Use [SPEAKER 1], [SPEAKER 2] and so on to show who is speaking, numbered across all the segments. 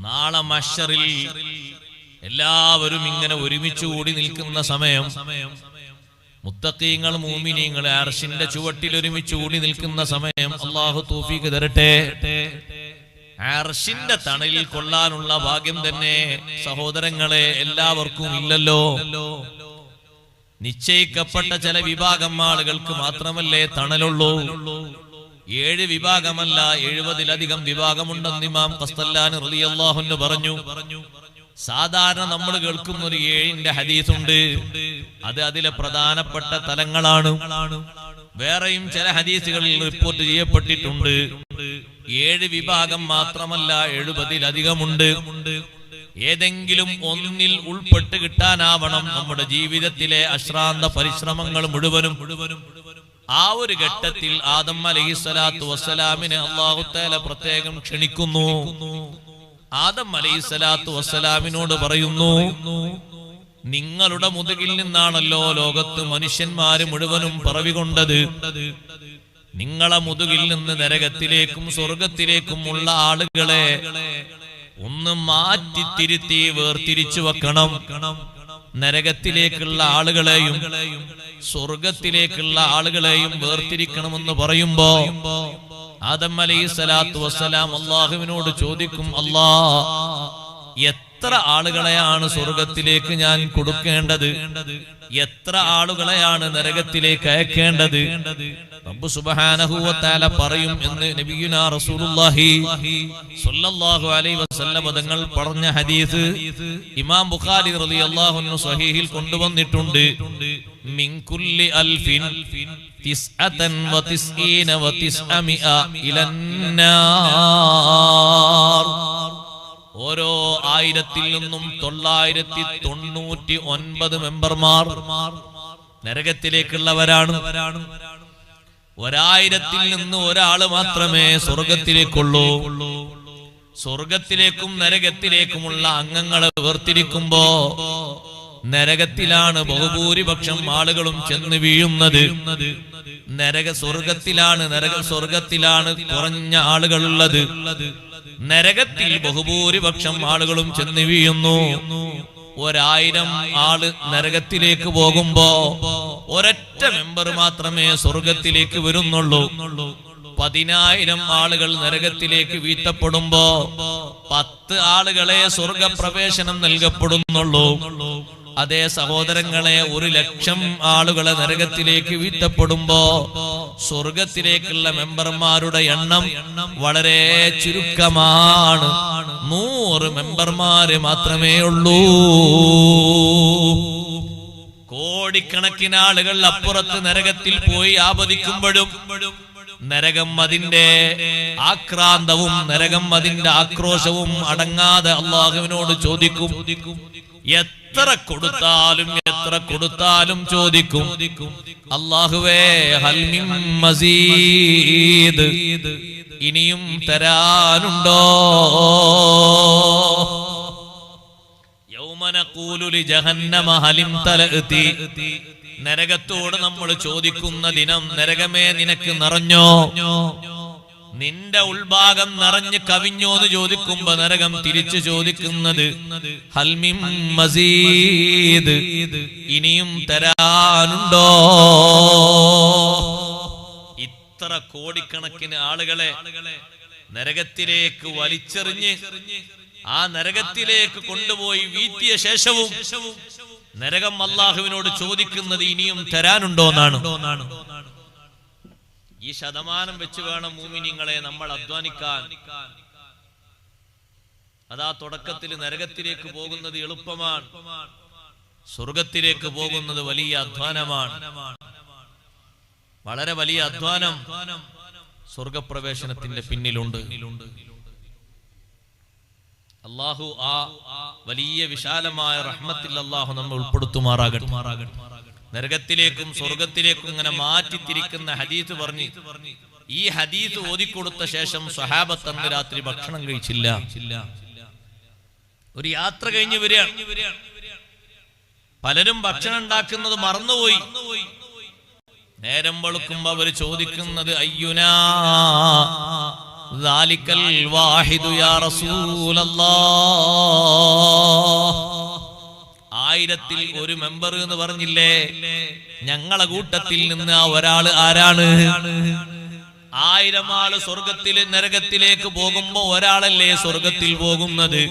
[SPEAKER 1] നാളെ മഹ്ശറിൽ എല്ലാവരും ഇങ്ങനെ ഒരുമിച്ച് കൂടി നിൽക്കുന്ന സമയം, മുത്തഖീങ്ങൾ മുഅ്മിനീങ്ങൾ അർശിന്റെ ചുവട്ടിൽ ഒരുമിച്ച് കൂടി നിൽക്കുന്ന സമയം അല്ലാഹു തൗഫീഖ് തരട്ടെ. അർശിന്റെ തണലിൽ കൊള്ളാനുള്ള ഭാഗ്യം തന്നെ സഹോദരങ്ങളെ എല്ലാവർക്കും ഇല്ലല്ലോ. നിശ്ചയിക്കപ്പെട്ട ചില വിഭാഗം ആളുകൾക്ക് മാത്രമല്ലേ തണലുള്ളൂ. 7 വിഭാഗമല്ല 70-ലധികം വിഭാഗമുണ്ടെന്ന് ഇമാം ഖസ്തല്ലാനി റളിയല്ലാഹു അൻഹു പറഞ്ഞു. സാധാരണ നമ്മൾ കേൾക്കുന്ന ഒരു 7ന്റെ ഹദീസുണ്ട്, അത് അതിലെ പ്രധാനപ്പെട്ട തലങ്ങളാണ്. വേറെയും ചില ഹദീസുകളിൽ റിപ്പോർട്ട് ചെയ്യപ്പെട്ടിട്ടുണ്ട് 7 വിഭാഗം മാത്രമല്ല 70-ലധികമുണ്ട്. ഏതെങ്കിലും ഒന്നിൽ ഉൾപ്പെട്ട് കിട്ടാനാവണം നമ്മുടെ ജീവിതത്തിലെ അശ്രാന്ത പരിശ്രമങ്ങൾ മുഴുവനും. ആ ഒരു ഘട്ടത്തിൽ ആദം അലൈഹിസ്സലാത്തു വസ്സലാമിനെ അല്ലാഹു തആല പ്രത്യേകം ക്ഷണിക്കുന്നു. ആദം അലൈഹിസ്സലാത്തു വസ്സലാമിനോട് പറയുന്നു, നിങ്ങളുടെ മുതുകിൽ നിന്നാണല്ലോ ലോകത്ത് മനുഷ്യന്മാര് മുഴുവനും പിറവികൊണ്ടത്. നിങ്ങളെ മുതുകിൽ നിന്ന് നരകത്തിലേക്കും സ്വർഗത്തിലേക്കും ഉള്ള ആളുകളെ ഒന്ന് മാറ്റി തിരുത്തി വേർതിരിച്ചു വെക്കണം. നരകത്തിലേക്കുള്ള ആളുകളെയും സ്വർഗത്തിലേക്കുള്ള ആളുകളെയും വേർതിരിക്കണമെന്ന് പറയുമ്പോ ആദം അലൈഹിസ്സലാത്തു വസ്സലാം അല്ലാഹുവിനോട് ചോദിക്കും, അല്ലാ, എത്ര ആളുകളെയാണ് സ്വർഗത്തിലേക്ക് ഞാൻ കൊടുക്കേണ്ടത്? എത്ര ആളുകളെയാണ് നരകത്തിലേക്ക് അയക്കേണ്ടത്? റബ്ബ് സുബ്ഹാനഹു വ തആല പറയും എന്ന് നബിയുനാ റസൂലുള്ളാഹി സ്വല്ലല്ലാഹു അലൈഹി വസല്ലം തങ്ങൾ പറഞ്ഞ ഹദീസ് ഇമാം ബുഖാരി റളിയല്ലാഹു അൻഹു സ്വഹീഹിൽ കൊണ്ടുവന്നിട്ടുണ്ട്. മിൻ കുല്ലി അൽഫിൻ 99 ഇലന്നാർ. ഓരോ 1000-ൽ നിന്നും 999 മെമ്പർമാർ നരകത്തിലേക്കുള്ളവരാണ്. 1000-ൽ നിന്ന് ഒരാള് മാത്രമേ സ്വർഗത്തിലേക്കുള്ളൂ. സ്വർഗത്തിലേക്കും നരകത്തിലേക്കുമുള്ള അംഗങ്ങളെ വേർതിരിക്കുമ്പോ നരകത്തിലാണ് ബഹുഭൂരിപക്ഷം ആളുകളും ചെന്ന് വീഴുന്നത്. സ്വർഗത്തിലാണ് കുറഞ്ഞ ആളുകളുള്ളത്. നരകത്തിൽ ബഹുഭൂരിപക്ഷം ആളുകളും ചെന്ന് വീഴുന്നു. 1000 ആള് നരകത്തിലേക്ക് പോകുമ്പോ ഒരൊറ്റ മെമ്പർ മാത്രമേ സ്വർഗത്തിലേക്ക് വരുന്നുള്ളൂ. 10,000 ആളുകൾ നരകത്തിലേക്ക് വീഴ്ത്തപ്പെടുമ്പോ 10 ആളുകളെ സ്വർഗപ്രവേശനം നൽകപ്പെടുന്നുള്ളൂ. അതേ സഹോദരങ്ങളെ, 1,00,000 ആളുകളെ നരകത്തിലേക്ക് വീഴ്ത്തപ്പെടുമ്പോ സ്വർഗത്തിലേക്കുള്ള മെമ്പർമാരുടെ എണ്ണം വളരെ ചുരുക്കമാണ്. 100 മെമ്പർമാര് മാത്രമേ ഉള്ളൂ. കോടിക്കണക്കിന് ആളുകൾ അപ്പുറത്ത് നരകത്തിൽ പോയി ആപതിക്കുമ്പോഴും നരകം അതിന്റെ ആക്രാന്തവും നരകം അതിന്റെ ആക്രോശവും അടങ്ങാതെ അല്ലാഹുവിനോട് ചോദിക്കും. എത്ര കൊടുത്താലും ചോദിക്കും, അല്ലാഹുവേ, ഹൽ മിൻ മസീദ്, ഇനിയും തരാനുണ്ടോ? യൗമ നഖൂലു ലി ജഹന്നമ ഹലിം തലഅതി. നരകത്തോട് നമ്മൾ ചോദിക്കുന്ന ദിനം, നരകമേ നിനക്ക് നിറഞ്ഞോ? നിന്റെ ഉൾഭാഗം നിറഞ്ഞ് കവിഞ്ഞോ എന്ന് ചോദിക്കുമ്പോ നരകം തിരിച്ചു ചോദിക്കുന്നത് ഹൽ മിൻ മസീദ്, ഇനിയും തരാനുണ്ടോ? ഇത്ര കോടിക്കണക്കിന് ആളുകളെ നരകത്തിലേക്ക് വലിച്ചെറിഞ്ഞ് ആ നരകത്തിലേക്ക് കൊണ്ടുപോയി വീഴ്ത്തിയ ശേഷവും നരകം അല്ലാഹുവിനോട് ചോദിക്കുന്നത് ഇനിയും തരാനുണ്ടോ എന്നാണ്. ഈ ശതമാനം വെച്ച് വേണം മുഅ്മിനീങ്ങളെ നമ്മൾ അധ്വാനിക്കാൻ. അതാ തുടക്കത്തിൽ നരകത്തിലേക്ക് പോകുന്നത് എളുപ്പമാണ്, സ്വർഗത്തിലേക്ക് പോകുന്നത് വലിയ അധ്വാനമാണ്. വളരെ വലിയ അധ്വാനം സ്വർഗപ്രവേശനത്തിന്റെ പിന്നിലുണ്ട്. അല്ലാഹു ആ വലിയ വിശാലമായ റഹ്മത്തിൽ അല്ലാഹു നമ്മെ ഉൾപ്പെടുത്തുമാറാകട്ടെ. നരകത്തിലേക്കും സ്വർഗത്തിലേക്കും ഇങ്ങനെ മാറ്റിത്തിരിക്കുന്ന ഹദീസ് പറഞ്ഞ് ഈ ഹദീസ് ഓതിക്കൊടുത്ത ശേഷം സ്വഹാബത്ത് അന്ന് രാത്രി ഭക്ഷണം കഴിച്ചില്ല. ഒരു യാത്ര കഴിഞ്ഞ് വരികയാണ്. പലരും ഭക്ഷണം ഉണ്ടാക്കുന്നത് മറന്നുപോയി. നേരം വെളുക്കുമ്പോ അവര് ചോദിക്കുന്നത് അയ്യുനാ ദാലിക്കൽ വാഹിദു യാ റസൂലല്ലാഹ്. 1000-ൽ ഒരു മെമ്പർ എന്ന് പറഞ്ഞില്ലേ, ഞങ്ങളെ കൂട്ടത്തിൽ നിന്ന് ആ ഒരാള് ആരാണ്? 1000 ആള് സ്വർഗത്തില് നരകത്തിലേക്ക് പോകുമ്പോ ഒരാളല്ലേ സ്വർഗത്തിൽ പോകുന്നത്?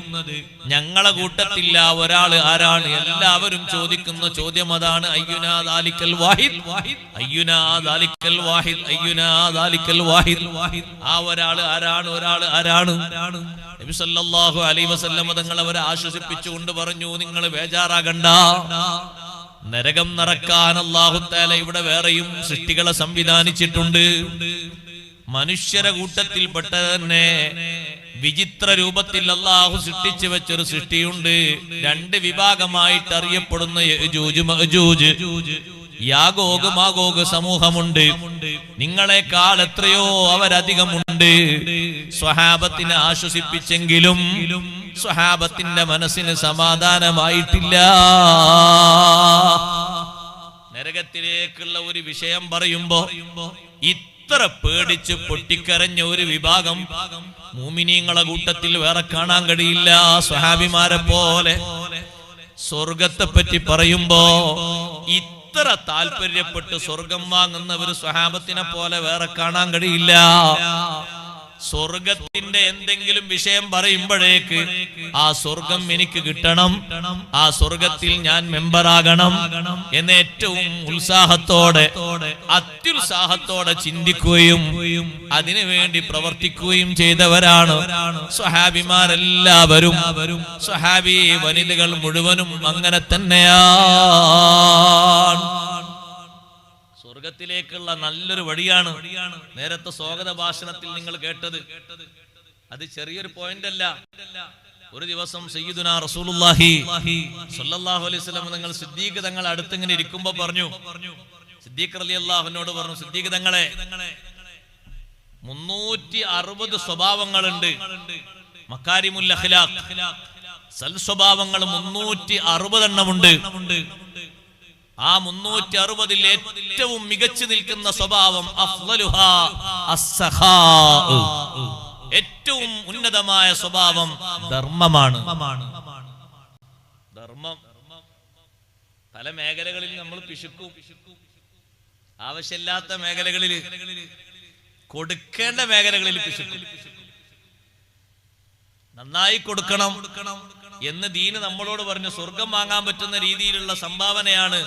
[SPEAKER 1] ഞങ്ങളെ കൂട്ടത്തിൽ ആ ഒരാള് ആരാണ്? എല്ലാവരും ചോദിക്കുന്ന ചോദ്യം അതാണ്. അയ്യുനാ ദാലിക്കൽ വാഹിദ്, അയ്യുനാ ദാലിക്കൽ വാഹിദ്, അയ്യുനാ ദാലിക്കൽ വാഹിദ്. ആ ഒരാള് ആരാണ്? ഒരാള് ആരാണ്? നബി സല്ലല്ലാഹു അലൈഹി വസല്ലം തങ്ങൾ അവരെ ആശ്വസിപ്പിച്ചുകൊണ്ട് പറഞ്ഞു, നിങ്ങൾ ബേജാറാകണ്ട, നരകം നിറക്കാൻ അല്ലാഹു തആല ഇവിടെ വേറെയും സൃഷ്ടികളെ സംവിധാനിച്ചിട്ടുണ്ട്. മനുഷ്യരെ കൂട്ടത്തിൽപ്പെട്ട തന്നെ വിചിത്ര രൂപത്തിൽ അല്ലാഹു സൃഷ്ടിച്ചു വെച്ചൊരു സൃഷ്ടിയുണ്ട്. 2 വിഭാഗമായിട്ട് അറിയപ്പെടുന്ന യജൂജ് മഅജൂജ്, യാഗോഗ് മാഗോഗ് സമൂഹമുണ്ട്. നിങ്ങളെക്കാൾ എത്രയോ അവരധികമുണ്ട്. സ്വഹാബത്തിനെ ആശ്വസിപ്പിച്ചെങ്കിലും സ്വഹാബത്തിന്റെ മനസ്സിന് സമാധാനമായിട്ടില്ല. നരകത്തിലേക്കുള്ള ഒരു വിഷയം പറയുമ്പോ ഇത്ര പേടിച്ച് പൊട്ടിക്കരഞ്ഞ ഒരു വിഭാഗം മുഅ്മിനീങ്ങളെ കൂട്ടത്തിൽ വേറെ കാണാൻ കഴിയില്ല. സ്വഹാബിമാരെ പോലെ സ്വർഗത്തെ പറ്റി പറയുമ്പോ ഇത്ര താല്പര്യപ്പെട്ട് സ്വർഗം വാങ്ങുന്ന ഒരു സ്വഹാബത്തിനെ പോലെ വേറെ കാണാൻ കഴിയില്ല. സ്വർഗത്തിന്റെ എന്തെങ്കിലും വിഷയം പറയുമ്പോഴേക്ക് ആ സ്വർഗം എനിക്ക് കിട്ടണം, ആ സ്വർഗത്തിൽ ഞാൻ മെമ്പറാകണം എന്ന് ഏറ്റവും ഉത്സാഹത്തോടെ അത്യുത്സാഹത്തോടെ ചിന്തിക്കുകയും അതിനുവേണ്ടി പ്രവർത്തിക്കുകയും ചെയ്തവരാണ് സ്വഹാബിമാരെല്ലാവരും. സ്വഹാബി വനിതകൾ മുഴുവനും അങ്ങനെ തന്നെയാണ്. സ്വർഗത്തിലേക്കുള്ള നല്ലൊരു വഴിയാണ് നേരത്തെ സ്വാഗത ഭാഷണത്തിൽ നിങ്ങൾ കേട്ടത്. അത് ചെറിയൊരു പോയിന്റ് അല്ല. ഒരു ദിവസം സയ്യിദുനാ റസൂലുള്ളാഹി സ്വല്ലല്ലാഹു അലൈഹി വസല്ലം തങ്ങൾ സിദ്ദീഖ് തങ്ങൾ അടുത്തിങ്ങനെ ഇരിക്കുമ്പോ പറഞ്ഞു, സിദ്ദീഖ് റളിയല്ലാഹുവിനോട് പറഞ്ഞു, സിദ്ദീഖ് തങ്ങളെ 360 സ്വഭാവങ്ങളുണ്ട്. മക്കാരിമുൽ അഖ്ലാഖ്, സൽ സ്വഭാവങ്ങൾ 360 എണ്ണമുണ്ട്. ആ 360-ൽ ഏറ്റവും മികച്ചു നിൽക്കുന്ന സ്വഭാവം അഫ്ളലുഹാ അസ്സഖാ, ഏറ്റവും ഉന്നതമായ സ്വഭാവം ധർമ്മമാണ്. ധർമ്മം പല മേഖലകളിൽ നമ്മൾ പിശുക്കും. ആവശ്യമില്ലാത്ത മേഖലകളിൽ, കൊടുക്കേണ്ട മേഖലകളിൽ പിശുക്കും. നന്നായി കൊടുക്കണം എന്ന് ദീന് നമ്മളോട് പറഞ്ഞു. സ്വർഗം വാങ്ങാൻ പറ്റുന്ന രീതിയിലുള്ള സംഭാവനയാണ്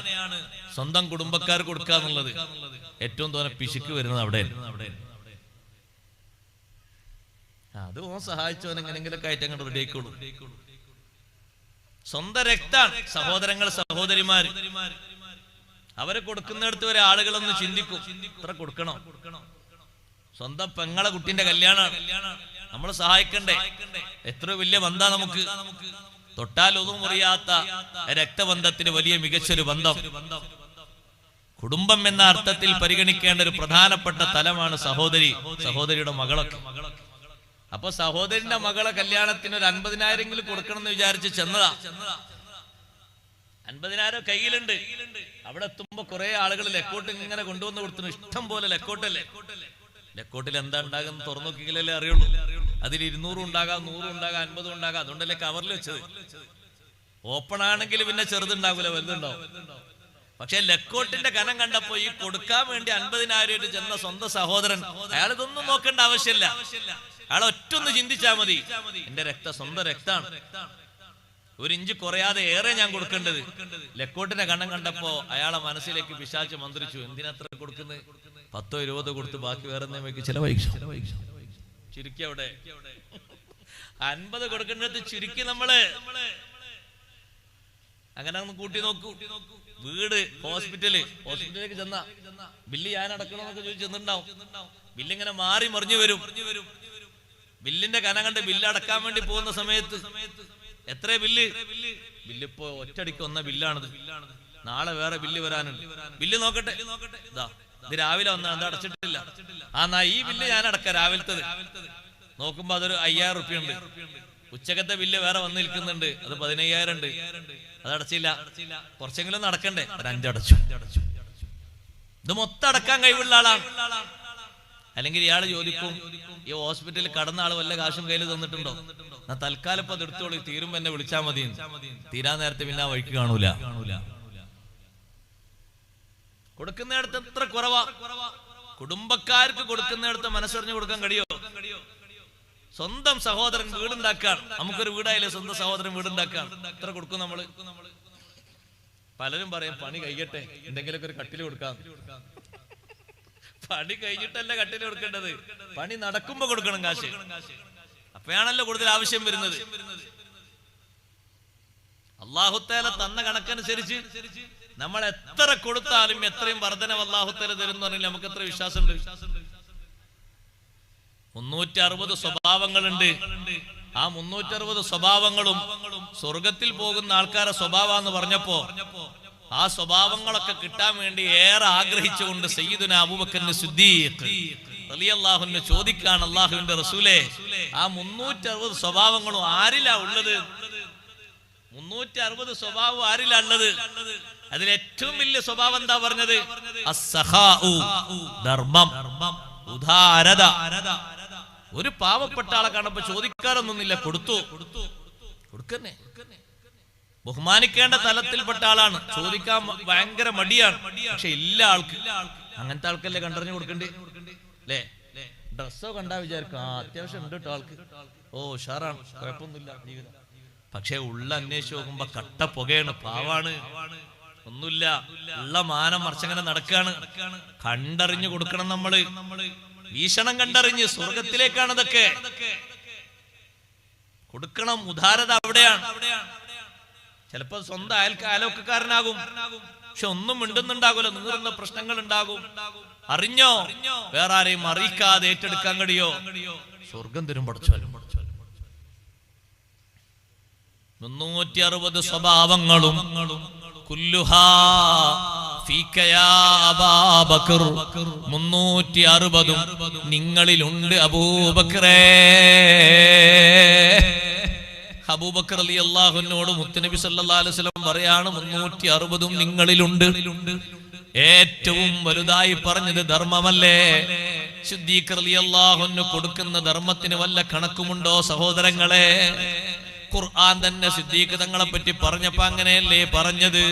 [SPEAKER 1] സ്വന്തം കുടുംബക്കാർ കൊടുക്കുക എന്നുള്ളത്. ഏറ്റവും തോന്നെ പിശുക്ക് വരുന്നത് അവിടെ. അത് സഹായിച്ചവൻ എങ്ങനെങ്കിലൊക്കെ ആയിട്ട് അങ്ങോട്ട് റെഡി ആയിക്കോളൂ. സ്വന്തം രക്താണ് സഹോദരങ്ങൾ സഹോദരിമാര്, അവരെ കൊടുക്കുന്നിടത്ത് വരെ ആളുകളൊന്ന് ചിന്തിക്കും, ഇത്ര കൊടുക്കണം. സ്വന്തം പെങ്ങളെ കുട്ടിന്റെ കല്യാണമാണ്, നമ്മൾ സഹായിക്കണ്ടേ? എത്ര വലിയ ബന്ധ നമുക്ക്, തൊട്ടാൽ ഒന്നും മുറിയാത്ത രക്തബന്ധത്തിന് വലിയ മികച്ചൊരു ബന്ധം. കുടുംബം എന്ന അർത്ഥത്തിൽ പരിഗണിക്കേണ്ട ഒരു പ്രധാനപ്പെട്ട തലമാണ് സഹോദരി, സഹോദരിയുടെ മകളൊക്കെ. അപ്പൊ സഹോദരിന്റെ മകളെ കല്യാണത്തിന് ഒരു 50,000 കൊടുക്കണം എന്ന് വിചാരിച്ച് ചെന്നതാ. 50,000 കയ്യിലുണ്ട്. അവിടെ എത്തുമ്പോ കുറെ ആളുകൾ ലെക്കോട്ട് ഇങ്ങനെ കൊണ്ടുവന്ന് കൊടുത്തു. ഇഷ്ടം പോലെ ലെക്കോട്ടല്ലേ. ലെക്കോട്ടിൽ എന്താ ഉണ്ടാകുന്ന തുറന്നു നോക്കിയാലേ അറിയുള്ളൂ. അതിൽ 200 ഉണ്ടാകാം, 100 ഉണ്ടാകാം, 50 ഉണ്ടാകാം. അതുകൊണ്ടല്ലേ കവറിൽ വെച്ചത്. ഓപ്പൺ ആണെങ്കിൽ പിന്നെ ചെറുതുണ്ടാകൂല, വലുതുണ്ടാവും. പക്ഷെ ലെക്കോട്ടിന്റെ കനം കണ്ടപ്പോ ഈ കൊടുക്കാൻ വേണ്ടി 50,000 ചെന്ന സ്വന്തം സഹോദരൻ, അയാൾ ഇതൊന്നും നോക്കേണ്ട ആവശ്യമില്ല. അയാൾ ഒറ്റൊന്ന് ചിന്തിച്ചാ മതി, എന്റെ സ്വന്തം രക്താണ്, 1 ഇഞ്ച് കുറയാതെ ഏറെ ഞാൻ കൊടുക്കേണ്ടത്. ലെക്കോട്ടിന്റെ കണ്ണം കണ്ടപ്പോ അയാളെ മനസ്സിലേക്ക് പിശാച് മന്ത്രിച്ചു, എന്തിനത്ര കൊടുക്കുന്നത്? 10 or 20 കൊടുത്ത് ബാക്കി വേറെ ചിലവഴിച്ചു. ചുരുക്കി അവിടെ 50 കൊടുക്കേണ്ടത് ചുരുക്കി നമ്മള് അങ്ങനെ ഒന്ന് കൂട്ടി നോക്കൂ. വീട്, ഹോസ്പിറ്റലിലേക്ക് ചെന്ന ബില്ല് ഞാൻ അടക്കണമെന്നൊക്കെ ചോദിച്ചു ചെന്നിട്ടുണ്ടാവും. ബില്ലിങ്ങനെ മാറി മറിഞ്ഞു വരും. ബില്ലിന്റെ കനം കണ്ട് ബില്ല് അടക്കാൻ വേണ്ടി പോകുന്ന സമയത്ത് എത്ര ബില്ലിപ്പോ ഒറ്റടിക്ക് വന്ന ബില്ലാണിത്, നാളെ വേറെ ബില്ല് വരാനുണ്ട്. ബില്ല് നോക്കട്ടെ, ഇത് രാവിലെ വന്ന അത് അടച്ചിട്ടില്ല. ഈ ബില്ല് ഞാൻ അടക്കാം രാവിലത്തത്. നോക്കുമ്പോ അതൊരു 5,000 റുപ്യ ഉണ്ട്. ഉച്ചക്കത്തെ ബില്ല് വേറെ വന്ന് നിൽക്കുന്നുണ്ട്, അത് 15,000 ഉണ്ട്. അത് അടച്ചില്ല. കുറച്ചെങ്കിലും നടക്കണ്ടേ, ഒരു 5 അടച്ചു. ഇത് മൊത്തം അടക്കാൻ കഴിവുള്ള ആളാണ്. അല്ലെങ്കിൽ ഇയാൾ ചോദിക്കും, ഈ ഹോസ്പിറ്റലിൽ കടന്ന ആള് വല്ല കാശും കയ്യിൽ തന്നിട്ടുണ്ടോ? എന്നാ തൽക്കാലം ഇപ്പൊ അത് എടുത്തോളൂ, തീരുമ്പോ എന്നെ വിളിച്ചാൽ മതി. തീരാൻ നേരത്തെ പിന്നെ ആ വഴിക്ക് കാണൂല. കൊടുക്കുന്നിടത്ത് എത്ര കുറവാ. കുടുംബക്കാർക്ക് കൊടുക്കുന്നിടത്ത് മനസ്സറിഞ്ഞു കൊടുക്കാൻ കഴിയോ? സ്വന്തം സഹോദരൻ വീടുണ്ടാക്കാൻ, നമുക്കൊരു വീടായില്ലേ, സ്വന്തം സഹോദരൻ വീടുണ്ടാക്കാൻ എത്ര കൊടുക്കും നമ്മള്? പലരും പറയും പണി കഴിയട്ടെ എന്തെങ്കിലുമൊക്കെ ഒരു കട്ടില് കൊടുക്കാം. പണി കഴിഞ്ഞിട്ടല്ല കട്ടില് കൊടുക്കേണ്ടത്, പണി നടക്കുമ്പോ കൊടുക്കണം കാശ്. അപ്പോഴാണല്ലോ കൂടുതൽ ആവശ്യം വരുന്നത്. അല്ലാഹുത്തആല തന്ന കണക്കനുസരിച്ച് നമ്മൾ എത്ര കൊടുത്താലും എത്രയും വർധനവ് അല്ലാഹുത്തആല തരുമെന്ന് പറഞ്ഞാൽ നമുക്ക് എത്ര വിശ്വാസമുണ്ട്? 360 സ്വഭാവങ്ങളുണ്ട്. ആ 360 സ്വഭാവങ്ങളും സ്വർഗത്തിൽ പോകുന്ന ആൾക്കാരെ സ്വഭാവമെന്ന് പറഞ്ഞപ്പോ ആ സ്വഭാവങ്ങളൊക്കെ കിട്ടാൻ വേണ്ടി ഏറെ ആഗ്രഹിച്ചുകൊണ്ട് സയ്യിദുനാ അബൂബക്കർ സിദ്ദീഖ് റളിയല്ലാഹു അൻഹു ചോദിക്കാണ്, അല്ലാഹുവിന്റെ റസൂലേ, ആ 360 സ്വഭാവങ്ങളും ആരിലാ ഉള്ളത്? 360 സ്വഭാവം ആരിലാ ഉള്ളത്? അതിൽ ഏറ്റവും വലിയ സ്വഭാവം എന്താ പറഞ്ഞത്? അസ്സഖാഉ, ധർമ്മം, ഉദാരത. ഒരു പാവപ്പെട്ട ആളെ കാണുമ്പോ ചോദിക്കാറൊന്നുമില്ല, കൊടുത്തു കൊടുക്കന്നെ. ബഹുമാനിക്കേണ്ട തലത്തിൽപ്പെട്ട ആളാണ്, ചോദിക്കാൻ ഭയങ്കര മടിയാണ്. പക്ഷെ ഇല്ല ആൾക്ക്, അങ്ങനത്തെ ആൾക്കല്ലേ കണ്ടറിഞ്ഞു കൊടുക്കണ്ടേ അല്ലേ? ഡ്രസ്സോ കണ്ടാ വിചാരിക്കും അത്യാവശ്യം ഉണ്ട് കേട്ടോ ആൾക്ക്, ഓ ഉഷാറാണ്, കുഴപ്പമൊന്നുമില്ല ജീവിതം. പക്ഷെ ഉള്ള അന്വേഷിച്ച് നോക്കുമ്പോ കട്ട പുകയാണ്, പാവാണ്, ഒന്നുമില്ല, ഉള്ള മാനം മറിച്ചങ്ങനെ നടക്കാണ്. കണ്ടറിഞ്ഞു കൊടുക്കണം നമ്മള്, വീക്ഷണം കണ്ടറിഞ്ഞ്. സ്വർഗത്തിലേക്കാണ് ഇതൊക്കെ കൊടുക്കണം. ഉദാരത അവിടെയാണ്. ചിലപ്പോ സ്വന്തം അയൽക്കാരനാകും, പക്ഷെ ഒന്നും മിണ്ടുന്നുണ്ടാകൂല, നീറുന്ന പ്രശ്നങ്ങൾ ഉണ്ടാകും. അറിഞ്ഞോ? വേറെ ആരെയും അറിയിക്കാതെ ഏറ്റെടുക്കാൻ കഴിയോ? സ്വർഗം തരും പഠിച്ചു. 360 സ്വഭാവങ്ങളും കുല്ലുഹാ ഫീക യാ അബൂബക്കർ, 360 നിങ്ങളിലുണ്ട് അബൂബക്കറേ. അബൂബക്കർ റളിയല്ലാഹു അൻഹുവോട് മുത്തുനബി സല്ലല്ലാഹു അലൈഹി വസല്ലം പറയാണ്, 360 നിങ്ങളിലുണ്ട്. ഏറ്റവും വലുതായി പറഞ്ഞത് ധർമ്മമല്ലേ? സിദ്ദീഖ് റളിയല്ലാഹു അൻഹു കൊടുക്കുന്ന ധർമ്മത്തിന് വല്ല കണക്കുമുണ്ടോ സഹോദരങ്ങളെ? ഖുർആൻ തന്നെ സിദ്ദീഖ് തങ്ങളെ പറ്റി പറഞ്ഞപ്പോ അങ്ങനെയല്ലേ പറഞ്ഞത്?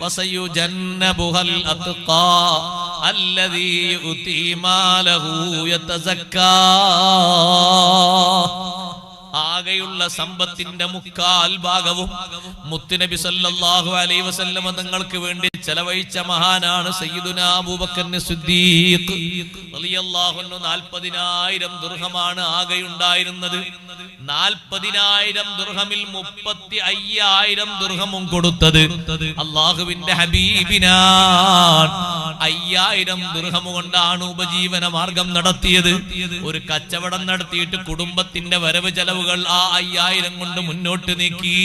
[SPEAKER 1] വസയുജന്നബുഹൽ അത്ഖാ അല്ലദീ യുതി മാലഹു യതസക്കാ. ആകെയുള്ള സമ്പത്തിന്റെ 3/4 ഭാഗവും മുത്തുനബി സല്ലല്ലാഹു അലൈഹി വസല്ലം തങ്ങൾക്ക് വേണ്ടി ചെലവഴിച്ച മഹാനാണ് സയ്യിദുനാ അബൂബക്കർ സിദ്ദീഖ് റളിയല്ലാഹു അൻഹു. 40,000 ദിർഹമാണ് ആകെയുണ്ടായിരുന്നത്. 40,000 ദിർഹമിൽ 35,000 ദിർഹമും കൊടുത്തത് അല്ലാഹുവിന്റെ ഹബീബിനാണ്. 5,000 ദിർഹം കൊണ്ടാണ് ഉപജീവന മാർഗം നടത്തിയത്. ഒരു കച്ചവടം നടത്തിയിട്ട് കുടുംബത്തിന്റെ വരവ് ചെലവുകൾ ആ 5,000 കൊണ്ട് മുന്നോട്ട് നീക്കി.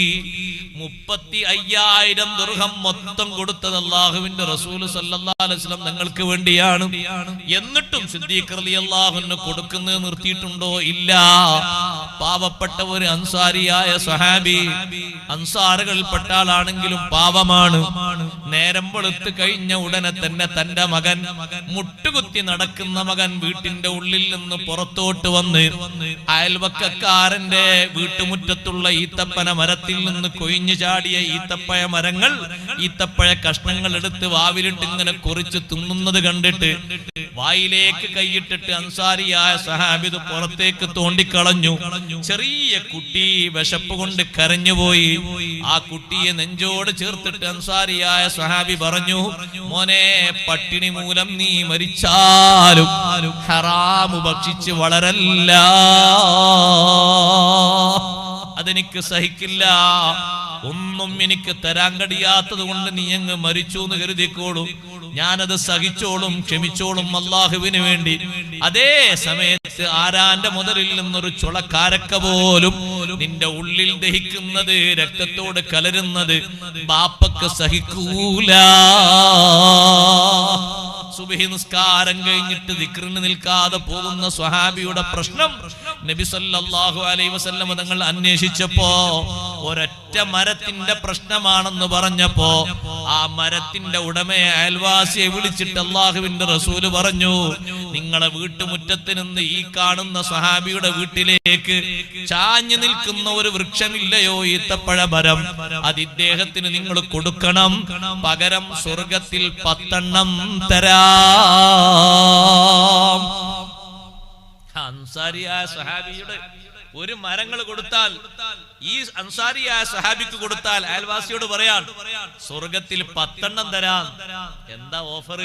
[SPEAKER 1] 35,000 ദിർഹം മൊത്തം കൊടുത്തത് അല്ലാഹുവിന്റെ റസൂൽ സല്ലല്ലാഹു അലൈഹി വസല്ലം തങ്ങൾക്ക് വേണ്ടിയാണ്. എന്നിട്ടും സിദ്ദീഖ് റളിയല്ലാഹു അൻഹു കൊടുക്കുന്നത് നിർത്തിയിട്ടുണ്ടോ? ഇല്ല. പാവപ്പെട്ട ഒരു അൻസാരിയായ സ്വഹാബി, അൻസാറുകളിൽപ്പെട്ട ആളാണെങ്കിലും പാവമാണ്. നേരം വെളുത്ത് കഴിഞ്ഞ ഉടനെ തന്നെ തന്റെ മകൻ, മുട്ടുകുത്തി നടക്കുന്ന മകൻ, വീട്ടിന്റെ ഉള്ളിൽ നിന്ന് പുറത്തോട്ട് വന്ന് അയൽവക്കക്കാരന്റെ വീട്ടുമുറ്റത്തുള്ള ഈത്തപ്പന മരത്തിൽ നിന്ന് കൊഴിഞ്ഞു ചാടിയ ഈത്തപ്പഴ മരങ്ങൾ, ഈത്തപ്പഴ കഷ്ണങ്ങൾ എടുത്ത് വാവിലിട്ട് ഇങ്ങനെ കുറിച്ച് തിന്നുന്നത് കണ്ടിട്ട് വായിലേക്ക് കൈയിട്ടിട്ട് അൻസാരിയായ സഹാബി പുറത്തേക്ക് തോണ്ടിക്കളഞ്ഞു. ചെറിയ കുട്ടി വിശപ്പ് കൊണ്ട് കരഞ്ഞുപോയി. ആ കുട്ടിയെ നെഞ്ചോട് ചേർത്തിട്ട് അൻസാരിയായ സഹാബി പറഞ്ഞു, മോനെ, പട്ടിണി മൂലം നീ മരിച്ചാലും ഹറാമു ഭക്ഷിച്ച് വളരല്ല, അതെനിക്ക് സഹിക്കില്ല. ഒന്നും എനിക്ക് തരാൻ കഴിയാത്തത് കൊണ്ട് നീ അങ്ങ് മരിച്ചു എന്ന് കരുതിക്കോളൂ, ഞാനത് സഹിച്ചോളും, ക്ഷമിച്ചോളും അല്ലാഹുവിന് വേണ്ടി. അതേ സമയത്ത് ആരാന്റെ മുതലിൽ നിന്നൊരു ചുളക്കാരക്ക പോലും നിന്റെ ഉള്ളിൽ ദഹിക്കുന്നത്, രക്തത്തോട് കലരുന്നത് ബാപ്പക്ക് സഹിക്കൂല. സുബ്ഹി നിസ്കാരം കഴിഞ്ഞിട്ട് ദിക്റിന് നിൽക്കാതെ പോകുന്ന സ്വഹാബിയുടെ പ്രശ്നം, നബി സല്ലല്ലാഹു അലൈഹി വസല്ലം തങ്ങൾ അന്വേഷിച്ചപ്പോ ഒരൊറ്റ മരത്തിന്റെ പ്രശ്നമാണെന്ന് പറഞ്ഞപ്പോ ആ മരത്തിന്റെ ഉടമയെ അയൽവാസിയെ വിളിച്ചിട്ട് അല്ലാഹുവിന്റെ റസൂല് പറഞ്ഞു, നിങ്ങളെ വീട്ടുമുറ്റത്ത് നിന്ന് ഈ കാണുന്ന സ്വഹാബിയുടെ വീട്ടിലേക്ക് ചാഞ്ഞു നിൽക്കുന്ന ഒരു വൃക്ഷമില്ലയോ, ഈത്തപ്പഴ മരം, അത് ഇദ്ദേഹത്തിന് നിങ്ങൾ കൊടുക്കണം, പകരം സ്വർഗത്തിൽ 10 തരാം. അൻസാരിയായ സ്വഹാബിയുടെ ഒരു മരങ്ങൾ കൊടുത്താൽ, ഈ അൻസാരിയായ സ്വഹാബിക്ക് കൊടുത്താൽ അയൽവാസിയോട് പറയാൻ സ്വർഗത്തിൽ 10 തരാം. എന്താ ഓഫർ?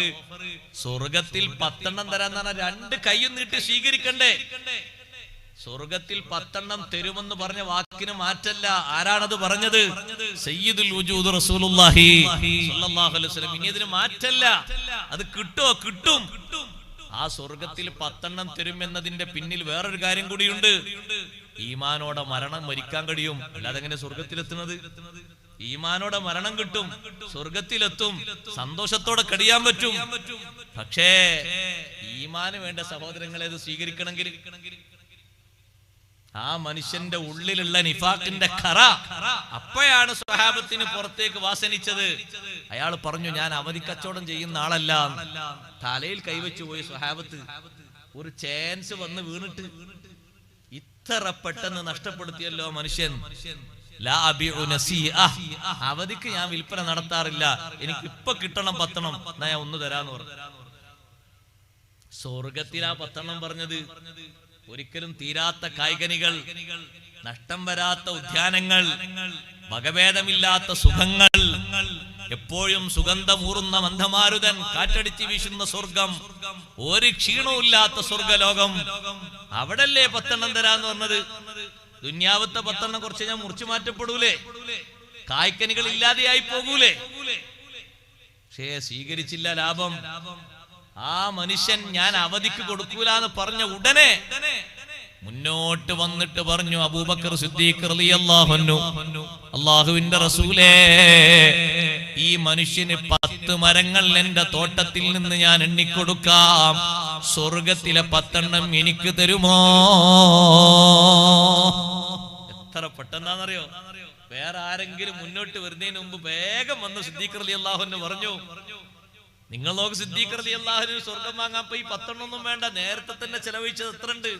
[SPEAKER 1] സ്വർഗത്തിൽ 10 തരാൻ പറഞ്ഞാൽ 2 കൈയും നീട്ടി സ്വീകരിക്കണ്ടേ? സ്വർഗത്തിൽ 10 തരുമെന്ന് പറഞ്ഞ വാക്കിന് മാറ്റല്ല. ആരാണത് പറഞ്ഞത്? സയ്യിദുൽ വജൂദ് റസൂലുള്ളാഹി സ്വല്ലല്ലാഹു അലൈഹി വസല്ലം. ഇനി ഇതിന് മാറ്റല്ല. അത് കിട്ടും. ആ സ്വർഗത്തിൽ 10 തരുമെന്നതിന്റെ പിന്നിൽ വേറൊരു കാര്യം കൂടിയുണ്ട്. ഈമാനോടെ മരിക്കാൻ കഴിയും. അല്ലാതെ എങ്ങനെ സ്വർഗത്തിലെത്തുന്നത്? ഈമാനോടെ മരണം കിട്ടും, സ്വർഗത്തിലെത്തും, സന്തോഷത്തോടെ കഴിയാൻ പറ്റും. പക്ഷേ ഈമാന് വേണ്ട സഹോദരങ്ങളെ ഇത് സ്വീകരിക്കണമെങ്കിൽ ആ മനുഷ്യന്റെ ഉള്ളിലുള്ള നിഫാഖിന്റെ ഖറ അപ്പോഴാണ് സ്വഹാബത്തിന് പുറത്തേക്ക് വാസനിച്ചത്. അയാൾ പറഞ്ഞു, ഞാൻ അവധി കച്ചവടം ചെയ്യുന്ന ആളല്ല. തലയിൽ കൈവച്ചു പോയി സ്വഹാബത്ത്. ഒരു ചാൻസ് വന്ന് വീണിട്ട് ഇത്ര പെട്ടെന്ന് നഷ്ടപ്പെടുത്തിയല്ലോ മനുഷ്യൻ. അവധിക്ക് ഞാൻ വിൽപ്പന നടത്താറില്ല, എനിക്ക് ഇപ്പൊ കിട്ടണം 10, എന്നാ ഞാൻ 1 തരാന്ന് പറഞ്ഞു. സ്വർഗത്തിലാ 10 പറഞ്ഞത്. ഒരിക്കലും തീരാത്ത കായ്കനികൾ, നഷ്ടം വരാത്ത ഉദ്യാനങ്ങൾ, വകഭേദമില്ലാത്ത സുഖങ്ങൾ, എപ്പോഴും സുഗന്ധമൂറുന്ന മന്ദമാരുതൻ, കാറ്റടിച്ച് വീശുന്ന സ്വർഗം, ഒരു ക്ഷീണവുമില്ലാത്ത സ്വർഗലോകം. അവിടല്ലേ 10 തരാന്ന് പറഞ്ഞത്. ദുന്യാവത്തെ 10 കുറച്ച് ഞാൻ മുറിച്ചു മാറ്റപ്പെടൂലേ? കായ്ക്കനികൾ ഇല്ലാതെയായി പോകൂലേ? പക്ഷേ സ്വീകരിച്ചില്ല ലാഭം. ആ മനുഷ്യൻ ഞാൻ അവധിക്ക് കൊടുക്കൂലെന്ന് പറഞ്ഞ ഉടനെ മുന്നോട്ട് വന്നിട്ട് പറഞ്ഞു, അബൂബക്കർ സിദ്ദീഖ് റളിയല്ലാഹു അൻഹു, അല്ലാഹുവിന്റെ റസൂലേ, ഈ മനുഷ്യന് 10 മരങ്ങൾ എന്റെ തോട്ടത്തിൽ നിന്ന് ഞാൻ എണ്ണിക്കൊടുക്കാം, സ്വർഗത്തിലെ 10 എനിക്ക് തരുമോ? എത്ര പെട്ടെന്നാണെന്നറിയോ? വേറെ ആരെങ്കിലും മുന്നോട്ട് വരുന്നതിന് മുമ്പ് വേഗം വന്ന് സിദ്ദീഖ് റളിയല്ലാഹു അൻഹു പറഞ്ഞു, നിങ്ങൾ നോക്ക്, സിദ്ദീഖ് റളിയല്ലാഹു അൻഹു സ്വർഗം വാങ്ങാൻ പോയി 10 വേണ്ട, നേരത്തെ തന്നെ ചെലവഴിച്ചത് എത്രയുണ്ട്.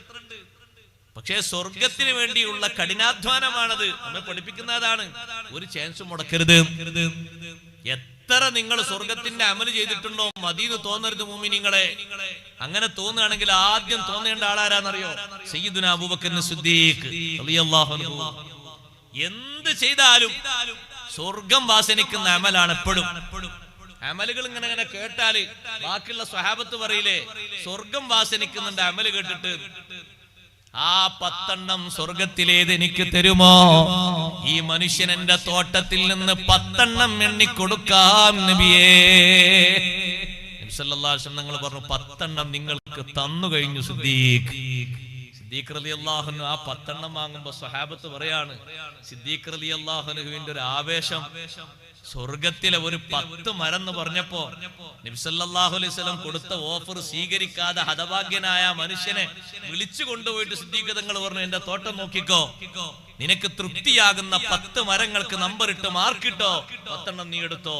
[SPEAKER 1] പക്ഷേ സ്വർഗത്തിന് വേണ്ടിയുള്ള കഠിനാധ്വാനമാണത്. നമ്മെ പഠിപ്പിക്കുന്നതാണ്. ഒരു ചാൻസ് മുടക്കരുത്. എത്ര നിങ്ങൾ സ്വർഗത്തിന്റെ അമല് ചെയ്തിട്ടുണ്ടോ മദീന് തോന്നരുത് മുഅ്മിനീങ്ങളെ. അങ്ങനെ തോന്നുകയാണെങ്കിൽ ആദ്യം തോന്നേണ്ട ആളാരാന്നറിയോ? സയ്യിദുനാ അബൂബക്കർ സിദ്ദീഖ് റളിയല്ലാഹു അൻഹു. എന്ത് ചെയ്താലും സ്വർഗം വാസനിക്കുന്ന അമലാണ് എപ്പോഴും. അമലുകൾ ഇങ്ങനെ കേട്ടാല് ബാക്കിയുള്ള സ്വഹാബത്ത് പറയില്ലേ, സ്വർഗം വാസനിക്കുന്നുണ്ട് അമല് കേട്ടിട്ട്. ആ 10 സ്വർഗത്തിലേത് എനിക്ക് തരുമോ? ഈ മനുഷ്യൻ എന്റെ തോട്ടത്തിൽ നിന്ന് 10 എണ്ണിക്കൊടുക്കാം നബിയേ. നബി സല്ലല്ലാഹു അലൈഹി വസല്ലം നിങ്ങൾ പറഞ്ഞു, 10 നിങ്ങൾക്ക് തന്നു കഴിഞ്ഞു സിദ്ദീഖ്. സിദ്ദീഖ് റളിയല്ലാഹു അൻഹു ആ 10 വാങ്ങുമ്പോ സ്വഹാബത്ത് പറയാണ്, സിദ്ദീഖ് റളിയല്ലാഹു അൻഹുവിന്റെ ഒരു ആവേശം. സ്വർഗത്തിലെ ഒരു 10 മരം എന്ന് പറഞ്ഞപ്പോ നബി സല്ലല്ലാഹു അലൈഹി വസല്ലം കൊടുത്ത ഓഫർ സ്വീകരിക്കാതെ ഹതഭാഗ്യനായ മനുഷ്യനെ വിളിച്ചു കൊണ്ടുപോയിട്ട് സിദ്ദീഖ് തങ്ങൾ പറഞ്ഞു, എന്റെ തോട്ടം നോക്കിക്കോ, നിനക്ക് തൃപ്തിയാകുന്ന 10 മരങ്ങൾക്ക് നമ്പറിട്ട് മാർക്കിട്ടോ, 10 നീ എടുത്തോ.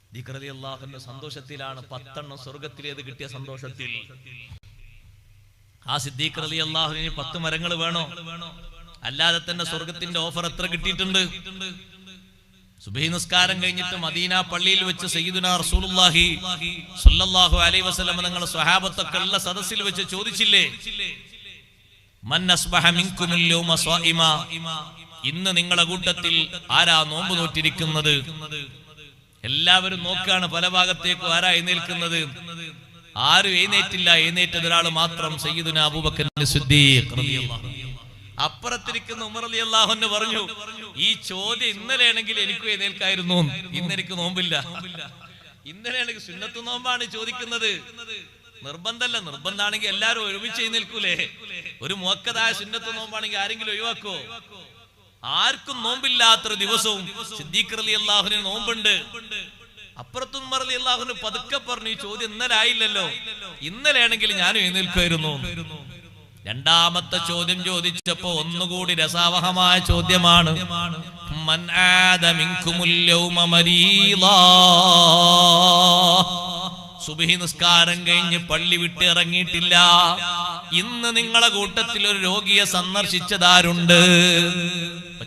[SPEAKER 1] സിദ്ദീഖ് റളിയല്ലാഹു അൻഹു സന്തോഷത്തിലാണ്. 10 സ്വർഗത്തിലേത് കിട്ടിയ സന്തോഷത്തിൽ. ആ സിദ്ദീഖ് റളിയല്ലാഹു അൻഹു 10 മരങ്ങൾ വേണോ? അല്ലാതെ തന്നെ സ്വർഗത്തിന്റെ ഓഫർ എത്ര കിട്ടിയിട്ടുണ്ട്. സുബ്ഹി നിസ്കാരം കഴിഞ്ഞിട്ട് മദീന പള്ളിയിൽ വെച്ച് സയ്യിദുനാ റസൂലുള്ളാഹി സ്വല്ലല്ലാഹു അലൈഹി വസല്ലം തങ്ങൾ സ്വഹാബത്തൊക്കെ ഉള്ള സദസ്സിൽ വെച്ച് ചോദിച്ചില്ലേ, മൻ അസ്ബഹ മിൻകുമുൽ യൗമ സ്വാഇമ, ഇന്ന് നിങ്ങളുടെ കൂട്ടത്തിൽ ആരാ നോമ്പ് നോറ്റിരിക്കുന്നത്? എല്ലാവരും നോക്കുകയാണ് പല ഭാഗത്തേക്കും, ആരാ എഴുന്നേൽക്കുന്നത്? ആരും എഴുന്നേറ്റില്ല. എഴുന്നേറ്റത് ഒരാൾ മാത്രം, സയ്യിദുനാ അബൂബക്കർ സിദ്ദീഖ് റളിയല്ലാഹു അൻഹു. അപ്പുറത്തിരിക്കുന്ന ഉമർ റളിയല്ലാഹു അൻഹു പറഞ്ഞു, ഈ ചോദ്യം ഇന്നലെയാണെങ്കിൽ എനിക്കും എഴുന്നേൽക്കായിരുന്നു, ഇന്ന് എനിക്ക് നോമ്പില്ല. ഇന്നലെയാണെങ്കിൽ സുന്നത്ത് നോമ്പാണ് ചോദിക്കുന്നത്, നിർബന്ധമല്ല. നിർബന്ധമാണെങ്കിൽ എല്ലാവരും ഒരുമിച്ച് എഴുന്നേൽക്കൂലേ? ഒരു മുഅക്കദായ സുന്നത്ത് നോമ്പാണെങ്കിൽ ആരെങ്കിലും ഒഴിവാക്കോ? ആർക്കും നോമ്പില്ലാത്തൊരു ദിവസവും സിദ്ദീഖ് റളിയല്ലാഹു അൻഹു നോമ്പുണ്ട്. അപ്പുറത്തും റളിയല്ലാഹു പതുക്കെ പറഞ്ഞു, ഈ ചോദ്യം ഇന്നലെ ആയില്ലല്ലോ, ഇന്നലെയാണെങ്കിൽ ഞാൻ എഴുന്നേൽക്കുമായിരുന്നു. രണ്ടാമത്തെ ചോദ്യം ചോദിച്ചപ്പോ ഒന്നുകൂടി രസാവഹമായ ചോദ്യമാണ്. മൻ ആദ മിൻകുമുൽ യൗമ മരീളാ, സുബ്ഹി നിസ്കാരം കഴിഞ്ഞ് പള്ളി വിട്ട് ഇറങ്ങിയിട്ടില്ല, ഇന്ന് നിങ്ങളെ കൂട്ടത്തിൽ ഒരു രോഗിയെ സന്ദർശിച്ചതാരുണ്ട്?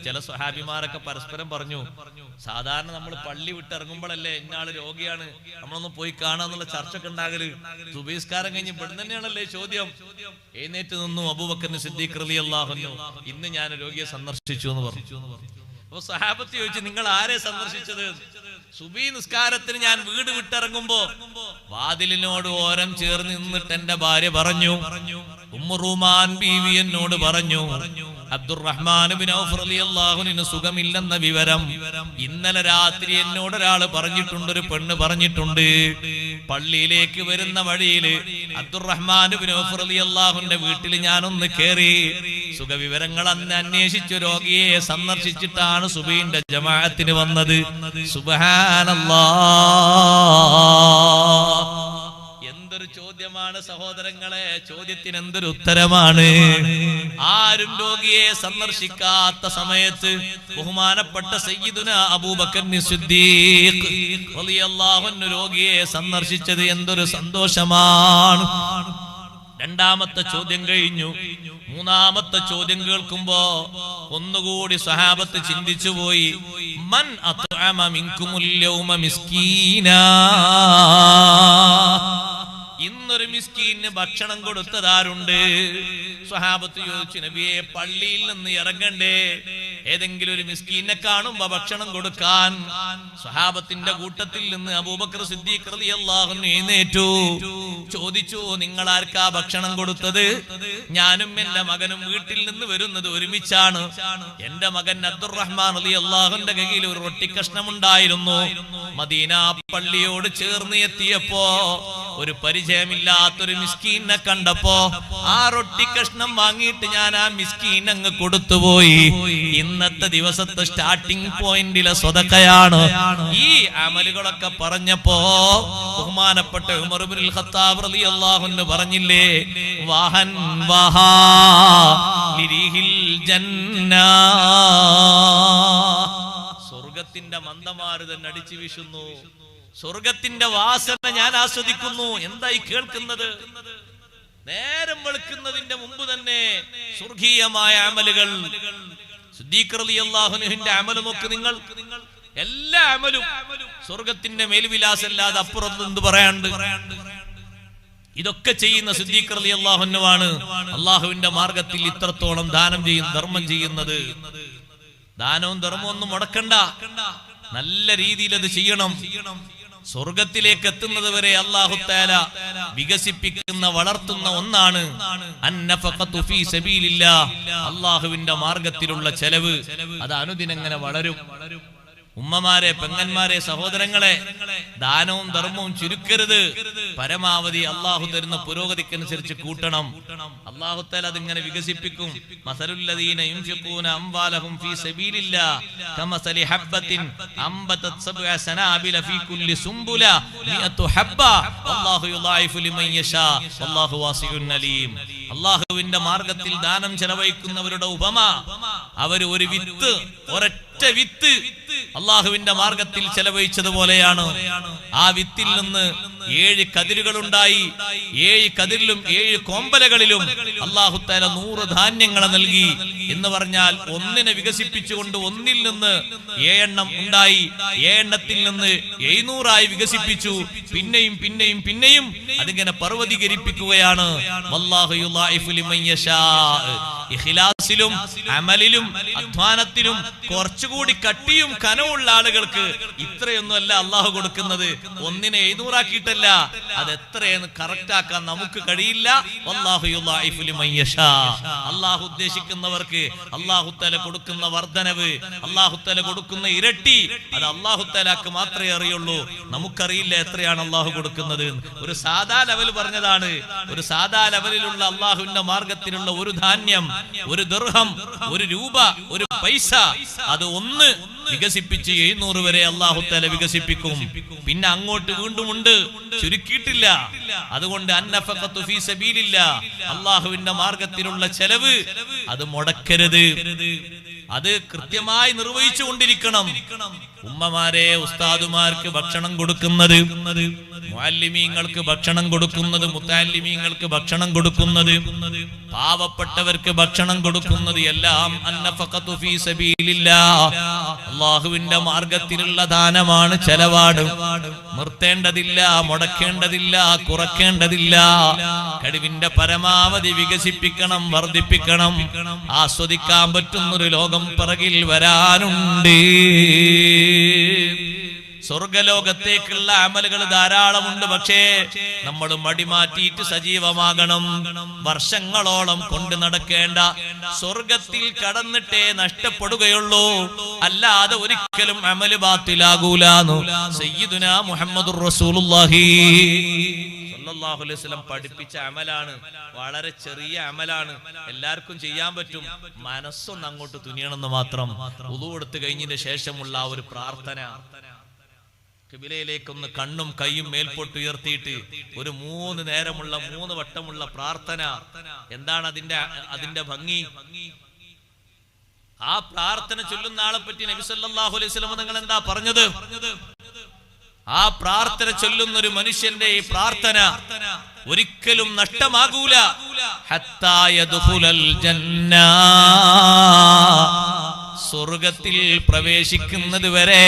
[SPEAKER 1] ചില സ്വഹാബിമാരൊക്കെ പരസ്പരം പറഞ്ഞു, സാധാരണ നമ്മൾ പള്ളി വിട്ടിറങ്ങുമ്പോഴല്ലേ ഇന്നാള് രോഗിയാണ്, നമ്മളൊന്ന് പോയി കാണാന്നുള്ള ചർച്ച ഒക്കെ ഉണ്ടാകല്. സുബ്ഹി നിസ്കാരം കഴിഞ്ഞ് ഇവിടെ തന്നെയാണല്ലേ ചോദ്യം. എഴുന്നേറ്റ് നിന്നു അബൂബക്കർ സിദ്ദീഖ് റളിയല്ലാഹു അൻഹു, ഇന്ന് ഞാൻ രോഗിയെ സന്ദർശിച്ചു എന്ന് പറഞ്ഞു. അപ്പൊ സഹാബത്ത് ചോദിച്ചു, നിങ്ങൾ ആരെ സന്ദർശിച്ചത്? സുബ്ഹി നിസ്കാരത്തിന് ഞാൻ വീട് വിട്ടിറങ്ങുമ്പോ വാതിലിനോട് ഓരം ചേർന്ന് നിന്നിട്ട് എന്റെ ഭാര്യ പറഞ്ഞു, ഉമ്മു റൂമാൻ ബീവി എന്നോട് പറഞ്ഞു, അബ്ദുറഹ്മാൻ ഇബ്നു ഔഫ് റളിയല്ലാഹു അൻഹു സുഖമില്ലെന്ന വിവരം ഇന്നലെ രാത്രി എന്നോട് ഒരാൾ പറഞ്ഞിട്ടുണ്ട്, ഒരു പെണ്ണ് പറഞ്ഞിട്ടുണ്ട്. പള്ളിയിലേക്ക് വരുന്ന വഴിയിൽ അബ്ദുറഹ്മാൻ ഇബ്നു ഔഫ് റളിയല്ലാഹുവിന്റെ വീട്ടിൽ ഞാനൊന്ന് കേറി, സുഖവിവരങ്ങൾ അന്ന് അന്വേഷിച്ചു രോഗിയെ സന്ദർശിച്ചിട്ടാണ് സുബഹിന്റെ ജമാഅത്തിന് വന്നത്. സുബ്ഹാനല്ലാഹ്, എന്തൊരു ചോദ്യമാണ് സഹോദരങ്ങളെ, ചോദ്യത്തിന് എന്തൊരു ഉത്തരമാണ്. ആരും രോഗിയെ സന്ദർശിക്കാത്ത സമയത്ത് ബഹുമാനപ്പെട്ട സയ്യിദുനാ അബൂബക്കർ സിദ്ദീഖ് റളിയല്ലാഹു അൻഹു രോഗിയെ സന്ദർശിച്ചത് എന്തൊരു സന്തോഷമാണ്. രണ്ടാമത്തെ ചോദ്യം കഴിഞ്ഞു. മൂന്നാമത്തെ ചോദ്യം കേൾക്കുമ്പോ ഒന്നുകൂടി സ്വഹാബത്ത് ചിന്തിച്ചുപോയി. മൻ അത്അമ മിൻകുമുൽ യൗമ മിസ്കീനാ, ഇന്നൊരു മിസ്കീന് ഭക്ഷണം കൊടുത്തതാരുണ്ട്? സ്വഹാബത്ത് ചോദിച്ചു, നബിയെ പള്ളിയിൽ നിന്ന് ഇറങ്ങണ്ടേ, ഏതെങ്കിലും ഒരു മിസ്കീനെ കാണുമ്പോ ഭക്ഷണം കൊടുക്കാൻ? സ്വഹാബത്തിന്റെ കൂട്ടത്തിൽ നിന്ന് അബൂബക്കർ സിദ്ദീഖ് റളിയല്ലാഹു അൻഹു എഴുന്നേറ്റു, ചോദിച്ചു, നിങ്ങൾ ആർക്കാ ഭക്ഷണം കൊടുത്തത്? ഞാനും എന്റെ മകനും വീട്ടിൽ നിന്ന് വരുന്നത് ഒരുമിച്ചാണ്. എന്റെ മകൻ അബ്ദുറഹ്മാൻ റളിയല്ലാഹുവിന്റെ കയ്യിൽ ഒരു റൊട്ടി കഷ്ണം ഉണ്ടായിരുന്നു. മദീന പള്ളിയോട് ചേർന്ന് എത്തിയപ്പോ ഒരു പരിചയമില്ലാത്തൊരു മിസ്കീനെ കണ്ടപ്പോ ആ റൊട്ടി കഷ്ണം വാങ്ങിയിട്ട് ഞാൻ ആ മിസ്കീൻ അങ്ങ് കൊടുത്തുപോയി. ഇന്നത്തെ ദിവസത്തെ സ്റ്റാർട്ടിംഗ് പോയിന്റിലെ സ്വതക്കയാണ്. ഈ അമലുകളൊക്കെ പറഞ്ഞപ്പോ ബഹുമാനപ്പെട്ട ഉമർ ഇബ്നുൽ ഖത്താബ് റളിയല്ലാഹു അൻഹു പറഞ്ഞില്ലേ, വാഹൻ വഹാ ലിരിഹിൽ ജന്ന, സ്വർഗത്തിന്റെ മന്ദമാരുതൻ അടിച്ചു വീശുന്നു, സ്വർഗത്തിന്റെ വാസന ഞാൻ ആസ്വദിക്കുന്നു. എന്തായി കേൾക്കുന്നത്? നേരം വെളുക്കുന്നതിന്റെ മുമ്പ് തന്നെ സ്വർഗീയമായ അമലുകൾ. സിദ്ദീഖ് റളിയല്ലാഹു അൻഹുവിന്റെ അമൽ നോക്ക് നിങ്ങൾ, എല്ലാ അമലും സ്വർഗത്തിന്റെ മേൽവിലാസല്ലാതെ അപ്പുറത്ത് എന്ത് പറയാണ്ട്. ഇതൊക്കെ ചെയ്യുന്ന സിദ്ദീഖ് റളിയല്ലാഹു അൻഹുവാണ് അള്ളാഹുവിന്റെ മാർഗത്തിൽ ഇത്രത്തോളം ധർമ്മം ചെയ്യുന്നത്. ദാനവും ധർമ്മവും ഒന്നും മുടക്കണ്ട, നല്ല രീതിയിൽ അത് ചെയ്യണം. സ്വർഗത്തിലേക്ക് എത്തുന്നത് വരെ അല്ലാഹു തആല വികസിപ്പിക്കുന്ന വളർത്തുന്ന ഒന്നാണ് അന്നഫഖതു ഫീ സബീലില്ലാഹ്, അല്ലാഹുവിന്റെ മാർഗത്തിലുള്ള ചെലവ്. അത് അനുദിനം ഇങ്ങനെ വളരും. ഉമ്മമാരെ, പെങ്ങന്മാരെ, സഹോദരങ്ങളെ, ദാനവും ധർമ്മവും ചുരുക്കരുത്. പരമാവധി അള്ളാഹു തരുന്ന പുരോഗതിക്കനുസരിച്ച് കൂട്ടണം. അള്ളാഹു തആല അതിങ്ങനെ വികസിപ്പിക്കും. മസലുല്ലദീന യുൻഫിഖൂന അംവാലഹും ഫീ സബീലില്ലാഹ് കമസലി ഹബ്ബത്തിൻ അംബതത് സബ്അ സനാബില ഫീ കുല്ലി സുംബുല മിഅതു ഹബ്ബ വല്ലാഹു യുളായിഫു ലിമൻ യശാ വല്ലാഹു വാസിഉൻ അലീം. അള്ളാഹുവിന്റെ മാർഗത്തിൽ ദാനം ചെലവഴിക്കുന്നവരുടെ ഉപമ, അവർ ഒരു വിത്ത്, ഒരൊറ്റ വിത്ത് അള്ളാഹുവിന്റെ മാർഗത്തിൽ ചെലവഴിച്ചതുപോലെയാണ്. ആ വിത്തിൽ നിന്ന് 7 കതിരുകൾ ഉണ്ടായി. 7 കതിരിലും 7 കോമ്പലകളിലും അള്ളാഹു തആല 100 ധാന്യങ്ങളെ നൽകി എന്ന് പറഞ്ഞാൽ ഒന്നിനെ വികസിപ്പിച്ചുകൊണ്ട് ഒന്നിൽ നിന്ന് 7 എണ്ണം ഉണ്ടായി. 7 എണ്ണത്തിൽ നിന്ന് 700 വികസിപ്പിച്ചു. പിന്നെയും പിന്നെയും പിന്നെയും അതിങ്ങനെ പർവ്വതീകരിപ്പിക്കുകയാണ്. വല്ലാഹു യുളായിഫു ലിമൻ യശാ. ഇഖ്ലാസിലും അമലിലും അധ്വാനത്തിലും കുറച്ചുകൂടി കട്ടിയും കനവുള്ള ആളുകൾക്ക് ഇത്രയൊന്നുമല്ല അള്ളാഹു കൊടുക്കുന്നത്. ഒന്നിനെ 700 ആക്കിയിട്ടല്ല, അത് എത്രയെന്ന് കറക്റ്റ് ആക്കാൻ നമുക്ക് കഴിയില്ല. വല്ലാഹു യുളായിഫു ലിമൻ യശാ. അള്ളാഹു ഉദ്ദേശിക്കുന്നവർക്ക് അള്ളാഹു തആല കൊടുക്കുന്ന വർധനവ്, അള്ളാഹു തആല കൊടുക്കുന്ന ഇരട്ടി, അത് അള്ളാഹു തആലക്ക് മാത്രമേ അറിയുള്ളൂ. നമുക്കറിയില്ല എത്രയാണ് അള്ളാഹു കൊടുക്കുന്നത്. ഒരു സാധാ ലെവൽ പറഞ്ഞതാണ്. ഒരു സാധാ ലെവലിലുള്ള അള്ളാഹുവിന്റെ മാർഗത്തിലുള്ള ഒരു ധാന്യം, ഒരു ദിർഹം, ഒരു രൂപ, ഒരു പൈസ, അത് 1 വികസിപ്പിച്ച് 700 വരെ അല്ലാഹു തആല വികസിപ്പിക്കും. പിന്നെ അങ്ങോട്ട് വീണ്ടും ഉണ്ട്, ചുരുക്കിയിട്ടില്ല. അതുകൊണ്ട് അന്നഫഖത്തു ഫീ സബീലില്ലാഹ്, അല്ലാഹുവിന്റെ മാർഗത്തിലുള്ള ചെലവ് അത് മുടക്കരുത്, അത് കൃത്യമായി നിർവഹിച്ചു കൊണ്ടിരിക്കണം. ഉമ്മമാരെ, ഉസ്താദുമാർക്ക് ഭക്ഷണം കൊടുക്കുന്നത്, മുഅല്ലിമീങ്ങൾക്ക് ഭക്ഷണം കൊടുക്കുന്നത്, മുതഅല്ലിമീങ്ങൾക്ക് ഭക്ഷണം കൊടുക്കുന്നത്, പാവപ്പെട്ടവർക്ക് ഭക്ഷണം കൊടുക്കുന്നത് എല്ലാം അന്നഫഖത്തു ഫീ സബീലില്ലാഹ്, അല്ലാഹുവിന്റെ മാർഗത്തിലുള്ള ദാനമാണ്, ചെലവാണ്. നിർത്തേണ്ടതില്ല, മുടക്കേണ്ടതില്ല, കുറയ്ക്കേണ്ടതില്ല. കഴിവിന്റെ പരമാവധി വികസിപ്പിക്കണം, വർദ്ധിപ്പിക്കണം. ആസ്വദിക്കാൻ പറ്റുന്നൊരു ലോകം പിറകിൽ വരാനുണ്ട്. സ്വർഗലോകത്തേക്കുള്ള അമലുകൾ ധാരാളമുണ്ട്. പക്ഷേ നമ്മൾ മടിമാറ്റിയിട്ട് സജീവമാകണം. വർഷങ്ങളോളം കൊണ്ട് നടക്കേണ്ട സ്വർഗത്തിൽ കടന്നിട്ടേ നഷ്ടപ്പെടുകയുള്ളൂ, അല്ലാതെ ഒരിക്കലും അമല് ബാത്തിലാകൂലാന്നു സയ്യിദുനാ മുഹമ്മദുർ റസൂലുള്ളാഹി സ്വല്ലല്ലാഹു അലൈഹി വസല്ലം പഠിപ്പിച്ച അമലാണ്. വളരെ ചെറിയ അമലാണ്, എല്ലാവർക്കും ചെയ്യാൻ പറ്റും. മനസ്സൊന്ന് അങ്ങോട്ട് തുനിയണമെന്ന് മാത്രം. വുളു എടുത്തു കഴിഞ്ഞതിന് ശേഷമുള്ള ആ ഒരു പ്രാർത്ഥന, ഖിബിലയിലേക്കൊന്ന് കണ്ണും കൈയും മേൽപോട്ട് ഉയർത്തിയിട്ട് ഒരു 3 നേരമുള്ള 3 വട്ടമുള്ള പ്രാർത്ഥന. എന്താണ് അതിന്റെ ഭംഗി? ആ പ്രാർത്ഥന ചൊല്ലുന്ന ആളെ പറ്റി നബി സല്ലല്ലാഹു അലൈഹി വസല്ലം നിങ്ങൾ എന്താ പറഞ്ഞത്? ആ പ്രാർത്ഥന ചൊല്ലുന്ന ഒരു മനുഷ്യന്റെ ഈ പ്രാർത്ഥന ഒരിക്കലും നഷ്ടമാകൂല. ഹത്താ യദ്ഖുലൽ ജന്ന, സ്വർഗത്തിൽ പ്രവേശിക്കുന്നത് വരെ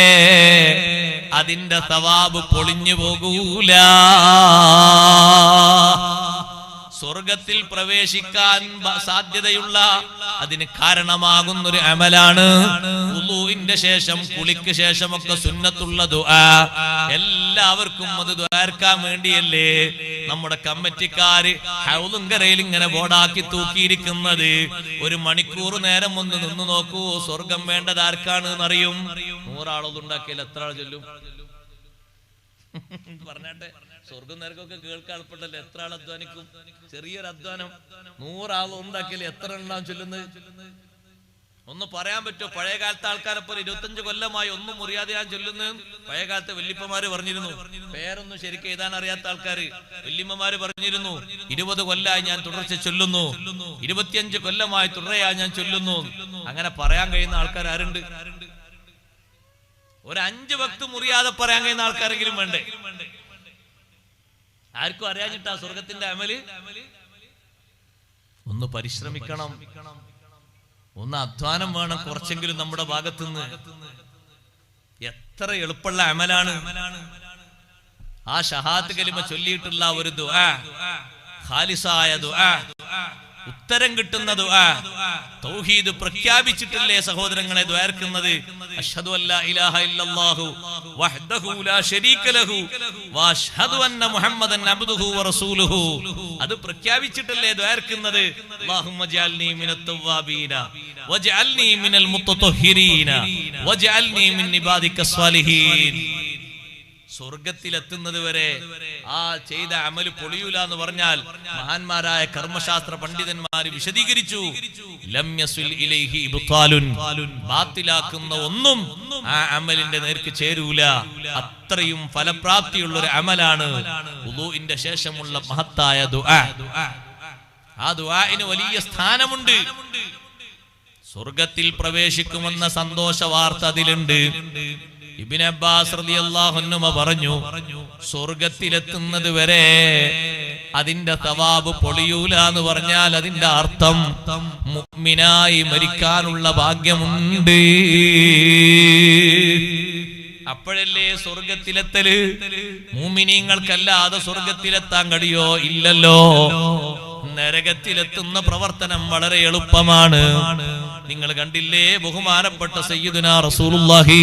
[SPEAKER 1] അതിന്റെ സവാബ് പൊളിഞ്ഞു പോകൂല. സ്വർഗത്തിൽ പ്രവേശിക്കാൻ സാധ്യതയുള്ള, അതിന് കാരണമാകുന്നൊരു അമലാണ് വുളൂഇന്റെ ശേഷം, കുളിക്ക് ശേഷമൊക്കെ സുന്നത്തുള്ള ദുആ. എല്ലാവർക്കും അത് ദുആർക്കാൻ വേണ്ടിയല്ലേ നമ്മുടെ കമ്മിറ്റിക്കാര് ഹൗലുങ്കരയിൽ ഇങ്ങനെ ബോർഡാക്കി തൂക്കിയിരിക്കുന്നത്. 1 മണിക്കൂർ നേരം ഒന്ന് നിന്ന് നോക്കൂ, സ്വർഗം വേണ്ടത് ആർക്കാണ് എന്നറിയും. 100 ആളൊന്നും ഉണ്ടാക്കിയാൽ എത്ര ആൾ ചൊല്ലും? പറഞ്ഞാട്ടെ, സ്വർഗം നരകമൊക്കെ കേൾക്കാൻ എളുപ്പമല്ലേ? എത്ര ആൾ അധ്വാനിക്കും? ചെറിയൊരു അധ്വാനം 100 ആൾ ഉണ്ടാക്കിയാൽ എത്ര എണ്ണം ചൊല്ലുന്നത്? ഒന്ന് പറയാൻ പറ്റുമോ? പഴയ കാലത്തെ ആൾക്കാരെപ്പോലെ 25 കൊല്ലമായി ഒന്നും മുറിയാതെ ഞാൻ ചൊല്ലുന്നു. പഴയ കാലത്തെ വല്യപ്പമാര് പറഞ്ഞിരുന്നു, പേരൊന്നും ശരിക്കും എഴുതാൻ അറിയാത്ത ആൾക്കാര് വല്യമ്മമാര് പറഞ്ഞിരുന്നു, 20 കൊല്ലമായി ഞാൻ തുടർച്ച ചൊല്ലുന്നു, 25 കൊല്ലമായി തുടരെയായി ഞാൻ ചൊല്ലുന്നു. അങ്ങനെ പറയാൻ കഴിയുന്ന ആൾക്കാർ ആരുണ്ട്? ഒരു 5 വക്ത് മുറിയാതെ പറയാൻ കഴിയുന്ന ആൾക്കാരെങ്കിലും വേണ്ടേ? ആർക്കും അറിയാഞ്ഞിട്ടാ സ്വർഗത്തിന്റെ അമല്. ഒന്ന് പരിശ്രമിക്കണം, ഒന്ന് അധ്വാനം വേണം കുറച്ചെങ്കിലും നമ്മുടെ ഭാഗത്തുനിന്ന്. എത്ര എളുപ്പമുള്ള അമലാണ് ആ ഷഹാദത്ത് കലിമ ചൊല്ലിയിട്ടുള്ള ഒരു ദുആ, ഖാലിസായ ദുആ, ഉത്തരം കിട്ടുന്ന ദുആ. തൗഹീദ് പ്രഖ്യാപിച്ചിട്ടില്ലേ സഹോദരങ്ങളെ ദ്വാർക്കുന്നത്? അഷ്ഹദു അല്ലാ ഇലാഹ ഇല്ലല്ലാഹു വഹ്ദഹു ലാ ശരീക ലഹു വഅഷ്ഹദു അന്ന മുഹമ്മദൻ അബ്ദുഹു വറസൂലുഹു. അത് പ്രഖ്യാപിച്ചിട്ടില്ലേ ദ്വാർക്കുന്നത്? അല്ലാഹുമ്മ ജഅൽനി മിനത് തവ്വാബീന വജഅൽനി മിനൽ മുത്തതഹിരീന വജഅൽനി മിൻ ഇബാദിക്കസ് സാലിഹീൻ. സ്വർഗത്തിലെത്തുന്നത് വരെ ആ ചെയ്ത അമല് പൊളിയൂല എന്ന് പറഞ്ഞാൽ മഹാന്മാരായ കർമ്മശാസ്ത്ര പണ്ഡിതന്മാർ വിശദീകരിച്ചു. ലം യസ്വിൽ ഇലൈഹി ഇബ്താലുൻ, ബാത്തിലാക്കുന്ന ഒന്നും ആ അമലിന്റെ നേർക്ക് ചേരൂല. അത്രയും ഫലപ്രാപ്തിയുള്ള ഒരു അമലാണ് വുളൂഇന്റെ ശേഷമുള്ള മഹത്തായ ദുആ. ആ ദുആഇന് വലിയ സ്ഥാനമുണ്ട്. സ്വർഗത്തിൽ പ്രവേശിക്കുമെന്ന സന്തോഷ വാർത്ത അതിലുണ്ട്. ഇബ്നു അബ്ബാസ് റളിയല്ലാഹു അൻഹു പറഞ്ഞു, സ്വർഗത്തിലെത്തുന്നത് വരെ അതിന്റെ സവാബ് പൊളിയൂല എന്ന് പറഞ്ഞാൽ അതിന്റെ അർത്ഥം മുഅ്മിനായി മരിക്കാനുള്ള ഭാഗ്യമുണ്ട്. അപ്പോഴല്ലേ സ്വർഗത്തിലെത്തല്. മുഅ്മിനീങ്ങൾക്കല്ലാതെ സ്വർഗത്തിലെത്താൻ കഴിയോ? ഇല്ലല്ലോ. നരകത്തിലെത്തുന്ന പ്രവർത്തനം വളരെ എളുപ്പമാണ്. നിങ്ങൾ കണ്ടില്ലേ, ബഹുമാനപ്പെട്ട സയ്യിദുനാ റസൂലുള്ളാഹി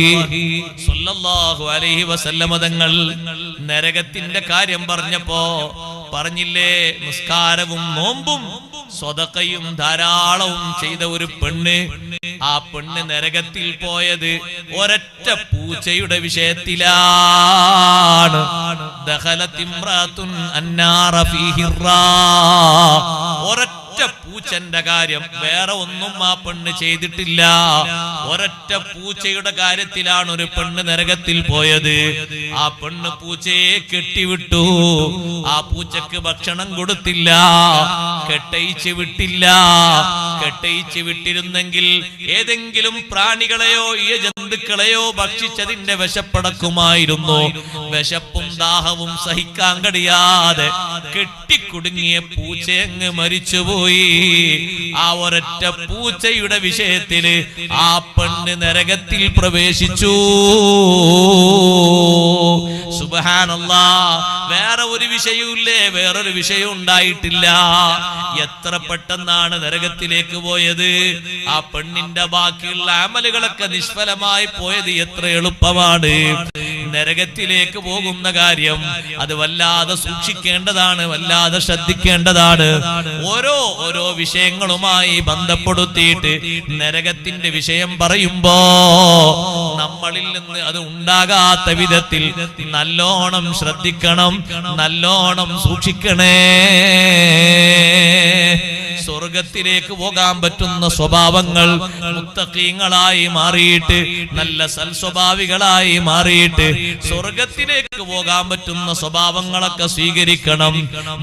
[SPEAKER 1] സ്വല്ലല്ലാഹു അലൈഹി വസല്ലമ തങ്ങൾ നരകത്തിന്റെ കാര്യം പറഞ്ഞപ്പോ പറഞ്ഞില്ലേ, നിസ്കാരവും നോമ്പും സ്വതക്കയും ധാരാളവും ചെയ്ത ഒരു പെണ്ണ്, ആ പെണ്ണ് നരകത്തിൽ പോയത് ഒരൊറ്റ പൂച്ചയുടെ വിഷയത്തിലാണ്. ദഖലത് ഇംറാത്തുൻ അന്നാറ ഫീ ഹിറാ, ഒരൊറ്റ പൂച്ച പൂച്ചന്റെ കാര്യം, വേറെ ഒന്നും ആ പെണ്ണ് ചെയ്തിട്ടില്ല. ഒരൊറ്റ പൂച്ചയുടെ കാര്യത്തിലാണ് ഒരു പെണ്ണ് നരകത്തിൽ പോയത്. ആ പെണ്ണ് പൂച്ചയെ കെട്ടിവിട്ടു. ആ പൂച്ചക്ക് ഭക്ഷണം കൊടുത്തില്ല, കെട്ടയിച്ച് വിട്ടില്ല. കെട്ടയിച്ച് വിട്ടിരുന്നെങ്കിൽ ഏതെങ്കിലും പ്രാണികളെയോ ജന്തുക്കളെയോ ഭക്ഷിച്ചതിന്റെ വിശപ്പടക്കുമായിരുന്നു. വിശപ്പും ദാഹവും സഹിക്കാൻ കഴിയാതെ കെട്ടിക്കുടുങ്ങിയ പൂച്ചയങ്ങ് മരിച്ചുപോയി. ആ ഒരൊറ്റ പൂച്ചയുടെ വിഷയത്തില് ആ പെണ്ണ് നരകത്തിൽ പ്രവേശിച്ചു. സുബ്ഹാനല്ലാഹ്. വേറെ ഒരു വിഷയവുമില്ലേ? വേറൊരു വിഷയം ഉണ്ടായിട്ടില്ല. എത്ര പെട്ടെന്നാണ് നരകത്തിലേക്ക് പോയത്. ആ പെണ്ണിന്റെ ബാക്കിയുള്ള അമലുകളൊക്കെ നിഷ്ഫലമായി പോയത് എത്ര എളുപ്പമാണ്. നരകത്തിലേക്ക് പോകുന്ന കാര്യം അത് വല്ലാതെ സൂക്ഷിക്കേണ്ടതാണ്, വല്ലാതെ ശ്രദ്ധിക്കേണ്ടതാണ്. ഓരോ വിഷയങ്ങളുമായി ബന്ധപ്പെടുത്തിയിട്ട് നരകത്തിന്റെ വിഷയം പറയുമ്പോ നമ്മളിൽ നിന്ന് അത് ഉണ്ടാകാത്ത വിധത്തിൽ നല്ലോണം ശ്രദ്ധിക്കണം, നല്ലോണം സൂക്ഷിക്കണേ. സ്വർഗത്തിലേക്ക് പോകാൻ പറ്റുന്ന സ്വഭാവങ്ങൾ മുത്തഖീങ്ങളായി മാറിയിട്ട്, നല്ല സൽസ്വഭാവികളായി മാറിയിട്ട് സ്വർഗത്തിലേക്ക് പോകാൻ പറ്റുന്ന സ്വഭാവങ്ങളൊക്കെ സ്വീകരിക്കണം.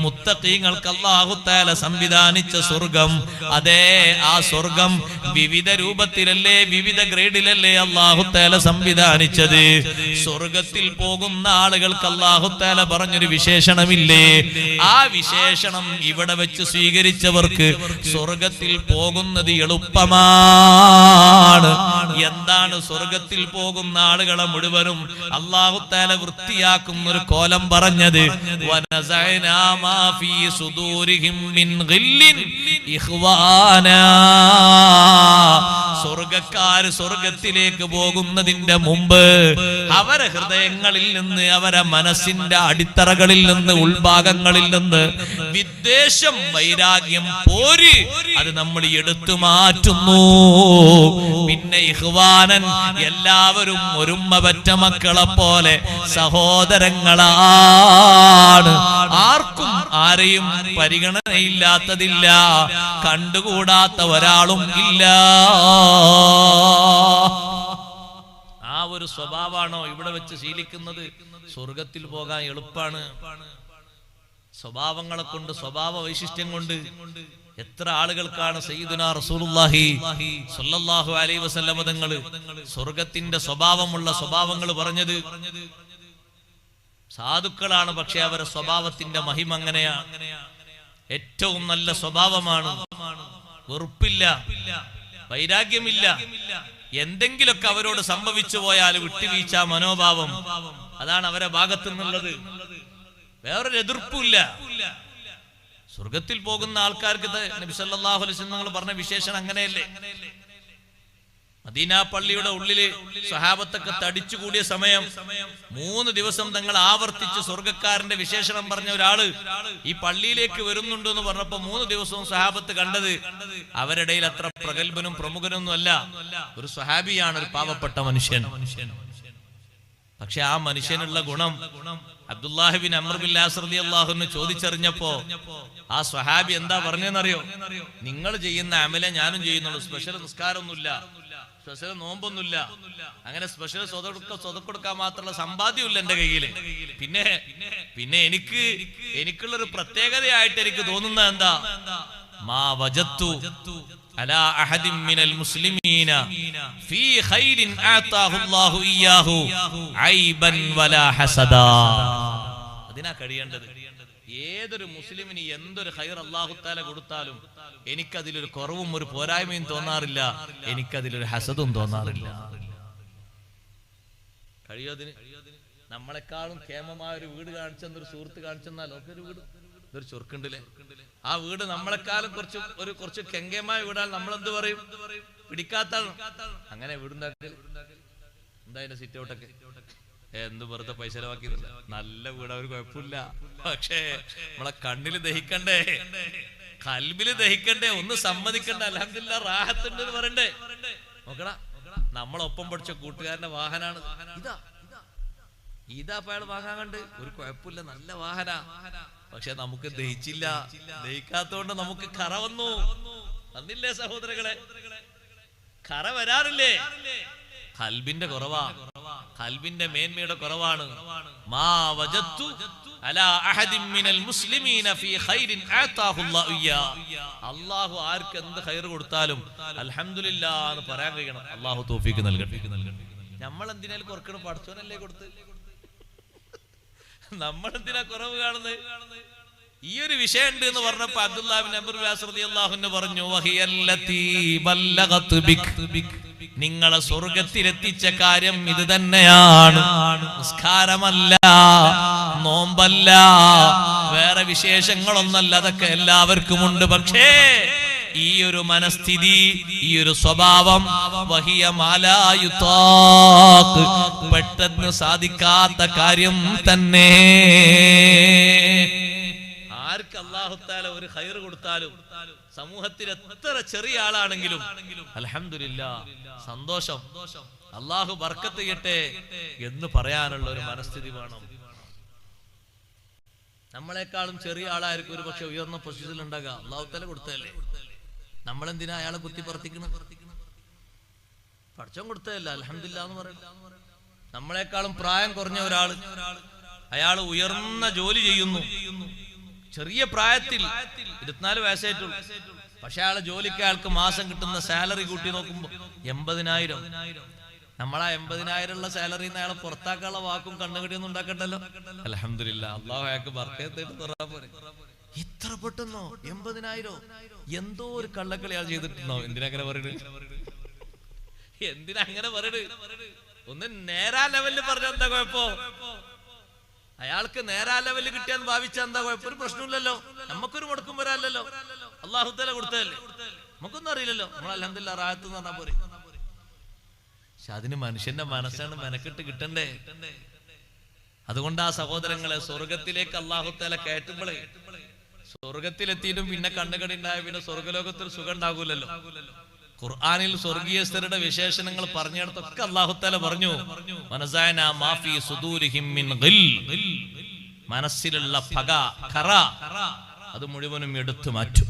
[SPEAKER 1] മുത്തഖീങ്ങൾക്ക് അല്ലാഹു തആല സംവിധാനിച്ച സ്വർഗം, അതേ ആ സ്വർഗം വിവിധ രൂപത്തിലല്ലേ, വിവിധ ഗ്രേഡിലല്ലേ അല്ലാഹു തആല സംവിധാനിച്ചത്. സ്വർഗത്തിൽ പോകുന്ന ആളുകൾക്ക് അല്ലാഹു തആല പറഞ്ഞൊരു വിശേഷണമില്ലേ? ആ വിശേഷണം ഇവിടെ വെച്ച് സ്വീകരിച്ചവർക്ക് സ്വർഗത്തിൽ പോകുന്നത് എളുപ്പമാണ്. എന്താണ് സ്വർഗത്തിൽ പോകുന്ന ആളുകളെ മുഴുവനും അല്ലാഹു തആല വൃത്തിയാക്കുന്ന ഒരു കോലം പറഞ്ഞത്? വനസഅനാ മാ ഫീ സുദൂരിഹിം മിൻ ഗില്ലിൻ ഇഖ്വാനാ. സ്വർഗ്ഗക്കാര് സ്വർഗത്തിലേക്ക് പോകുന്നതിന്റെ മുമ്പ് അവരെ ഹൃദയങ്ങളിൽ നിന്ന്, അവരെ മനസ്സിന്റെ അടിത്തറകളിൽ നിന്ന്, ഉൾഭാഗങ്ങളിൽ നിന്ന് വിദ്വേഷം, വൈരാഗ്യം, പോര് അത് നമ്മൾ എടുത്തു മാറ്റുന്നു. പിന്നെ ഇഖ്വാനൻ, എല്ലാവരും ഒരുമ്മ പറ്റ മക്കളെ പോലെ സഹോദരങ്ങളാണ്. ആർക്കും ആരെയും പരിഗണനയില്ലാത്തതില്ല, കണ്ടുകൂടാത്ത ഒരാളും ഇല്ല. ആ ഒരു സ്വഭാവമാണോ ഇവിടെ വെച്ച് ശീലിക്കുന്നത്? സ്വർഗത്തിൽ പോകാൻ എളുപ്പാണ്. സ്വഭാവങ്ങളെ കൊണ്ട്, സ്വഭാവ വൈശിഷ്ട്യം കൊണ്ട് എത്ര ആളുകൾക്കാണ് സയ്യിദുനാ റസൂലുള്ളാഹി സ്വല്ലല്ലാഹു അലൈഹി വസല്ലം തങ്ങൾ സ്വർഗത്തിന്റെ സ്വഭാവമുള്ള സ്വഭാവങ്ങൾ പറഞ്ഞത്. സാധുക്കളാണ്, പക്ഷെ അവരുടെ സ്വഭാവത്തിന്റെ മഹിമ അങ്ങനെയാണ്. ഏറ്റവും നല്ല സ്വഭാവമാണ്. വെറുപ്പില്ല, വൈരാഗ്യമില്ല. എന്തെങ്കിലുമൊക്കെ അവരോട് സംഭവിച്ചു പോയാൽ വിട്ടുവീഴ്ച മനോഭാവം, അതാണ് അവരെ ഭാഗത്തു നിന്നുള്ളത്. വേറൊരു എതിർപ്പില്ല. സ്വർഗത്തിൽ പോകുന്ന ആൾക്കാർക്ക് നബി സല്ലല്ലാഹു അലൈഹി വസല്ലം തങ്ങൾ പറഞ്ഞ വിശേഷണം അങ്ങനെയല്ലേ? മദീന പള്ളിയുടെ ഉള്ളില് സ്വഹാബത്തൊക്കെ തടിച്ചുകൂടിയ സമയം 3 ദിവസം തങ്ങൾ ആവർത്തിച്ച് സ്വർഗക്കാരന്റെ വിശേഷണം പറഞ്ഞ ഒരാള് ഈ പള്ളിയിലേക്ക് വരുന്നുണ്ട് എന്ന് പറഞ്ഞപ്പോ 3 ദിവസവും സ്വഹാബത്ത് കണ്ടത് അവരുടെ ഇടയിൽ അത്ര പ്രഗൽഭനും പ്രമുഖനൊന്നും അല്ല, ഒരു സ്വഹാബിയാണ്, ഒരു പാവപ്പെട്ട മനുഷ്യൻ. പക്ഷെ ആ മനുഷ്യനുള്ള ഗുണം Abdullahi bin Amr bin as റളിയല്ലാഹു അൻഹു ചോദിച്ചറിഞ്ഞപ്പോ ആ സ്വഹാബി എന്താ പറഞ്ഞെന്നറിയോ? നിങ്ങൾ ചെയ്യുന്ന അമലെ ഞാനും ചെയ്യുന്നുള്ളൂ. സ്പെഷ്യൽ നിസ്കാരമൊന്നുമില്ല, സ്പെഷ്യൽ നോമ്പൊന്നുമില്ല, അങ്ങനെ സ്പെഷ്യൽ സ്വതക്കൊടുക്കാൻ മാത്രമുള്ള സമ്പാദ്യമില്ല എന്റെ കയ്യില്. പിന്നെ എനിക്കുള്ളൊരു പ്രത്യേകതയായിട്ട് എനിക്ക് തോന്നുന്നത് എന്താ? മാ വജത്തു അലാ അഹദിൻ മിനൽ മുസ്ലിമീന ഫീ ഖൈരിൻ ആതാഹു അല്ലാഹു ഇയ്യാഹു ഐബൻ വലാ ഹസദാ. അതിനാ കഴിയേണ്ടത്. ഏതൊരു മുസ്ലിമിന് എന്തൊരു ഖൈർ അല്ലാഹു തആല കൊടുത്താലും എനിക്കതിലൊരു കുറവും ഒരു പോരായ്മയും തോന്നാറില്ല, എനിക്കതിലൊരു ഹസദും തോന്നാറില്ല. കഴിയോതിന് നമ്മളെക്കാളും ക്ഷേമമായ ഒരു വീട് കാണിച്ചെന്നൊരു സുഹൃത്ത് കാണിച്ചെന്നാൽ ഒരു വീട്, ഇതൊരു ചൊർക്കുണ്ടല്ലേ, ആ വീട് നമ്മളെക്കാളും കുറച്ച് കെങ്കേമായ വീടാണ്. നമ്മളെന്ത് പറയും? പിടിക്കാത്ത അങ്ങനെ വീടുണ്ടാക്കൽ. എന്താ അതിന്റെ സിറ്റ് ഔട്ടൊക്കെ? എന്ത് വെറുതെ പൈസ ചെലവാക്കിയതല്ല, നല്ല വീട്, അവർ കുഴപ്പമില്ല. പക്ഷേ നമ്മളെ കണ്ണില് ദഹിക്കണ്ടേ, കൽബില് ദഹിക്കണ്ടേ, ഒന്ന് സമ്മതിക്കണ്ടേ, അൽഹംദുലില്ലാഹ് റാഹത്തുണ്ട് എന്ന് പറയണ്ടേ? നോക്കടാ, നമ്മളൊപ്പം പഠിച്ച കൂട്ടുകാരന്റെ വാഹനാണ് ഇതാ. ഇതാ അയാൾ വാങ്ങാൻ കണ്ട് ഒരു കുഴപ്പമില്ല, നല്ല വാഹന. പക്ഷെ നമുക്ക് ദഹിച്ചില്ല. ദഹിക്കാത്തോണ്ട് നമുക്ക് കറ വന്നു. വന്നില്ലേ സഹോദരങ്ങളെ? കറ വരാറില്ലേ? ഖൽബിന്റെ കുറവാ, ഖൽബിന്റെ മേന്മയുടെ കുറവാണ്. മാ വജത്തു അലാ അഹദിൻ മിനൽ മുസ്ലിമീന ഫീ ഖൈരിൻ ആതാഹു അല്ലാഹു ഇയ്യാ. അല്ലാഹു ആർക്ക് എന്ത് ഖൈർ കൊടുത്താലും അൽഹംദുലില്ലാഹ് എന്ന് പറയാൻ കഴിയണം. അല്ലാഹു തൗഫീഖ് നൽകട്ടെ. നമ്മൾ എന്തിനാൽ കുറക്കണം? പടച്ചോനല്ലേ കൊടുത്ത്. നമ്മൾ എന്തിനാ കുറവ് കാണുന്നത്? ഈ ഒരു വിഷയം ഉണ്ട് എന്ന് പറഞ്ഞപ്പോ അബ്ദുല്ലാഹ് ഇബ്നു അംർ റളിയല്ലാഹു അൻഹു പറഞ്ഞു, വഹിയല്ലതി ബല്ലഗത് ബിക്, നിങ്ങളെ സ്വർഗ്ഗത്തിലെത്തിച്ച കാര്യം ഇത് തന്നെയാണ്. നിസ്കാരമല്ല, നോമ്പല്ല, വേറെ വിശേഷങ്ങളൊന്നല്ല, അതൊക്കെ എല്ലാവർക്കും ഉണ്ട്. പക്ഷേ ഈ ഒരു മനസ്ഥിതി, ഈ ഒരു സ്വഭാവം വഹിയ മാലായുതാഖ്, പെട്ടെന്ന് സാധിക്കാത്ത കാര്യം തന്നെ. ആർക്ക് അല്ലാഹു തആല ഒരു ഖൈർ കൊടുത്താലും, സമൂഹത്തിൽ എത്ര ചെറിയ ആളാണെങ്കിലും അൽഹംദുലില്ലാഹ്, സന്തോഷം, അല്ലാഹു ബർക്കത്ത് ചെയ്യട്ടെ എന്ന് പറയാനുള്ള ഒരു മനസ്ഥിതി വേണം. നമ്മളെക്കാളും ചെറിയ ആളായിരിക്കും ഒരു പക്ഷെ ഉയർന്ന പൊസിഷനിൽ ഉണ്ടാകുക, അല്ലാഹു തആല കൊടുത്തതല്ലേ. നമ്മളെന്തിനാ അയാളെ കുത്തി പറത്തിക്കണം? പടച്ചോൻ കൊടുത്തതല്ല, അൽഹംദുലില്ലാഹ് എന്ന് പറയണം. നമ്മളെക്കാളും പ്രായം കുറഞ്ഞ ഒരാൾ, അയാൾ ഉയർന്ന ജോലി ചെയ്യുന്നു, ചെറിയ പ്രായത്തിൽ 24 വയസ്സായിട്ടുള്ളൂ. പക്ഷെ അയാളെ ജോലിക്ക് അയാൾക്ക് മാസം കിട്ടുന്ന സാലറി കൂട്ടി നോക്കുമ്പോ 80,000. നമ്മളാ 80,000 ഉള്ള സാലറിന്ന് അയാളെ പുറത്താക്കാനുള്ള വാക്കും കണ്ണുകടിയൊന്നും ഉണ്ടാക്കണ്ടല്ലോ. അൽഹംദുലില്ലാഹ്, അല്ലാഹു അയാൾക്ക് ബർക്കത്ത് തരാ പോലെ. ഇത്ര പെട്ടെന്നോ 80,000? എന്തോ ഒരു കള്ളക്കളി അയാൾ ചെയ്തിട്ടുണ്ടോ? എന്തിനാ അങ്ങനെ പറയുന്നത്? എന്തിനാ അങ്ങനെ പറയുന്നത്? ഒന്ന് നേരാ ലെവലിൽ പറഞ്ഞ എന്താ കുഴപ്പോ? അയാൾക്ക് നേരാ ലെവലിൽ കിട്ടിയാന്ന് ഭാവിച്ചാ എന്താ കുഴപ്പം? ഒരു പ്രശ്നമില്ലല്ലോ, നമുക്കൊരു മുടക്കം വരാല്ലോ. അല്ലാഹു തആല കൊടുത്തതല്ലേ, നമുക്കൊന്നും അറിയില്ലല്ലോ. നമ്മൾ അൽഹംദുലില്ലാഹ് റാഹത്ത് എന്ന് പറഞ്ഞാ പോരെ. പക്ഷെ അതിന് മനുഷ്യന്റെ മനസ്സാണ് മെനക്കെട്ട് കിട്ടണ്ടേ. അതുകൊണ്ട് ആ സഹോദരങ്ങളെ, സ്വർഗത്തിലേക്ക് അല്ലാഹു തആല കയറ്റുമ്പോഴേ, സ്വർഗത്തിലെത്തിയിട്ടും പിന്നെ കണ്ണുകടി ഉണ്ടായ പിന്നെ സ്വർഗലോകത്തിൽ സുഖം ഉണ്ടാകൂലല്ലോ. ഖുർആനിൽ സ്വർഗീയസ്ഥരുടെ വിശേഷണങ്ങൾ പറഞ്ഞിടത്തൊക്കെ അല്ലാഹു തആല പറഞ്ഞു, വനസഅനാ മാ ഫീ സുദൂരിഹിം മിൻ ഗിൽ, മനസ്സിലുള്ള പക, ഖറ, അത് മുഴുവനും എടുത്തു മാറ്റും.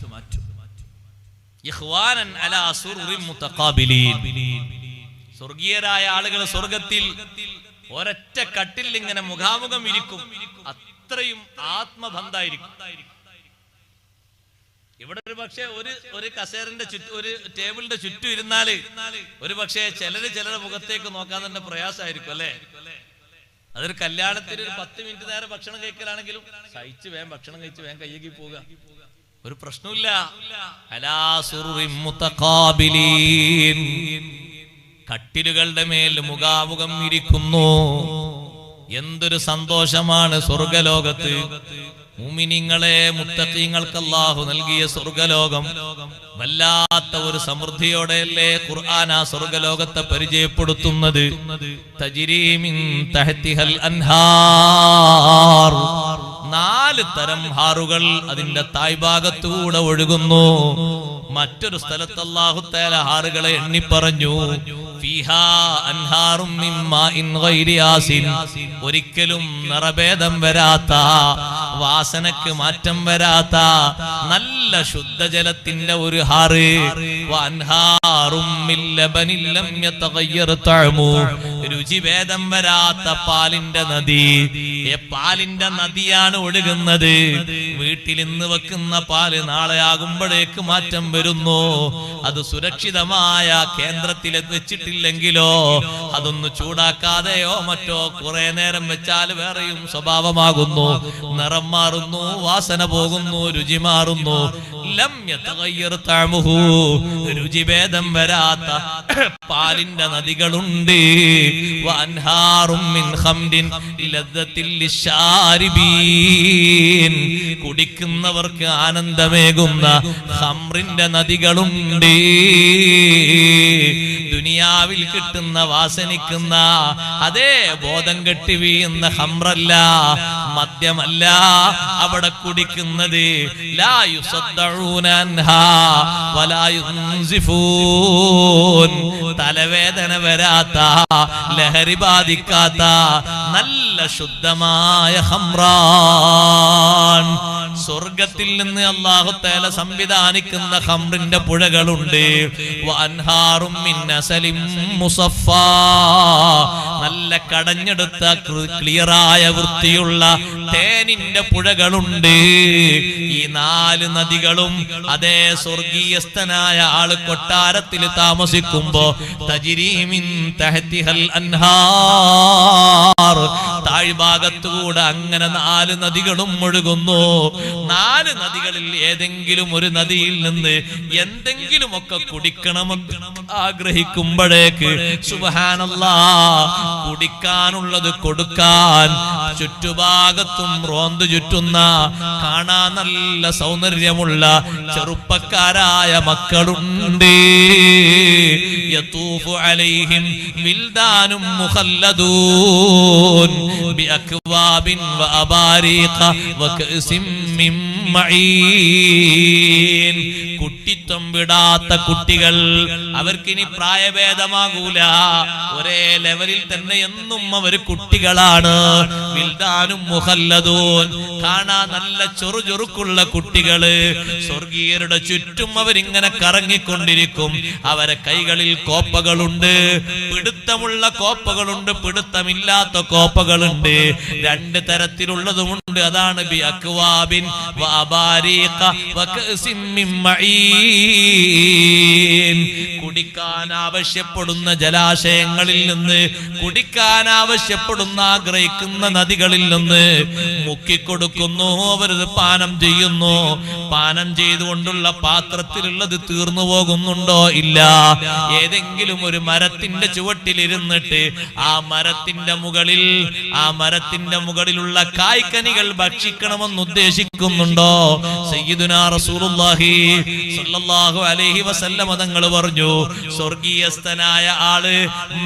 [SPEAKER 1] ഇഖ്വാനൻ അലാ സുറുറിൻ മുതഖാബിലീൻ, സ്വർഗീയരായ ആളുകൾ സ്വർഗത്തിൽ ഒരൊറ്റ കട്ടിൽ ഇങ്ങനെ മുഖാമുഖം ഇരിക്കും. അത്രയും ആത്മബന്ധായിരിക്കും. ഇവിടെ ഒരു പക്ഷേ ഒരു കസേരന്റെ ചുറ്റും, ഒരു ടേബിളിന്റെ ചുറ്റും ഇരുന്നാല് ഒരു പക്ഷേ ചിലരുടെ മുഖത്തേക്ക് നോക്കാൻ തന്നെ പ്രയാസമായിരിക്കും അല്ലെ. അതൊരു കല്യാണത്തിന് ഒരു 10 മിനിറ്റ് നേരം ഭക്ഷണം കഴിക്കലാണെങ്കിലും സഹിച്ച് വേഗം ഭക്ഷണം കഴിച്ച് വേഗം കയ്യേക്ക് പോവുക, ഒരു പ്രശ്നമില്ല. അലാ സുറുറിൻ മുതഖാബിലീൻ, കട്ടിലുകളുടെ മേൽ മുഖാമുഖം ഇരിക്കുന്നു. എന്തൊരു സന്തോഷമാണ് സ്വർഗലോകത്ത്. മുഅ്മിനീങ്ങളെ, മുത്തഖീങ്ങൾക്ക് അല്ലാഹു നൽകിയ സ്വർഗലോകം വല്ലാത്ത ഒരു സമൃദ്ധിയോടെയല്ലേ ഖുർആൻ ആ സ്വർഗലോകത്തെ പരിചയപ്പെടുത്തുന്നത്. തജ്രീ മിൻ തഹ്തിഹൽ അൻഹാർ, 4 തരം ഹാറുകൾ അതിന്റെ തായ്ഭാഗത്തൂടെ ഒഴുകുന്നു. മറ്റൊരു സ്ഥലത്ത് അല്ലാഹു തആല ഹാറുകളെ എണ്ണി പറഞ്ഞു, ഫീഹാ അൻഹാറും മിൻ മാഇൻ ഗൈരി ആസിൻ, ഒരിക്കലും നിറഭേദം വരാത്ത, വാസനക്ക് മാറ്റം വരാത്ത നല്ല ശുദ്ധജലത്തിന്റെ ഒരു ഹാറ്. വഅൻഹാറും മിൻ ലബനിൻ ലം യതഗയ്യർ തഅമു, രുചിഭേദം വരാത്ത പാലിന്റെ നദി. പാലിന്റെ നദിയാണ് ഒഴുകുന്നത്. വീട്ടിൽ ഇന്ന് വെക്കുന്ന പാല് നാളെ ആകുമ്പോഴേക്ക് മാറ്റം വരുന്നു. അത് സുരക്ഷിതമായ കേന്ദ്രത്തിൽ വെച്ചിട്ടില്ലെങ്കിലോ, അതൊന്ന് ചൂടാക്കാതെയോ മറ്റോ കുറെ നേരം വെച്ചാൽ വേറെയും സ്വഭാവമാകുന്നു, നിറം മാറുന്നു, വാസന പോകുന്നു, രുചി മാറുന്നു. ലം യതഗയ്യർ തഅമുഹു, രുചിഭേദം വരാത്ത പാലിന്റെ നദികളുണ്ട്. വഅൻഹാറും മിൻ ഖംരിൻ ലദ്ദത്തിൽ ലിശാരിബീൻ, കുടിക്കുന്നവർക്ക് ആനന്ദമേകുന്ന ഖംറിന്റെ നദികളുണ്ട്. ദുനിയാവിൽ കിട്ടുന്ന വാസനിക്കുന്ന അതേ ബോധം കെട്ടി വീഴുന്ന ഖംറല്ല, മദ്യമല്ല അവിടെ കുടിക്കുന്നത്. ലാ യുസദ്ദഊന അൻഹാ വലാ യുൻസിഫൂൻ, തലവേദന വരാത്ത, ലഹരി ബാധിക്കാത്ത നല്ല നല്ല ശുദ്ധമായ ഖംറാൻ. സ്വർഗത്തിൽ നിന്ന് അല്ലാഹു തആല സംവിധാനിക്കുന്ന ഖംറിന്റെ പുഴകളുണ്ട്. വഅൻഹാറും മിൻ അസലിം മുസഫാ, നല്ല കടഞ്ഞെടുത്ത ക്ലിയറായ വൃത്തിയുള്ള തേനിന്റെ പുഴകളുണ്ട്. ഈ 4 നദികളും അതേ സ്വർഗീയസ്ഥനായ ആള് കൊട്ടാരത്തിൽ താമസിക്കുമ്പോ തജ്രീ മിൻ തഹ്തിഹൽ അൻഹാർ, താഴ്ഭാഗത്തുകൂടെ അങ്ങനെ 4 നദികളും ഒഴുകുന്നു. 4 നദികളിൽ ഏതെങ്കിലും ഒരു നദിയിൽ നിന്ന് എന്തെങ്കിലുമൊക്കെ കുടിക്കണമെന്ന് ആഗ്രഹിക്കുമ്പോഴേക്ക് സുബ്ഹാനല്ലാഹ് കുടിക്കാനുള്ളത് കൊടുക്കാൻ ചുറ്റുഭാഗത്തും റോന്തു ചുറ്റുന്ന കാണാൻ നല്ല സൗന്ദര്യമുള്ള ചെറുപ്പക്കാരായ മക്കളുണ്ട്. യതൂഫു അലൈഹിം വിൽദാനും മുഖല്ലദൂൻ ബിഅക്വാബിൻ വഅബാരീഖ വകഅസിം മിൻ മഈൻ. കുട്ടിത്വം വിടാത്ത കുട്ടികൾ, അവർക്കിനി പ്രായഭേദമാകൂല, ഒരേ ലെവലിൽ തന്നെ എന്നും അവർ കുട്ടികളാണ്. വിൽദാനും മുഖല്ലദൂൻ, കാണാൻ നല്ല ചൊറുചൊറുക്കുള്ള കുട്ടികള്. സ്വർഗീയരുടെ ചുറ്റും അവരിങ്ങനെ കറങ്ങിക്കൊണ്ടിരിക്കും. അവരെ കൈകളിൽ കോപ്പകളുണ്ട്, പിടുത്തമുള്ള കോപ്പകളുണ്ട്, പിടുത്തമില്ലാത്ത കോപ്പകളുണ്ട്. 2 തരത്തിലുള്ളതുമുണ്ട്. അതാണ് ബി അക്വാബിൻ വഅബാരീഖ വകഅസിം മിൻ മഈൻ. കുടിക്കാൻ ആവശ്യപ്പെടുന്ന ജലാശയങ്ങളിൽ നിന്ന്, കുടിക്കാൻ ആവശ്യപ്പെടുന്ന ആഗ്രഹിക്കുന്ന നദികളിൽ നിന്ന് മുക്കിക്കൊടുക്കുന്നു. അവരത് പാനം ചെയ്യുന്നു. പാനം ചെയ്തുകൊണ്ടുള്ള പാത്രത്തിലുള്ളത് തീർന്നു പോകുന്നുണ്ടോ? ഇല്ല. ഏതെങ്കിലും ഒരു മരത്തിന്റെ ചുവട്ടിലിരുന്നിട്ട് ആ മരത്തിന്റെ മുകളിലുള്ള കായ്ക്കനികൾ ഭക്ഷിക്കണമെന്ന് ഉദ്ദേശിക്കുന്നുണ്ടോ? സയ്യിദുനാ റസൂലുള്ളാഹി സ്വല്ലല്ലാഹു അലൈഹി വസല്ലം തങ്ങൾ പറഞ്ഞു, സ്വർഗീയസ്ഥനായ ആള്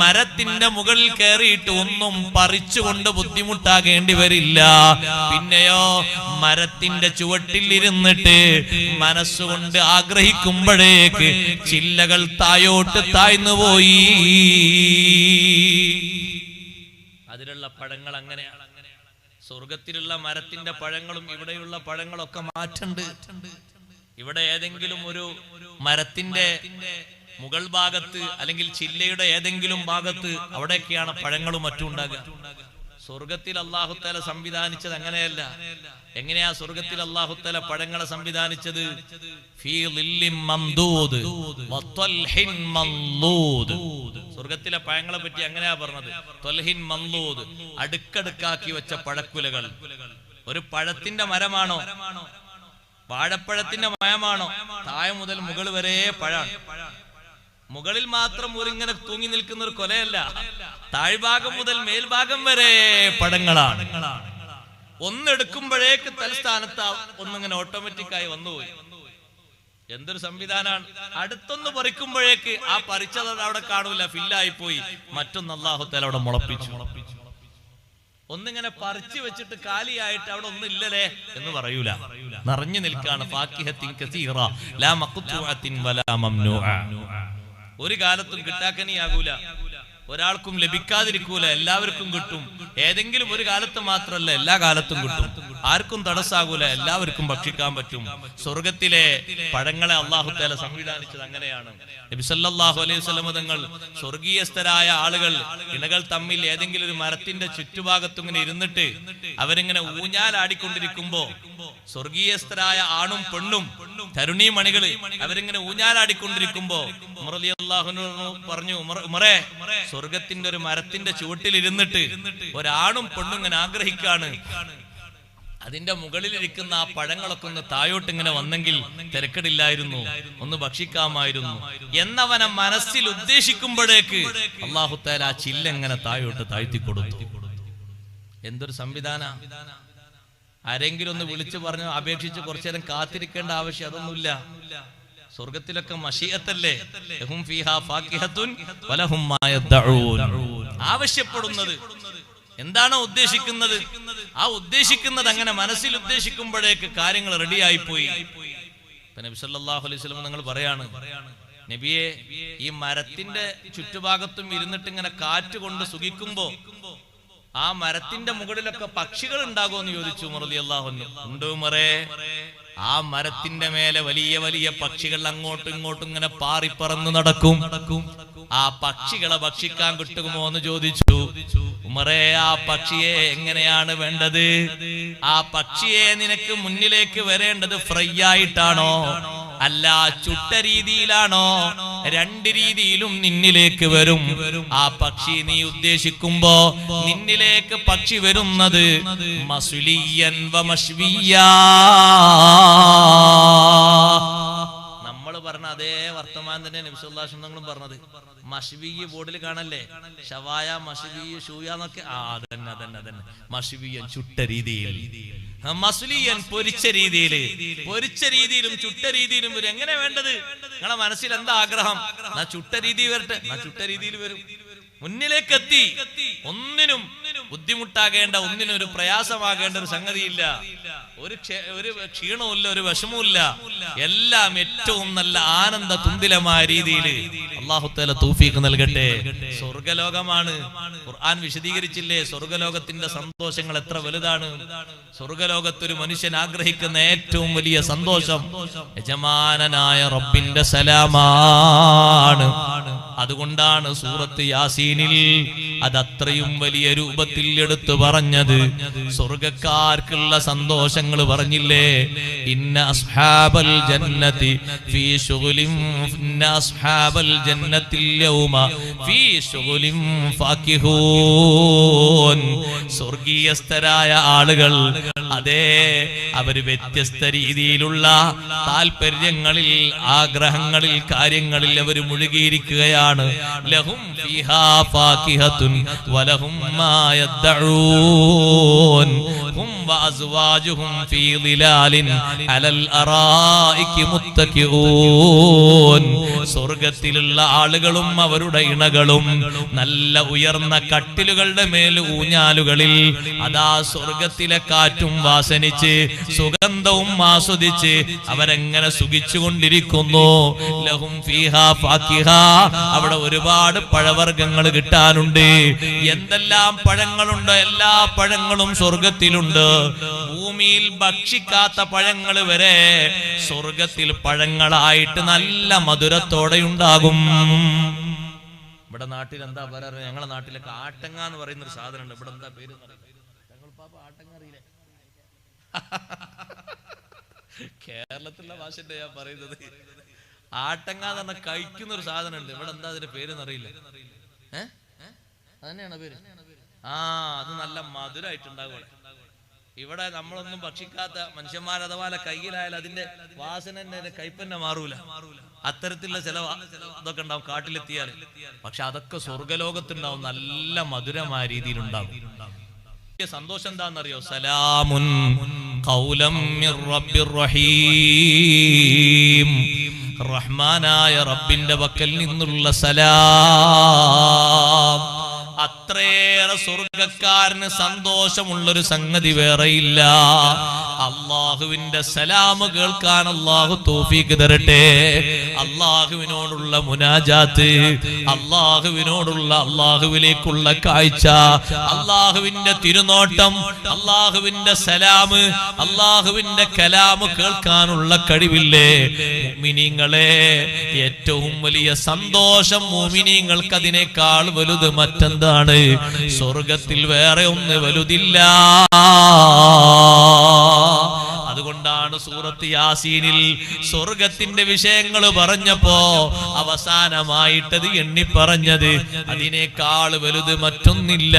[SPEAKER 1] മരത്തിന്റെ മുകളിൽ കയറിയിട്ട് ഒന്നും പറിച്ചുകൊണ്ട് ബുദ്ധിമുട്ടാകേണ്ടി വരില്ല. പിന്നെയോ മരത്തിന്റെ ചുവട്ടിൽ ഇരുന്നിട്ട് മനസ്സുകൊണ്ട് ആഗ്രഹിക്കുമ്പോഴേക്ക് ചില്ലകൾ തായോട്ട് താഴ്ന്നുപോയി. അതിലുള്ള പഴങ്ങൾ അങ്ങനെയാണ്. സ്വർഗത്തിലുള്ള മരത്തിന്റെ പഴങ്ങളും ഇവിടെയുള്ള പഴങ്ങളൊക്കെ മാറ്റുണ്ട്. ഇവിടെ ഏതെങ്കിലും ഒരു മരത്തിന്റെ മുകൾ ഭാഗത്ത് അല്ലെങ്കിൽ ചില്ലയുടെ ഏതെങ്കിലും ഭാഗത്ത് അവിടെയൊക്കെയാണ് പഴങ്ങളും മറ്റും ഉണ്ടാകുക. സ്വർഗത്തിൽ അല്ലാഹു തആല സംവിധാനിച്ചത് അങ്ങനെയല്ല. എങ്ങനെയാ സ്വർഗത്തിൽ അല്ലാഹു തആല പഴങ്ങളെ സംവിധാനിച്ചത്? ഫീ ളില്ലിൻ മംദൂദ് വത്വൽഹിൻ മംലൂദ്. സ്വർഗത്തിലെ പഴങ്ങളെ പറ്റി അങ്ങനെയാ പറഞ്ഞത്. ത്വൽഹിൻ മംലൂദ്, അടുക്കടുക്കാക്കി വെച്ച പഴക്കുലകൾ. ഒരു പഴത്തിന്റെ മരമാണോ? വാഴപ്പഴത്തിന്റെ മരമാണോ? താഴെ മുതൽ മുകൾ വരെ പഴമാണ്. മുകളിൽ മാത്രം ഒരിങ്ങനെ തൂങ്ങി നിൽക്കുന്ന ഒരു കൊലയല്ല, താഴ്ഭാഗം മുതൽ മേൽഭാഗം വരെ പഴങ്ങളാണ്. ഒന്നെടുക്കുമ്പോഴേക്ക് തൽസ്ഥാനത്ത് ഒന്നിങ്ങനെ ഓട്ടോമാറ്റിക്കായി വന്നുപോയി. എന്തൊരു സംവിധാനമാണ്! അടുത്തൊന്ന് പറിക്കുമ്പോഴേക്ക് ആ പറിച്ചത് അവിടെ കാണൂല, ഫില്ലായി പോയി. മറ്റൊന്ന് അല്ലാഹു തആല അവിടെ മുളപ്പിച്ചു. ഒന്നിങ്ങനെ പറിച്ചു വെച്ചിട്ട് കാലിയായിട്ട് അവിടെ ഒന്നും ഇല്ലല്ലേ എന്ന് പറയൂല, നിറഞ്ഞു നിൽക്കാണ്. ഫാക്കിഹത്തിൻ കസീറ ലാ മഖ്തൂഅത്തിൻ വലാ മംനൂഅ. ഒരു കാലത്തും കിട്ടാക്കനിയാകൂല, ഒരാൾക്കും ലഭിക്കാതിരിക്കൂല, എല്ലാവർക്കും കിട്ടും. ഏതെങ്കിലും ഒരു കാലത്ത് മാത്രമല്ല, എല്ലാ കാലത്തും കിട്ടും. ആർക്കും തടസ്സാകൂല, എല്ലാവർക്കും ഭക്ഷിക്കാൻ പറ്റും. സ്വർഗത്തിലെ പഴങ്ങളെ അല്ലാഹു തആല സംവിധാനിച്ചത് അങ്ങനെയാണ്. നബി സല്ലല്ലാഹു അലൈഹി വസല്ലം തങ്ങൾ സ്വർഗീയസ്ഥരായ ആളുകൾ ഇണകൾ തമ്മിൽ ഏതെങ്കിലും ഒരു മരത്തിന്റെ ചുറ്റുഭാഗത്തും ഇങ്ങനെ ഇരുന്നിട്ട് അവരിങ്ങനെ ഊഞ്ഞാലാടിക്കൊണ്ടിരിക്കുമ്പോ, സ്വർഗീയസ്ഥരായ ആണും പെണ്ണും തരുണീമണികള് അവരിങ്ങനെ ഊഞ്ഞാലാടിക്കൊണ്ടിരിക്കുമ്പോ ഉമർ റളിയല്ലാഹു അൻഹു പറഞ്ഞു, ഉമറേ, സ്വർഗത്തിന്റെ ഒരു മരത്തിന്റെ ചുവട്ടിൽ ഇരുന്നിട്ട് ഒരാണും പെണ്ണും ഇങ്ങനെ ആഗ്രഹിക്കാണ്, അതിന്റെ മുകളിലിരിക്കുന്ന ആ പഴങ്ങളൊക്കെ ഒന്ന് തായോട്ട് ഇങ്ങനെ വന്നെങ്കിൽ തിരക്കടില്ലായിരുന്നു, ഒന്ന് ഭക്ഷിക്കാമായിരുന്നു എന്നവനെ മനസ്സിൽ ഉദ്ദേശിക്കുമ്പോഴേക്ക് അല്ലാഹു തആല ആ ചില്ലെങ്ങനെ തായോട്ട് താഴ്ത്തി കൊടുത്തു. എന്തൊരു സംവിധാന! ആരെങ്കിലും ഒന്ന് വിളിച്ചു പറഞ്ഞു അപേക്ഷിച്ച് കുറച്ചു നേരം കാത്തിരിക്കേണ്ട ആവശ്യം അതൊന്നുമില്ല. സ്വർഗത്തിലൊക്കെ മശീഅത്തല്ലേ. ലഹും ഫീഹാ ഫാക്കിഹത്തുൻ വലഹും മാ യദ്ഊൻ. ആവശ്യപ്പെടുന്നത് എന്താണോ ഉദ്ദേശിക്കുന്നത്, ആ ഉദ്ദേശിക്കുന്നത് അങ്ങനെ മനസ്സിൽ ഉദ്ദേശിക്കുമ്പോഴേക്ക് കാര്യങ്ങൾ റെഡിയായി പോയി. നബി സല്ലല്ലാഹു അലൈഹി വസല്ലം നിങ്ങൾ പറയാണ്, നബിയെ, ഈ മരത്തിന്റെ ചുറ്റുഭാഗത്തും ഇരുന്നിട്ട് ഇങ്ങനെ കാറ്റ് കൊണ്ട് സുഖിക്കുമ്പോ ആ മരത്തിന്റെ മുകളിലൊക്കെ പക്ഷികൾ ഉണ്ടാകുമെന്ന് ചോദിച്ചു ഉമർ റളിയല്ലാഹു അൻഹു. ഉണ്ട് ഉമറേ, ആ മരത്തിന്റെ മേലെ വലിയ വലിയ പക്ഷികൾ അങ്ങോട്ടും ഇങ്ങോട്ടും ഇങ്ങനെ പാറിപ്പറന്ന് നടക്കും. ആ പക്ഷികളെ ഭക്ഷിക്കാൻ കിട്ടുമോ എന്ന് ചോദിച്ചു. ഉമറേ, ആ പക്ഷിയെ എങ്ങനെയാണ് വേണ്ടത്? ആ പക്ഷിയെ നിനക്ക് മുന്നിലേക്ക് വരേണ്ടത് ഫ്രൈ ആയിട്ടാണോ അല്ല ചുട്ട രീതിയിലാണോ? രണ്ട് രീതിയിലും നിന്നിലേക്ക് വരും. ആ പക്ഷി നീ ഉദ്ദേശിക്കുമ്പോ നിന്നിലേക്ക് പക്ഷി വരുന്നത് മസ്ലിയൻ വമശ്വിയാ, നമ്മൾ പറഞ്ഞ അതേ വർത്തമാനം തന്നെ നബി സല്ലല്ലാഹു അലൈഹി വസല്ലം പറഞ്ഞത്. മശ്വി ബോർഡിൽ കാണല്ലേ, ഷവായ മശ്വി ഷൂയ എന്നൊക്കെ. അതന്നെ മശ്വിയൻ ചുട്ട രീതിയിൽ, മസ്ലിയൻ പൊരിച്ച രീതിയിലും ചുട്ട രീതിയിലും വരും. എങ്ങനെ വേണ്ടത്? നിങ്ങളെ മനസ്സിൽ എന്താ ആഗ്രഹം? ചുട്ട രീതി വരട്ടെ, ചുട്ട രീതിയിൽ വരും. മുന്നിലേക്കെത്തി. ഒന്നിനും ബുദ്ധിമുട്ടാകേണ്ട, ഒന്നിനും ഒരു പ്രയാസമാകേണ്ട ഒരു സംഗതിയില്ല. ഒരു ക്ഷീണവുമില്ല, ഒരു വിഷമവുമില്ല. എല്ലാം ഏറ്റവും നല്ല ആനന്ദ തുന്തിലമായ രീതിയിൽ അല്ലാഹു തആല തൗഫീഖ് നൽകട്ടെ. സ്വർഗ്ഗലോകമാണ്. ഖുർആൻ വിശദീകരിച്ചില്ലേ സ്വർഗ്ഗലോകത്തിന്റെ സന്തോഷങ്ങൾ എത്ര വലുതാണ്. സ്വർഗ്ഗലോകത്തൊരു മനുഷ്യൻ ആഗ്രഹിക്കുന്ന ഏറ്റവും വലിയ സന്തോഷം യജമാനനായ റബ്ബിന്റെ സലാമാണ്. അതുകൊണ്ടാണ് സൂറത്ത് യാസീനിൽ അത് അത്രയും വലിയ രൂപത്തിൽ എടുത്തു പറഞ്ഞത്. സ്വർഗ്ഗക്കാർക്കുള്ള സന്തോഷങ്ങൾ പറഞ്ഞില്ലേ, ഇന്ന അസ്ഹാബൽ ജന്നതി ഫീ ശുഗ്ലിൻ, ഇന്ന അസ്ഹാബൽ ജന്നത്തിൽ യൗമ ഫീ ശുഗ്ലിൻ ഫാകിഹൂൻ. സ്വർഗീയസ്ഥരായ ആളുകൾ, അതേ, അവര് വ്യത്യസ്ത രീതിയിലുള്ള താല്പര്യങ്ങളിൽ, ആഗ്രഹങ്ങളിൽ, കാര്യങ്ങളിൽ അവർ മുഴുകിയിരിക്കുകയാണ്. ലഹും ഫീഹാ ഫാകിഹത്തുൻ വലഹും മാ യദ്ദഊൻ ഹും വഅസ്വാജുഹും ഫീ ളിലാലിൻ അലൽ അറായികി മുത്തഖിഊൻ. സ്വർഗ്ഗത്തിലുള്ള ആളുകളും അവരുടെ ഇണകളും നല്ല ഉയർന്ന കട്ടിലുകളുടെ മേൽ ഊഞ്ഞാലുകളിൽ അതാ സ്വർഗ്ഗത്തിലെ കാറ്റും വാസനിച്ച് സുഗന്ധവും ആസ്വദിച്ച് അവരെങ്ങനെ സുഖിച്ചുകൊണ്ടിരിക്കുന്നു. ലഹും ഫീഹാ ഫാകിഹ, അവിടെ ഒരുപാട് പഴവർഗ്ഗങ്ങൾ കിട്ടാനുണ്ട്. എന്തെല്ലാം പഴങ്ങളുണ്ടോ എല്ലാ പഴങ്ങളും സ്വർഗ്ഗത്തിലുണ്ട്. ഭൂമിയിൽ ഭക്ഷിക്കാത്ത പഴങ്ങൾ വരെ സ്വർഗ്ഗത്തിൽ പഴങ്ങളായിട്ട് നല്ല മധുരത്തോടെ ഉണ്ടാകും. ഇവിടെ നാട്ടിൽ എന്താ പറയാറ്? ഞങ്ങളുടെ നാട്ടിലൊക്കെ ആട്ടങ്ങ എന്ന് പറയുന്ന ഒരു സാധനം ഉണ്ട്. ഇവിടെ എന്താ പേര്? ആട്ടങ്ങ അറിയില്ലേ? കേരളത്തിലുള്ള ഭാഷന്റെ ഞാൻ പറയുന്നത്. ആട്ടങ്ങ എന്ന് പറഞ്ഞാൽ കഴിക്കുന്ന ഒരു സാധനം ഉണ്ട്. ഇവിടെ എന്താ അതിന്റെ പേരെന്ന് അറിയില്ല. അതന്നെയാണ് പേര്. അത് നല്ല മധുരമായിട്ടുണ്ടാകും. ഇവിടെ നമ്മളൊന്നും ഭക്ഷിക്കാത്ത മനുഷ്യന്മാർ അഥവാ കയ്യിലായാലും അതിന്റെ വാസന കയ്പന്നെ മാറൂല. അത്തരത്തിലുള്ള ചില ഇതൊക്കെ ഉണ്ടാവും കാട്ടിലെത്തിയാൽ. പക്ഷെ അതൊക്കെ സ്വർഗ്ഗലോകത്തുണ്ടാവും, നല്ല മധുരമായ രീതിയിലുണ്ടാവും. സന്തോഷം എന്താണെന്നറിയോ? സലാമുൻ ഖൗലം മിർ റബ്ബിർ റഹീം. റഹ്മാനായ റബ്ബിന്റെ പക്കൽ നിന്നുള്ള സലാം. അത്രയേറെ സ്വർഗ്ഗക്കാരന് സന്തോഷമുള്ളൊരു സംഗതി വേറെയില്ല. അള്ളാഹുവിന്റെ സലാം കേൾക്കാൻ അള്ളാഹു തൗഫീഖ് തരട്ടെ. അള്ളാഹുവിനോടുള്ള മുനാജാത്ത്, അള്ളാഹുവിലേക്കുള്ള കാഴ്ച, അള്ളാഹുവിന്റെ തിരുനോട്ടം, അള്ളാഹുവിന്റെ സലാം, അള്ളാഹുവിന്റെ കലാം കേൾക്കാനുള്ള കഴിവില്ലേ മുഅ്മിനീങ്ങളെ? ഏറ്റവും വലിയ സന്തോഷം മുഅ്മിനീങ്ങൾക്ക് അതിനേക്കാൾ വലുത് മറ്റെന്താണ്? സ്വർഗ്ഗത്തിൽ വേറെ ഒന്ന് വലുതില്ല. അതുകൊണ്ടാണ് സൂറത്ത് യാസീനിൽ സ്വർഗ്ഗത്തിന്റെ വിഷയങ്ങൾ പറഞ്ഞപ്പോ അവസാനമായിട്ടത് എണ്ണി പറഞ്ഞത് അതിനേക്കാൾ വലുത് മറ്റൊന്നില്ല.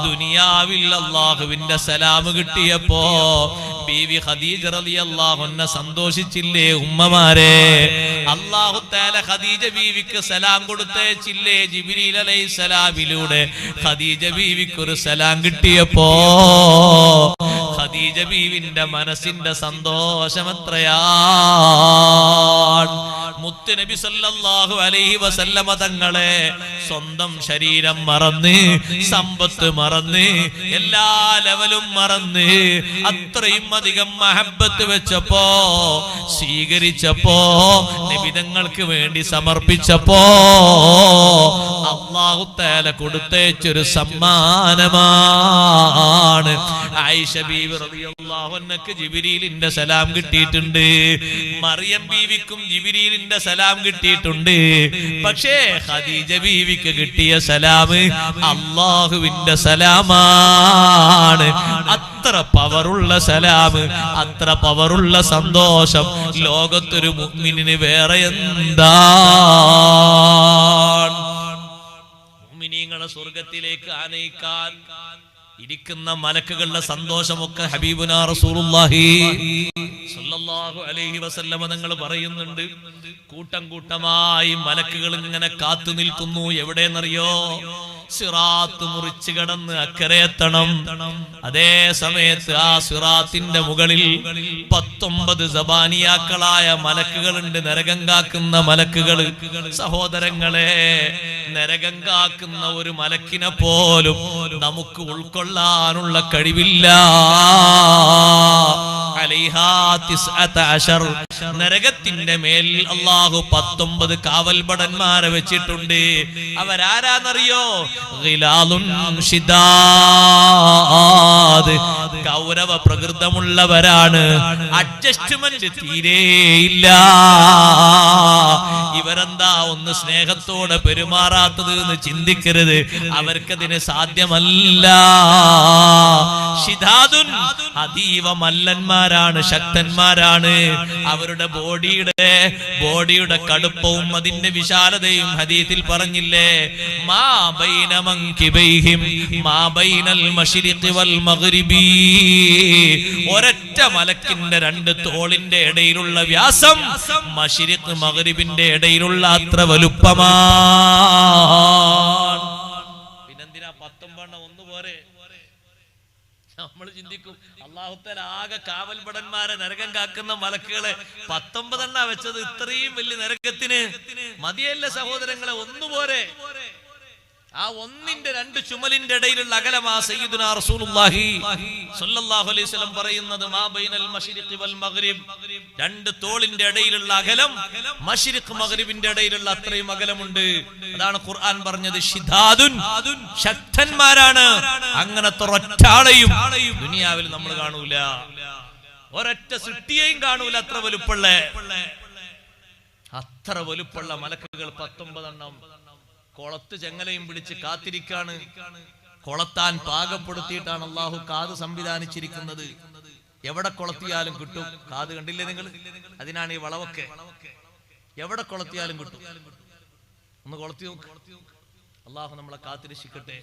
[SPEAKER 1] ദുനിയാവിൽ അല്ലാഹുവിന്റെ സലാം കിട്ടിയപ്പോ ബീവി ഖദീജ റളിയല്ലാഹു അൻഹ സന്തോഷിച്ചില്ലേ? ഉമ്മമാരെ, അല്ലാഹു തആല ഖദീജ ബീവിക്ക് സലാം കൊടുത്തേച്ചില്ലേ? ജിബ്രീൽ അലൈഹിസ്സലാമിലൂടെ ഖദീജ ബീവിക്ക് ഒരു സലാം കിട്ടിയപ്പോ ഖദീജ ബീവിന്റെ മനസ്സിന്റെ സന്തോഷമെത്രയാണ്. മുത്ത് നബി സല്ലല്ലാഹു അലൈഹി വസല്ലമ തങ്ങളെ സ്വന്തം ശരീരം മറന്ന്, സമ്പത്ത് മറന്ന്, എല്ലാ ലെവലും മറന്ന് അത്രയും അധികം മഹബത്ത് വെച്ചപ്പോ, സ്വീകരിച്ചപ്പോ, നബി തങ്ങൾക്ക് വേണ്ടി സമർപ്പിച്ചപ്പോ അല്ലാഹു തആല കൊടുത്തേച്ചൊരു സമ്മാനമാണ്. ആയിഷ ബീവി റളിയല്ലാഹു അൻഹക്ക് ജിബ്രീലിന്റെ സലാം കിട്ടിയിട്ടുണ്ട്, മറിയം ബീവിക്കും ജിബ്രീലിന്റെ സലാം കിട്ടിയിട്ടുണ്ട്. പക്ഷേ ഖദീജ ബീവിക്ക് കിട്ടിയ സലാം അല്ലാഹുവിന്റെ സലാമാണ്. അത്ര പവറുള്ള സലാം, അത്ര പവറുള്ള സന്തോഷം ലോകത്തൊരു മുഅ്മിനിന് വേറെ എന്താണ്? മുഅ്മിനീങ്ങളെ സ്വർഗ്ഗത്തിലേക്ക് ആനയിക്കാൻ ഇരിക്കുന്ന മലക്കുകളുടെ സന്തോഷമൊക്കെ ഹബീബുനാ റസൂലുള്ളാഹി സ്വല്ലല്ലാഹു അലൈഹി വസല്ലമ തങ്ങൾ പറയുന്നുണ്ട്. കൂട്ടം കൂട്ടമായി മലക്കുകൾ ഇങ്ങനെ കാത്തു നിൽക്കുന്നു. എവിടെയെന്നറിയോ? സിറാത്ത് മുറിച്ചു കടന്ന് അക്കരെ എത്തണം. അതേ സമയത്ത് ആ സിറാത്തിന്റെ മുകളിൽ 19 സബാനിയാക്കളായ മലക്കുകളുണ്ട്, നരകം കാക്കുന്ന മലക്കുകൾ. സഹോദരങ്ങളെ, നരകം കാക്കുന്ന ഒരു മലക്കിനെ പോലും നമുക്ക് ഉൾക്കൊള്ളാനുള്ള കഴിവില്ല. നരകത്തിന്റെ മേൽ അല്ലാഹു 19 കാവൽഭടന്മാരെ വെച്ചിട്ടുണ്ട്. അവരാരാന്നറിയോ? ഗൗരവ പ്രകൃതമുള്ളവരാണ്. അഡ്ജസ്റ്റ്മെന്റ് തീരെയില്ല. ഇവരെന്താ ഒന്ന് സ്നേഹത്തോടെ പെരുമാറാത്തത് എന്ന് ചിന്തിക്കരുത്. അവർക്കതിന് സാധ്യമല്ല. ശിദാദുൻ, അതീവ മല്ലന്മാരാണ്, ശക്തന്മാരാണ്. അവരുടെ ബോഡിയുടെ കടുപ്പവും അതിന്റെ വിശാലതയും ഹദീസിൽ പറഞ്ഞില്ലേ? മാ ബൈന മൻകിബൈഹിം മാ ബൈനൽ മശ്രിഖി വൽ മഗ്രിബി. ഒരൊറ്റ മലക്കിന്റെ 2 തോളിന്റെ ഇടയിലുള്ള വ്യാസം മശ്രിഖ് മഗ്രിബിന്റെ ഇടയിലുള്ള അത്ര വലുപ്പമാണ്. പിന്നെന്തിനാ 19 ഒന്ന് പോരെ? നമ്മൾ ചിന്തിക്കും അല്ലാഹു തആല ആകെ കാവൽഭടന്മാരെ, നരകം കാക്കുന്ന മലക്കുകളെ 19 വെച്ചത് ഇത്രയും വലിയ നരകത്തിന് മതിയല്ല സഹോദരങ്ങളെ? ഒന്നുപോരെ? ആ ഒന്നിന്റെ 2 ചുമലിന്റെ ഇടയിലുള്ള അകലമാ സയ്യിദുനാ റസൂലുള്ളാഹി സ്വല്ലല്ലാഹു അലൈഹി വസല്ലം പറയുന്നത്. മാ ബൈനൽ മശ്രിഖി വൽ മഗ്രിബ്, 2 തോളിന്റെ ഇടയിലുള്ള അകലം മശ്രിഖ് മഗ്രിബിന്റെ ഇടയിലുള്ള അത്രയും അകലമുണ്ട്. അതാണ് ഖുർആൻ പറഞ്ഞത് ശിദാദുൻ, ശക്തന്മാരാണ്. അങ്ങനത്തെ ഒരൊറ്റാളെയും ദുനിയാവിൽ നമ്മൾ കാണൂല, ഒരൊറ്റ സൃഷ്ടിയെയും കാണൂല. അത്ര വലുപ്പുള്ള മലക്കുകൾ 19 കൊളത്ത് ചെങ്ങലയും പിടിച്ച് കാത്തിരിക്കാണ്. കൊളത്താൻ പാകപ്പെടുത്തിയിട്ടാണ് അള്ളാഹു കാത് സംവിധാനിച്ചിരിക്കുന്നത്. എവിടെ കൊളത്തിയാലും കിട്ടും. കാത് കണ്ടില്ലേ നിങ്ങൾ? അതിനാണ് ഈ വളവൊക്കെ. എവിടെ കൊളത്തിയാലും കിട്ടും. ഒന്ന് കൊളത്തി നോക്ക്. അള്ളാഹു നമ്മളെ കാത്തിരക്ഷിക്കട്ടെ,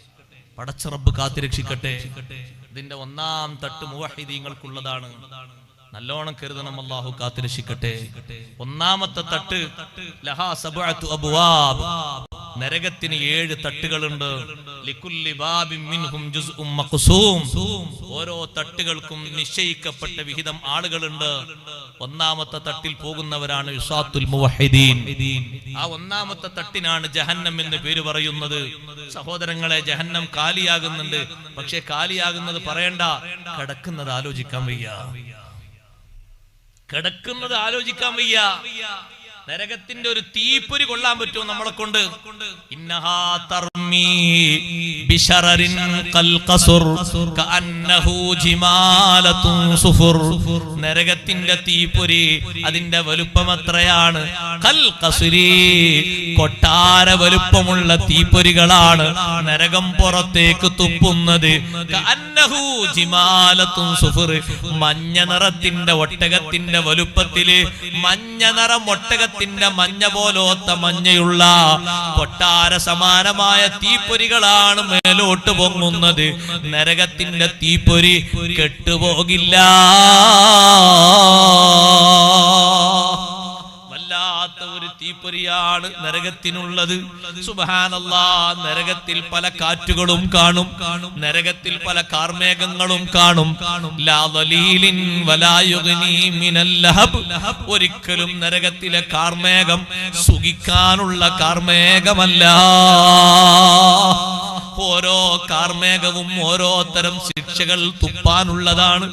[SPEAKER 1] പടച്ച റബ്ബ് കാത്തിരക്ഷിക്കട്ടെ. ഇതിന്റെ 1-ാം തട്ട് മുവഹിദീങ്ങൾക്കുള്ളതാണ്. നല്ലോണം കരുതണം. അല്ലാഹു കാത്തിരക്ഷിക്കട്ടെ. 1-ാമത്തെ തട്ട് ലഹാ സബ്അതു അബ്വാബ്, നരകത്തിന് 7 തട്ടുകളുണ്ട്. ലികുല്ലി ബാബിൻ മിൻഹും ജുസ്ഉം മഖ്സൂം, ഓരോ തട്ടുകൾക്കും നിശ്ചയിക്കപ്പെട്ട വിഹിതം ആളുകളുണ്ട്. 1-ാമത്തെ തട്ടിൽ പോകുന്നവരാണ് ഇസാത്തുൽ മുവഹിദീൻ. ആ 1-ാമത്തെ തട്ടിനാണ് ജഹന്നം എന്ന് പേര് പറയുന്നത്. സഹോദരങ്ങളെ, ജഹന്നം കാലിയാകുന്നുണ്ട്. പക്ഷെ കാലിയാകുന്നത് പറയണ്ട, കിടക്കുന്നത് ആലോചിക്കാൻ വയ്യ. കിടക്കുന്നത് ആലോചിക്കാൻ വയ്യ. നരകത്തിന്റെ ഒരു തീപ്പൊരി കൊള്ളാൻ പറ്റുമോ നമ്മളെ കൊണ്ട്? ഇന്നഹാ തർമീ ബിശറരിൻ ഖൽ ഖസുർ കഅന്നഹു ജിമാലത്തുൻ സുഫുർ. നരകത്തിന്റെ തീപ്പൊരി, അതിന്റെ വലുപ്പം എത്രയാണ്? ഖൽ ഖസുരി, കൊട്ടാര വലുപ്പമുള്ള തീപ്പൊരികളാണ് നരകം പുറത്തേക്ക് തുപ്പുന്നത്. കഅന്നഹു ജിമാലത്തുൻ സുഫുർ, മഞ്ഞ നിറത്തിന്റെ ഒട്ടകത്തിന്റെ വലുപ്പത്തില്, മഞ്ഞ നിറം ഒട്ടക മഞ്ഞ പോലോത്ത മഞ്ഞയുള്ള കൊട്ടാര സമാനമായ തീപ്പൊരികളാണ് മേലോട്ട് പൊങ്ങുന്നത്. നരകത്തിന്റെ തീപ്പൊരി കെട്ടുപോകില്ല. വല്ലാത്ത ഒരു തീപ്പൊരിയാണ് നരകത്തിനുള്ളത്. സുബ്ഹാനല്ലാഹ്, നരകത്തിൽ പല കാറ്റുകളും കാണും, നരകത്തിൽ പല കാർമേഘങ്ങളും കാണും. ലാ ദലീലിൻ വലാ യുഗ്നി മിനൽ ലഹബ്, ഒരിക്കലും നരകത്തിലെ കാർമേഘം സുഖിക്കാനുള്ള കാർമേഘമല്ല. ഓരോ കാർമേഘവും ഓരോ തരം ശിക്ഷകൾ തുപ്പാനുള്ളതാണ്.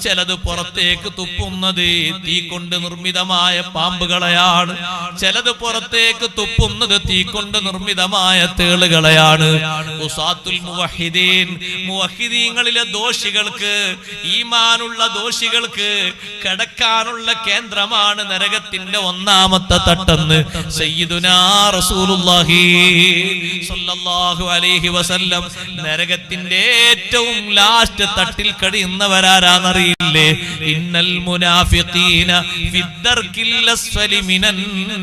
[SPEAKER 1] ചിലത് പുറത്തേക്ക് തുപ്പുന്നത് തീ കൊണ്ട് നിർമ്മിതമായ പാമ്പുകളെയാണ്, ചിലത് പുറത്തേക്ക് തുപ്പുന്നത് തീ കൊണ്ട് നിർമ്മിതമായ തേളുകളെയാണ്. ഉസാത്തുൽ മുവഹിദീൻ, മുവഹിദീങ്ങളിലെ ദോഷികൾക്ക്, ഈമാനുള്ള ദോഷികൾക്ക് കിടക്കാനുള്ള കേന്ദ്രമാണ് നരകത്തിന്റെ ഒന്നാമത്തെ തട്ടെന്ന് സയ്യിദുനാ റസൂലുള്ളാഹി സ്വല്ലല്ലാഹു അലൈഹി വസല്ലം നരകത്തിന്റെ ഏറ്റവും ലാസ്റ്റ് തട്ടിൽ കഴിയുന്നവരാരാന്നറിയില്ലേ? ഇന്നൽ മുനാഫിഖീന ഫിദ്ദർകിൽ അസ്ഫലി മിനന്നാർ.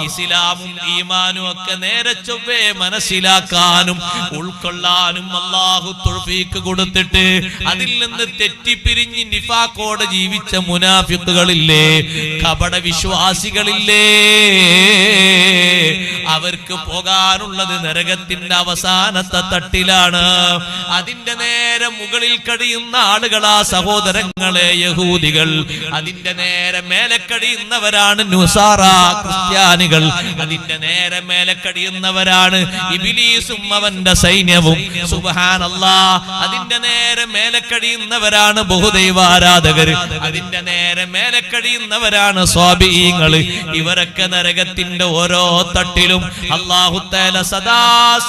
[SPEAKER 1] ഇസ്ലാമും ഈമാനും ഒക്കെ നേരെ ചൊവ്വേ മനസ്സിലാക്കാനും ഉൾക്കൊള്ളാനും അല്ലാഹു തൗഫീഖ് കൊടുത്തിട്ട് അതിൽ നിന്ന് തെറ്റിപ്പിരിഞ്ഞ് നിഫാഖോടെ ജീവിച്ച മുനാഫിഖുകളില്ലേ, കപട വിശ്വാസികളില്ലേ, അവർക്ക് പോകാനുള്ളത് നരകത്തിന്റെ അവസാനത്തെ തട്ടിലാണ്. അതിന്റെ നേരെ മുകളിൽ കഴിയുന്ന ആളുകളാ സഹോദരങ്ങളെ യഹൂദികൾ. അതിന്റെ നേരെ മേലെ കഴിയുന്നവരാണ് നുസാറ ക്രിസ്ത്യാനികൾ. അതിന്റെ നേരെ മേലെ കഴിയുന്നവരാണ് ഇബ്ലീസും അവന്റെ സൈന്യവും. സുബ്ഹാനല്ലാഹ്, അതിന്റെ നേരെ മേലെ കഴിയുന്നവരാണ് ബഹുദൈവാരാധകർ. അതിന്റെ നേരെ മേലെ കഴിയുന്നവരാണ് സ്വാബീങ്ങൾ. ഇവരൊക്കെ നരകത്തിന്റെ ഓരോ തട്ടിലും അല്ലാഹു തആല സദാ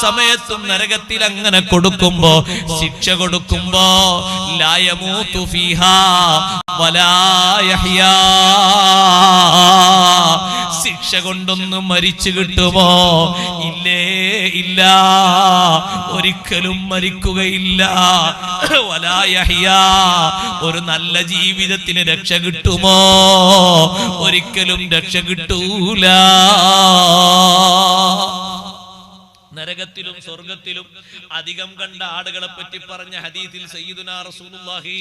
[SPEAKER 1] സമയത്തും നരകത്തിൽ അങ്ങനെ കൊടുക്കുമ്പോ, ശിക്ഷ കൊടുക്കുമ്പോ ലാ യമൂതു ഫീഹാ വലാ യഹ്യാ, ശിക്ഷ കൊണ്ടൊന്നും മരിച്ചു കിട്ടുമോ? ഇല്ലേ, ഇല്ല, ഒരിക്കലും മരിക്കുകയില്ല. വലാ യഹ്യാ, ഒരു നല്ല ജീവിതത്തിന് രക്ഷ കിട്ടുമോ? ഒരിക്കലും രക്ഷ കിട്ടൂല. നരകത്തിലും സ്വർഗത്തിലും അധികം കണ്ട ആളുകളെ പറ്റി പറഞ്ഞ ഹദീസിൽ സയ്യിദുനാ റസൂലുള്ളാഹി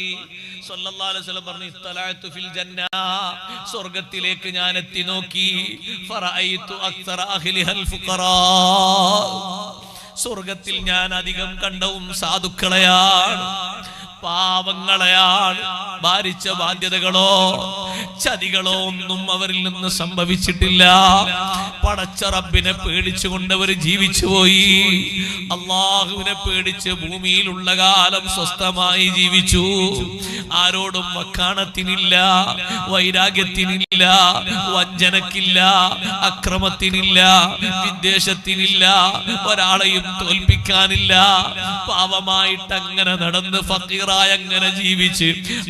[SPEAKER 1] സ്വല്ലല്ലാഹു അലൈഹി വസല്ലം പറഞ്ഞു, ഇത്തലഅതു ഫിൽ ജന്ന, സ്വർഗത്തിലേക്ക് ഞാൻ എത്തി നോക്കി, ഫറഅയ്തു അക്സറ അഹ്ലിഹൽ ഫുഖറാ, സ്വർഗത്തിൽ ഞാൻ അധികം കണ്ടവും സാധുക്കളെയാണ്, പാവങ്ങളെയാണ്. ഭാരിച്ച ബാധ്യതകളോ ചതികളോ ഒന്നും അവരിൽ നിന്ന് സംഭവിച്ചിട്ടില്ല. പടച്ച റബ്ബിനെ പേടിച്ചുകൊണ്ട് അവർ ജീവിച്ചുപോയി. അള്ളാഹുവിനെ പേടിച്ച് ഭൂമിയിലുള്ള കാലം സ്വസ്ഥമായി ജീവിച്ചു. ആരോടും വക്കാണത്തിനില്ല, വൈരാഗ്യത്തിനില്ല, വഞ്ചനക്കില്ല, അക്രമത്തിനില്ല, വിദ്വേഷത്തിനില്ല, ഒരാളെയും തോൽപ്പിക്കാനില്ല. പാവമായിട്ട് അങ്ങനെ നടന്ന് ഫക്കീറായി അങ്ങനെ ജീവിച്ച്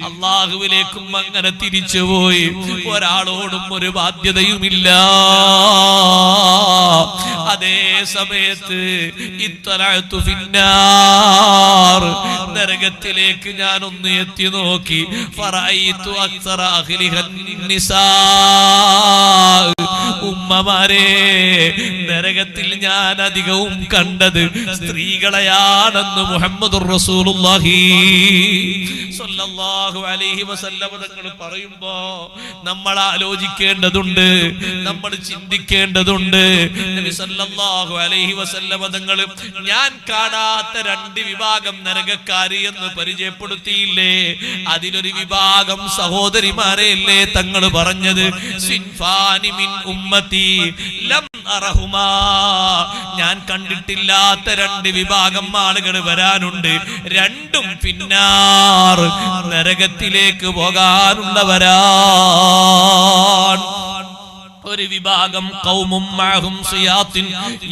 [SPEAKER 1] അള്ളാഹുവിലേക്കും അങ്ങനെ തിരിച്ചുപോയി. ഒരാളോടും ഒരു ബാധ്യതയുമില്ല. അതേ സമയത്ത് ഇത്തലഅതു ഫിന്നാർ, നരകത്തിലേക്ക് ഞാൻ ഒന്ന് എത്തി നോക്കി, ഫറഅയ്തു അക്സറ അഹ്ലിഹൻ നിസാ, ഉമ്മമാരെ, നരകത്തിൽ ഞാൻ അധികവും കണ്ടത് സ്ത്രീകളെയാണെന്ന് മുഹമ്മദുർ റസൂലുള്ളാഹി സ്വല്ലല്ലാഹു അലൈഹി വസല്ലം തങ്ങൾ പറയുമ്പോ നമ്മൾ ആലോചിക്കേണ്ടതുണ്ട്, നമ്മൾ ചിന്തിക്കേണ്ടതുണ്ട്. നബി സല്ലല്ലാഹു അലൈഹി വസല്ലം തങ്ങൾ ഞാൻ കാണാത്ത രണ്ട് വിഭാഗം നരകക്കാരി എന്ന് പരിചയപ്പെടുത്തിയില്ലേ? അതിലൊരു വിഭാഗം സഹോദരിമാരെയല്ലേ തങ്ങൾ പറഞ്ഞത്? സിൻഫാനി മിൻ ഉമ്മത്തി ലം അറഹുമാ, ഞാൻ കണ്ടിട്ടില്ലാത്ത രണ്ട് വിഭാഗം ആളുകൾ വരാനുണ്ട്. രണ്ടും പിന്നാർ, നരകത്തിലേക്ക് പോകാനുള്ളവരാണ്. ഒരു വിഭാഗം ഖൗമും മഅഹും സിയാത്തിൻ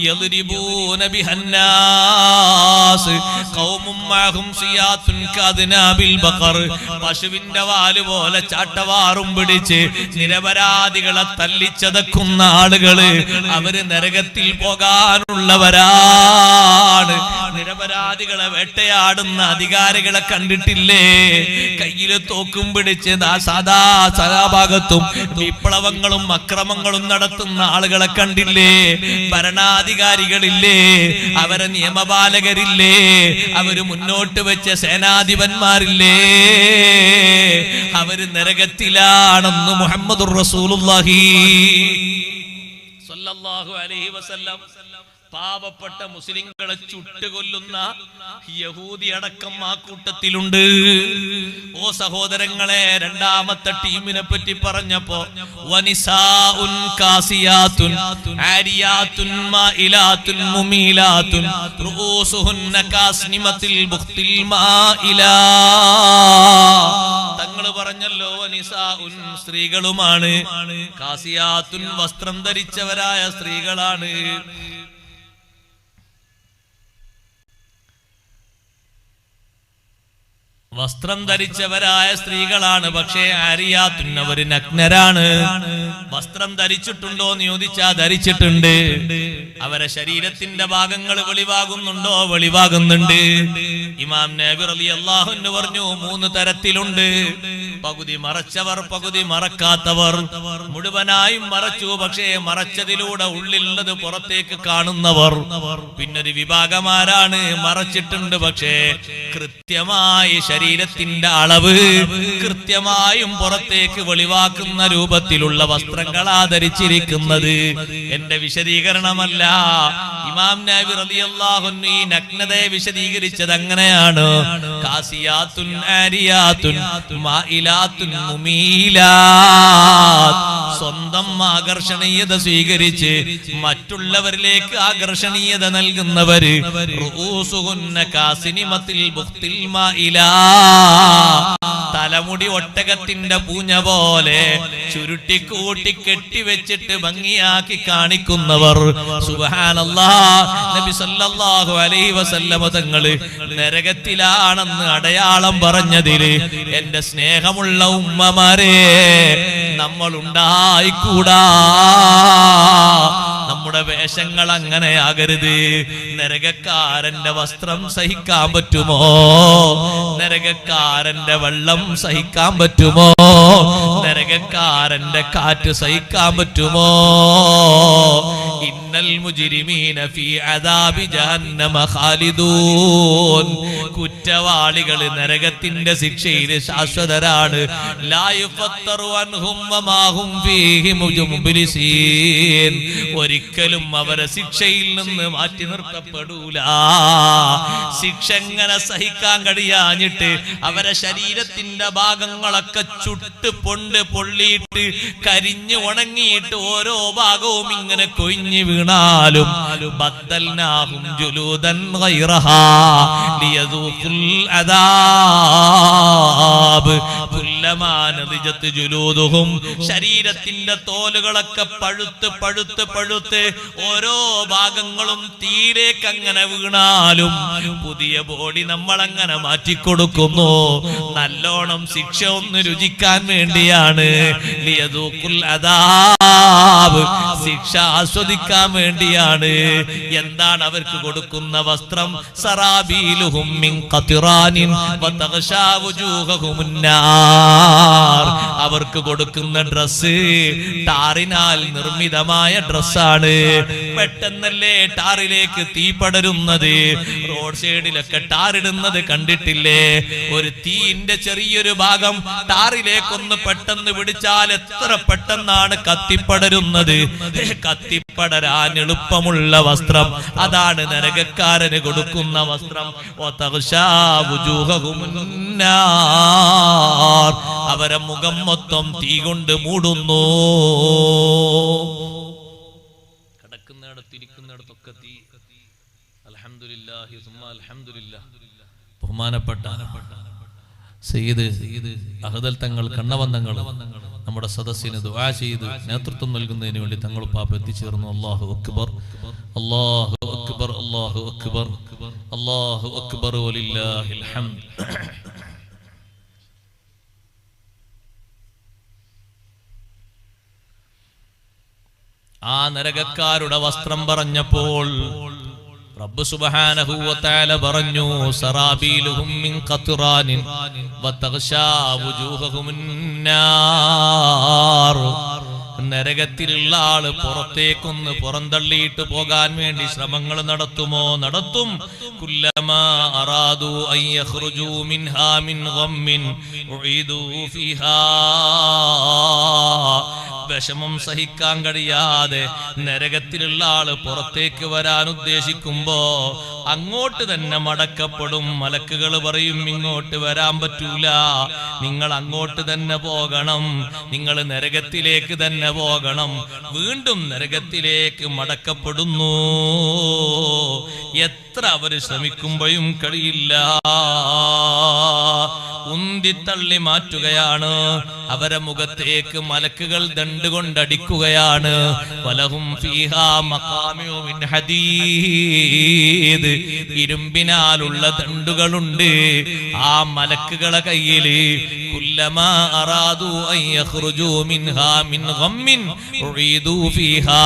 [SPEAKER 1] യദ്രിബൂന ബിഹന്നാസ്, ഖൗമും മഅഹും സിയാത്തുൻ കദ്നാബിൽ ബഖർ, പശുവിന്റെ വാല് പോലെ ചാട്ടവാറും പിടിച്ച് നിരപരാധികളെ തല്ലിച്ചതക്കുന്ന ആളുകള്, അവര് നരകത്തിൽ പോകാനുള്ളവരാണ്. നിരപരാധികളെ വേട്ടയാടുന്ന അധികാരികളെ കണ്ടിട്ടില്ലേ? കയ്യില് തോക്കും പിടിച്ച് സദാ ഭാഗത്തും വിപ്ലവങ്ങളും അക്രമങ്ങളും കച്ചവടങ്ങളും നടത്തുന്ന ആളുകളെ കണ്ടില്ലേ? ഭരണാധികാരികളില്ലേ? അവരെ നിയമപാലകരില്ലേ? അവര് മുന്നോട്ട് വെച്ച സേനാധിപന്മാരില്ലേ? അവര് നരകത്തിലാണെന്ന് മുഹമ്മദുർ റസൂലുള്ളാഹി സ്വല്ലല്ലാഹു അലൈഹി വസല്ലം. പാവപ്പെട്ട മുസ്ലിങ്ങളെ ചുട്ടുകൊല്ലുന്ന യഹൂദി അടക്കം ആ കൂട്ടത്തിലുണ്ട്. ഓ സഹോദരങ്ങളെ, രണ്ടാമത്തെ ടീമിനെ പറ്റി പറഞ്ഞപ്പോ വനിസാഉൻ കാസിയാത്തുൻ ആരിയാത്തുൻ മായിലാത്തുൻ മുമീലാത്തുൻ റൂസുഹുന്ന കാസ്നിമത്തിൽ ബുഖ്തിൽ മായിലാ. തങ്ങള് പറഞ്ഞല്ലോ വനിസാഉൻ സ്ത്രീകളുമാണ്, കാസിയാത്തുൻ വസ്ത്രം ധരിച്ചവരായ സ്ത്രീകളാണ്. വസ്ത്രം ധരിച്ചവരായ സ്ത്രീകളാണ്. പക്ഷേ ആരിയാത്തുൻ അവര് നഗ്നരാണ്. വസ്ത്രം ധരിച്ചിട്ടുണ്ടോ എന്ന് ചോദിച്ചാ ധരിച്ചിട്ടുണ്ട്. അവരെ ശരീരത്തിന്റെ ഭാഗങ്ങൾ വെളിവാകുന്നുണ്ടോ? വെളിവാകുന്നുണ്ട്. ഇമാം നബി റളിയല്ലാഹു അൻഹു പറഞ്ഞു 3 തരത്തിലുണ്ട്. പകുതി മറച്ചവർ, പകുതി മറക്കാത്തവർ. മുഴുവനായും മറച്ചു, പക്ഷേ മറച്ചതിലൂടെ ഉള്ളിലുള്ളത് പുറത്തേക്ക് കാണുന്നവർ. പിന്നൊരു വിഭാഗമാരാണ് മറച്ചിട്ടുണ്ട്, പക്ഷേ കൃത്യമായി ശരീരത്തിന്റെ അളവ് കൃത്യമായും പുറത്തേക്ക് വെളിവാക്കുന്ന രൂപത്തിലുള്ള വസ്ത്രങ്ങളാ ധരിച്ചിരിക്കുന്നത്. എന്റെ വിശദീകരണമല്ല. ഇമാം നബി റളിയല്ലാഹു അൻഹു ഈ നഗ്നതയെ വിശദീകരിച്ചത് അങ്ങനെയാണ്. കാസിയാത്തുൻ ആരിയാത്തുൻ മായിലാത്തുൻ മുമീലാത്ത്. സ്വന്തം ആകർഷണീയത സ്വീകരിച്ച് മറ്റുള്ളവരിലേക്ക് ആകർഷണീയത നൽകുന്നവര്. റൂസുഹുന്ന കാസിനിമത്തിൽ ബുഖ്തിൽ മായിലാ. തലമുടി ഒട്ടകത്തിന്റെ പൂഞ്ഞ പോലെ ചുരുട്ടിക്കൂട്ടി കെട്ടിവെച്ചിട്ട് ഭംഗിയാക്കി കാണിക്കുന്നവർ. സുബ്ഹാനല്ലാഹ്. നബി സല്ലല്ലാഹു അലൈഹി വസല്ലമ തങ്ങള് നരകത്തിലാണെന്ന് അടയാളം പറഞ്ഞതില് എന്റെ സ്നേഹമുള്ള ഉമ്മമാരെ, നമ്മൾ ഉണ്ടായിക്കൂടാ. നമ്മുടെ വേഷങ്ങൾ അങ്ങനെ ആകരുത്. നരകക്കാരന്റെ വസ്ത്രം സഹിക്കാൻ പറ്റുമോ? നരകക്കാരന്റെ വെള്ളം സഹിക്കാൻ പറ്റുമോ? നരകക്കാരന്റെ കാറ്റ് സഹിക്കാൻ പറ്റുമോ? ഇന്നൽ മുജ്രിമീന ഫീ അദാബി ജഹന്നമ ഖാലിദൂൻ. കുറ്റവാളികൾ നരകത്തിന്റെ ശിക്ഷയിൽ ശാശ്വതരാണ്. ലാ യുഫത്തറു അൻഹും വമാ ഹും ഫീഹി മുബ്ലിസീൻ. ഒരിക്കലും അവരെ ശിക്ഷയിൽ നിന്ന് മാറ്റി നിർത്തപ്പെടൂല. ശിക്ഷ എങ്ങനെ സഹിക്കാൻ കഴിയാഞ്ഞിട്ട് അവരെ ശരീരത്തിന്റെ ഭാഗങ്ങളൊക്കെ ചുട്ട് പൊള്ളിയിട്ട് കരിഞ്ഞു ഉണങ്ങിയിട്ട് ഓരോ ഭാഗവും ഇങ്ങനെ കൊഴിഞ്ഞു വീണാലും ബദ്ദൽനാഹും ജുലൂദൻ ഗൈറഹാ ലിയദൂഖുൽ അദാബ് കുല്ലമാ നദിജത് ജുലൂദുഹും. ശരീരത്തിന്റെ തോലുകളൊക്കെ പഴുത്ത് ഓരോ ഭാഗങ്ങളും തീയിലേക്ക് അങ്ങനെ വീണാലും പുതിയ ബോഡി നമ്മൾ അങ്ങനെ മാറ്റിക്കൊടുക്കുന്നു. നല്ലോണം ശിക്ഷ ഒന്ന് രുചിക്കാൻ വേണ്ടിയാണ്. ലിയദൂഖുൽ അദാബ്, ശിക്ഷ ആസ്വദിക്കാൻ വേണ്ടിയാണ്. എന്താണ് അവർക്ക് കൊടുക്കുന്ന വസ്ത്രം? സറാബീലുഹും മിൻ ഖത്റാനിൻ വതഗ്ശാ വുജൂഹഹുമുൻ നാർ. അവർക്ക് കൊടുക്കുന്ന ഡ്രസ്സ് ടാറിനാൽ നിർമ്മിതമായ ഡ്രസ്സാണ്. പെട്ടെന്നല്ലേ ടാറിലേക്ക് തീ പടരുന്നത്? റോഡ് സൈഡിലൊക്കെ ടാറിടുന്നത് കണ്ടിട്ടില്ലേ? ഒരു തീന്റെ ചെറിയൊരു ഭാഗം ടാറിലേക്കൊന്ന് പെട്ടെന്ന് പിടിച്ചാൽ എത്ര പെട്ടെന്നാണ് കത്തിപ്പടരുന്നത്. കത്തിപ്പടരാൻ എളുപ്പമുള്ള വസ്ത്രം അതാണ് നരകക്കാരന് കൊടുക്കുന്ന വസ്ത്രം. അവരെ മുഖം മൊത്തം തീ കൊണ്ട് മൂടുന്നു. കിടക്കുന്നിടത്തിരിക്കുന്നിടത്തൊക്കെ തീ. അൽഹംദുലില്ലാഹി സുമ്മ അൽഹംദുലില്ലാഹ്. ബഹുമാനപ്പെട്ട സയ്യിദ് അഹ്ദൽ തങ്ങൾ കണ്ണവന്തങ്ങൾ നമ്മുടെ സദസ്സിന് ദുആ ചെയ്ത് നേതൃത്വം നൽകുന്നതിന് വേണ്ടി തങ്ങൾ പാപ്പ എത്തിച്ചേർന്നു. അല്ലാഹു അക്ബർ, അല്ലാഹു അക്ബർ, അല്ലാഹു അക്ബർ, അല്ലാഹു അക്ബർ വലില്ലാഹിൽ ഹംദ്. ആ നരകക്കാരുടെ വസ്ത്രം പറഞ്ഞപ്പോൾ റബ്ബ് സുബ്ഹാനഹു വ തആല പറഞ്ഞു, സറാബീലുഹും മിൻ ഖത്റാനിൻ വതഗ്ശാ വുജൂഹഹുമുൻ നാർ. നരകത്തിലുള്ള ആള് പുറത്തേക്കൊന്ന് പുറന്തള്ളിയിട്ട് പോകാൻ വേണ്ടി ശ്രമങ്ങൾ നടത്തുമോ? നടത്തും. കുല്ലമാ അറാദു അൻ യഖ്റുജു മിൻഹാ മിൻ ഗമ്മിൻ ഉഈദു ഫീഹാ. വിഷമം സഹിക്കാൻ കഴിയാതെ നരകത്തിലുള്ള ആള് പുറത്തേക്ക് വരാൻ ഉദ്ദേശിക്കുമ്പോ അങ്ങോട്ട് തന്നെ മടക്കപ്പെടും. മലക്കുകൾ പറയും, ഇങ്ങോട്ട് വരാൻ പറ്റൂല, നിങ്ങൾ അങ്ങോട്ട് തന്നെ പോകണം, നിങ്ങൾ നരകത്തിലേക്ക് തന്നെ പോകണം. വീണ്ടും നരകത്തിലേക്ക് മടക്കപ്പെടുന്നു. എത്ര അവർ ശ്രമിക്കുമ്പോഴും കഴിയില്ല. ഉന്തിത്തള്ളി മാറ്റുകയാണ്. അവരെ മുഖത്തേക്ക് മലക്കുകൾ ദണ്ടുകൊണ്ടടിക്കുകയാണ്. വലഹും ഫീഹാ മഖാമിഉ മിൻ ഹദീദ്. ഇരുമ്പിനാലുള്ള ദണ്ടുകളുണ്ട് ആ മലക്കുകളെ കയ്യില്. കുല്ലമാ അറാദു അൻ യഖ്റുജു മിൻഹാ മിൻ ഗമ്മിൻ ഉഈദു ഫീഹാ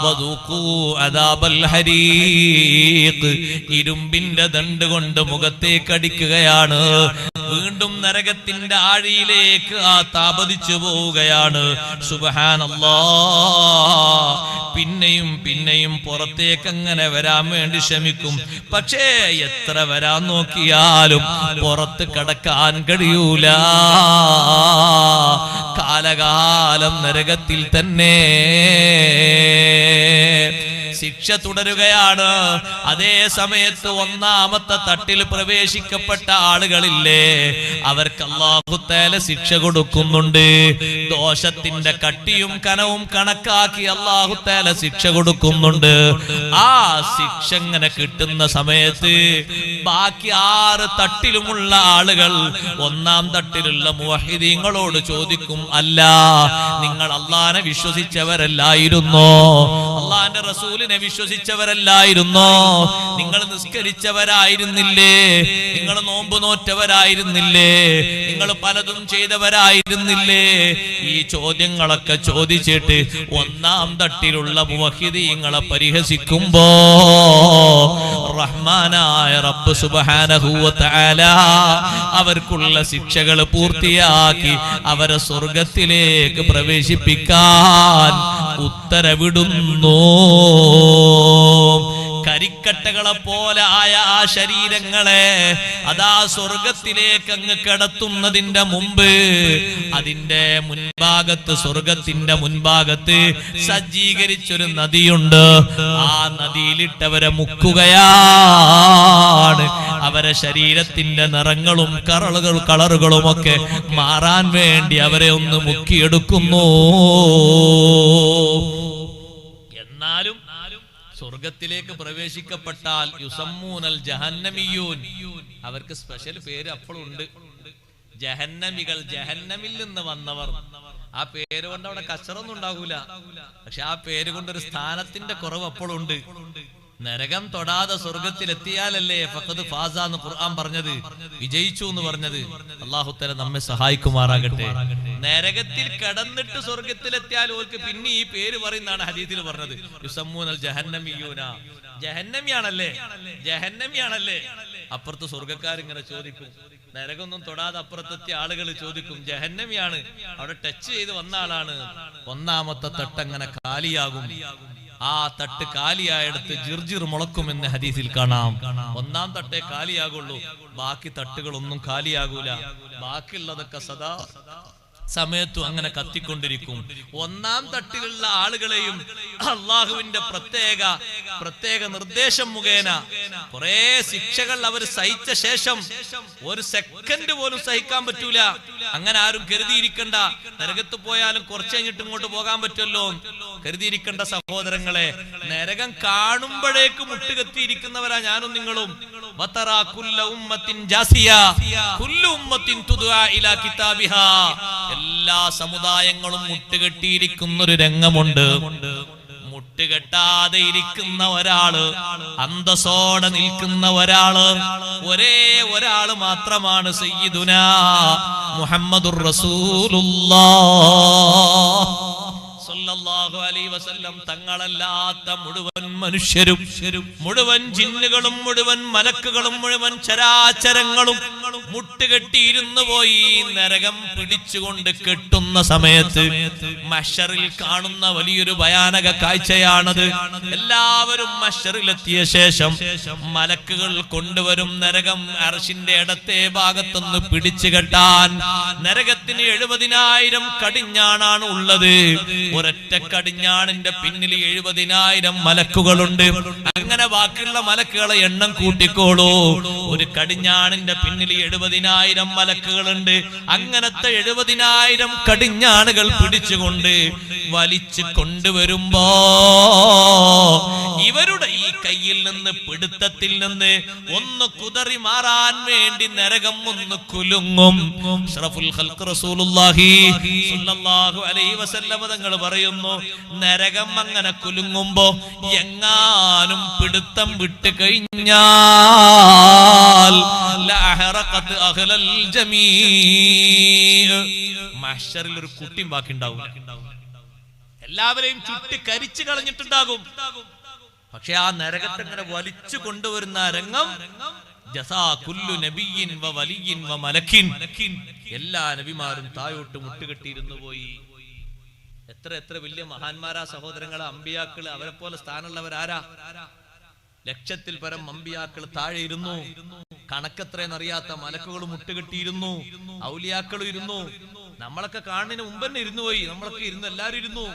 [SPEAKER 1] വദുഖൂ അദാബൽ ഹരീഖ്. ഇരുമ്പിന്റെ ദണ്ട് കൊണ്ട് മുഖത്തേക്ക് അടിക്കുകയാണ്. വീണ്ടും നരകത്തിന്റെ ആഴിയിലേക്ക് ആ താപതിച്ചു പോവുകയാണ്. സുബ്ഹാനല്ലാഹ്. പിന്നെയും പിന്നെയും പുറത്തേക്ക് അങ്ങനെ വരാൻ വേണ്ടി ശ്രമിക്കും. പക്ഷേ എത്ര വരാൻ നോക്കിയാലും പുറത്ത് കടക്കാൻ കഴിയൂല. കാലകാലം നരകത്തിൽ തന്നെ. ശിക്ഷ തുടരുകയാണ്. അതേ സമയത്ത് ഒന്നാമത്തെ തട്ടിൽ പ്രവേശിക്കപ്പെട്ട ആളുകളില്ലേ, അവർക്ക് അല്ലാഹു തആല ശിക്ഷ കൊടുക്കുന്നുണ്ട്. ദോഷത്തിന്റെ കട്ടിയും കനവും കണക്കാക്കി അല്ലാഹു തആല ശിക്ഷ കൊടുക്കുന്നുണ്ട്. ആ ശിക്ഷ ഇങ്ങനെ കിട്ടുന്ന സമയത്ത് ബാക്കി 6 തട്ടിലുമുള്ള ആളുകൾ ഒന്നാം തട്ടിലുള്ള മുവഹിദീങ്ങളോട് ചോദിക്കും, അല്ല, നിങ്ങൾ അല്ലാഹനെ വിശ്വസിച്ചവരല്ലായിരുന്നോ? അല്ലാഹുവിന്റെ റസൂലിനെ വിശ്വസിച്ചവരല്ലായിരുന്നോ? നിങ്ങൾ നിസ്കരിച്ചവരായിരുന്നില്ലേ? നിങ്ങൾ നോമ്പ് നോറ്റവരായിരുന്നില്ലേ? നിങ്ങൾ പലതും ചെയ്തവരായിരുന്നില്ലേ? ഈ ചോദ്യങ്ങളൊക്കെ ചോദിച്ചിട്ട് ഒന്നാം തട്ടിലുള്ള മുവഹിദീങ്ങളെ പരിഹസിക്കുമ്പോ റഹ്മാനായ റബ്ബ് സുബ്ഹാനഹു വ തആല അവർക്കുള്ള ശിക്ഷകൾ പൂർത്തിയാക്കി അവരെ സ്വർഗത്തിലേക്ക് പ്രവേശിപ്പിക്കാൻ ഉത്തരവിടുന്നു. കരിക്കട്ടകളെ പോലെ ആയ ആ ശരീരങ്ങളെ അതാ സ്വർഗത്തിലേക്ക് അങ്ങ് കടത്തുന്നതിന്റെ മുമ്പ് അതിന്റെ മുൻഭാഗത്ത്, സ്വർഗത്തിന്റെ മുൻഭാഗത്ത് സജ്ജീകരിച്ചൊരു നദിയുണ്ട്. ആ നദിയിലിട്ടവരെ മുക്കുകയാണ്. അവരെ ശരീരത്തിന്റെ നിറങ്ങളും കളറുകളും ഒക്കെ മാറാൻ വേണ്ടി അവരെ ഒന്ന് മുക്കിയെടുക്കുന്നു. എന്നാലും സ്വർഗത്തിലേക്ക് പ്രവേശിക്കപ്പെട്ടാൽ യുസമ്മൂനൽ ജഹന്നമിയൂൻ, അവർക്ക് സ്പെഷ്യൽ പേര് അപ്പോഴും ഉണ്ട്. ജഹന്നമികൾ, ജഹന്നമിൽ നിന്ന് വന്നവർ. ആ പേര് കൊണ്ട് അവിടെ കച്ചറൊന്നും ഉണ്ടാകൂല. പക്ഷെ ആ പേര് കൊണ്ടൊരു സ്ഥാനത്തിന്റെ കുറവ് അപ്പോഴും ഉണ്ട്. നരകം തൊടാതെ സ്വർഗത്തിലെത്തിയാലല്ലേ ഫഖദ് ഫാസ എന്ന് ഖുർആൻ പറഞ്ഞത്, വിജയിച്ചു എന്ന് പറഞ്ഞത്. അല്ലാഹു തആല നമ്മെ സഹായിക്കുമാറാകട്ടെ. നരകത്തിൽ കടന്നിട്ട് സ്വർഗത്തിലെത്തിയാൽ ഓർക്ക് പിന്നെ ഈ പേര് പറയുന്നതാണ് ഹദീസിൽ പറഞ്ഞത്. യുസമ്മൂനൽ ജഹന്നമിയൂന, ജഹന്നമിയാണല്ലേ, ജഹന്നമിയാണല്ലേ. അപ്പുറത്ത് സ്വർഗക്കാരിങ്ങനെ ചോദിക്കും, നരകൊന്നും തൊടാതെ അപ്പുറത്തെത്തിയ ആളുകൾ ചോദിക്കും, ജഹന്നമിയാണ്, അവിടെ ടച്ച് ചെയ്ത് വന്ന ആളാണ്. ഒന്നാമത്തെ തട്ടങ്ങനെ കാലിയാകും. ആ തട്ട് കാലിയായെടുത്ത് ജിർജിർ മുളക്കുമെന്ന് ഹദീസിൽ കാണാം. ഒന്നാം തട്ടേ കാലിയാകുള്ളൂ, ബാക്കി തട്ടുകളൊന്നും കാലിയാകൂല. ബാക്കിയുള്ളതൊക്കെ സദാ സമയത്തും അങ്ങനെ കത്തിക്കൊണ്ടിരിക്കും. ഒന്നാം തട്ടിലുള്ള ആളുകളെയും അള്ളാഹുവിന്റെ പ്രത്യേക നിർദ്ദേശം മുഖേന കുറെ ശിക്ഷകൾ അവർ സഹിച്ച ശേഷം ഒരു സെക്കൻഡ് പോലും സഹിക്കാൻ പറ്റൂല. അങ്ങനെ ആരും കരുതിയിരിക്കണ്ട, നരകത്ത് പോയാലും കുറച്ച് കഴിഞ്ഞിട്ട് ഇങ്ങോട്ട് പോകാൻ പറ്റുമല്ലോ കരുതിയിരിക്കേണ്ട സഹോദരങ്ങളെ. നരകം കാണുമ്പോഴേക്ക് മുട്ടുകത്തിയിരിക്കുന്നവരാ ഞാനും നിങ്ങളും. എല്ലാ സമുദായങ്ങളും മുട്ടുകെട്ടിയിരിക്കുന്നൊരു രംഗമുണ്ട്. മുട്ടുകെട്ടാതെ ഇരിക്കുന്ന ഒരാള്, അന്തസ്സോടെ നിൽക്കുന്ന ഒരാള്, ഒരേ ഒരാള് മാത്രമാണ് സയ്യിദുനാ മുഹമ്മദുർ റസൂലുള്ളാഹ് സല്ലല്ലാഹു അലൈഹി വസല്ലം. തങ്ങളല്ലാത്ത മുഴുവൻ മനുഷ്യരും, മുഴുവൻ ജിന്നുകളും, മുഴുവൻ മലക്കുകളും, മുഴുവൻ ചരാചരങ്ങളും മുട്ടുകെട്ടിയിരുന്നു പോയി. നരകം പിടിച്ചുകൊണ്ട് കെട്ടുന്ന സമയത്ത് മഹ്ശറിൽ കാണുന്ന വലിയൊരു ഭയാനക കാഴ്ചയാണത്. എല്ലാവരും മഹ്ശറിലെത്തിയ ശേഷം മലക്കുകൾ കൊണ്ടുവരും നരകം അർശിന്റെ ഇടത്തെ ഭാഗത്തൊന്ന് പിടിച്ചു കെട്ടാൻ. നരകത്തിന് 70,000 കടിഞ്ഞാണാണ് ഉള്ളത്. ഒരൊറ്റ കടിഞ്ഞാണിന്റെ പിന്നിൽ 70,000 മലക്കുകളുണ്ട്. അങ്ങനെ ബാക്കിയുള്ള മലക്കുകളെ എണ്ണം കൂട്ടിക്കോളൂ. ഒരു കടിഞ്ഞാണിന്റെ പിന്നിൽ 70,000 മലക്കുകളുണ്ട്. അങ്ങനത്തെ 70,000 കടിഞ്ഞാണുകൾ പിടിച്ചുകൊണ്ട് വലിച്ചു കൊണ്ടുവരുമ്പോ ഇവരുടെ ഈ കയ്യിൽ നിന്ന് പിടുത്തത്തിൽ നിന്ന് ഒന്ന് കുതറി മാറാൻ വേണ്ടി നരകം ഒന്ന് കുലുങ്ങും. അഷ്റഫുൽ ഖൽഖ് റസൂലുള്ളാഹി സ്വല്ലല്ലാഹു അലൈഹി വസല്ലം തങ്ങൾ പറയുന്നു, നരകം അങ്ങനെ കുലുങ്ങുമ്പോ എങ്ങാനും പിടുത്തം വിട്ട് കഴിഞ്ഞാൽ ലഅഹറഖത് അഹ്ലൽ ജമീഅ്, മഹ്ശറിൽ ഒരു കുട്ടി ബാക്കി ഉണ്ടാവും. എല്ലാവരെയും ചുട്ടി കരിച്ചു കളഞ്ഞിട്ടുണ്ടാകും. പക്ഷെ ആ നരകത്തെ ഇങ്ങനെ വലിച്ചു കൊണ്ടുവരുന്ന രംഗം ജസാ കുല്ലു നബിയ്യിൻ വ വലിയ്യിൻ വ മലക്കിൻ, എല്ലാ നബിമാരും തായോട്ട് മുട്ടുകെട്ടിയിരുന്നു പോയി. എത്ര എത്ര വലിയ മഹാന്മാരാ സഹോദരങ്ങളെ, അമ്പിയാക്കള്, അവരെ പോലെ സ്ഥാനമുള്ളവരാരാ? ലക്ഷത്തിൽ പരം അമ്പിയാക്കൾ താഴെ ഇരുന്നു. കണക്കെത്രയെന്നറിയാത്ത മലക്കുകൾ മുട്ടുകെട്ടിയിരുന്നു. ഔലിയാക്കളും ഇരുന്നു. നമ്മളൊക്കെ കാണുന്നതിന് മുമ്പ് തന്നെ ഇരുന്നു പോയി. നമ്മളൊക്കെ ഇരുന്നു, എല്ലാരും ഇരുന്നു.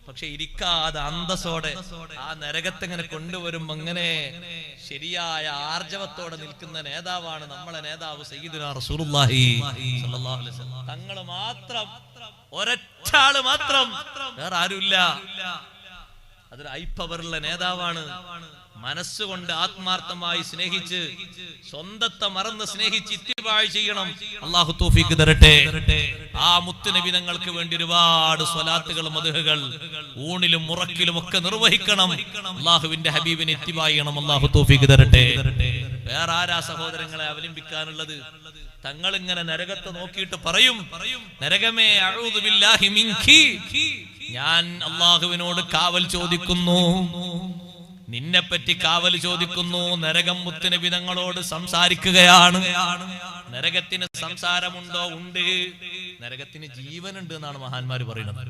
[SPEAKER 1] പക്ഷെ ഇരിക്കാതെ അന്തസ്സോടെ ആ നരകത്തെങ്ങനെ കൊണ്ടുവരും. അങ്ങനെ ശരിയായ ആർജവത്തോടെ നിൽക്കുന്ന നേതാവാണ് നമ്മളെ നേതാവ് സയ്യിദുനാ റസൂലുള്ളാഹി സ്വല്ലല്ലാഹു അലൈഹി വസല്ലം. തങ്ങൾ മാത്രം, ഒരൊറ്റാള് മാത്രം, വേറെ ആരുമില്ല. അതൊരു ഐപ്പവറുള്ള നേതാവാണ്. മനസ്സുകൊണ്ട് ആത്മാർത്ഥമായി സ്നേഹിച്ച്, സ്വന്തത്തെ മറന്ന് സ്നേഹിച്ച് ഇത്തിബാഅ് ചെയ്യണം. അല്ലാഹു തൗഫീഖ് തരട്ടെ. ആ മുത്തുനബി തങ്ങൾക്ക് വേണ്ടി ഒരുപാട് സ്വലാത്തുകൾ, മദ്ഹുകൾ ഊണിലും മുറക്കിലും ഒക്കെ നിർവഹിക്കണം. അല്ലാഹുവിന്റെ ഹബീബിനെ ഇത്തിബാഅ് ചെയ്യണം. അല്ലാഹു തൗഫീഖ് തരട്ടെ. വേറെ ആരാ സഹോദരങ്ങളെ അവലംബിക്കാനുള്ളത്? തങ്ങൾ ഇങ്ങനെ നരകത്തെ നോക്കിയിട്ട് പറയും, നരകമേ അഊദു ബില്ലാഹി മിൻകി, ഞാൻ അല്ലാഹുവിനോട് കാവൽ ചോദിക്കുന്നു, നിന്നെപ്പറ്റി കാവൽ ചോദിക്കുന്നു. നരകം മുത്തുനബി തങ്ങളോട് സംസാരിക്കുകയാണ്. നരകത്തിന് സംസാരമുണ്ടോ? ഉണ്ട്. നരകത്തിന് ജീവനുണ്ട് എന്നാണ് മഹാന്മാര് പറയുന്നത്.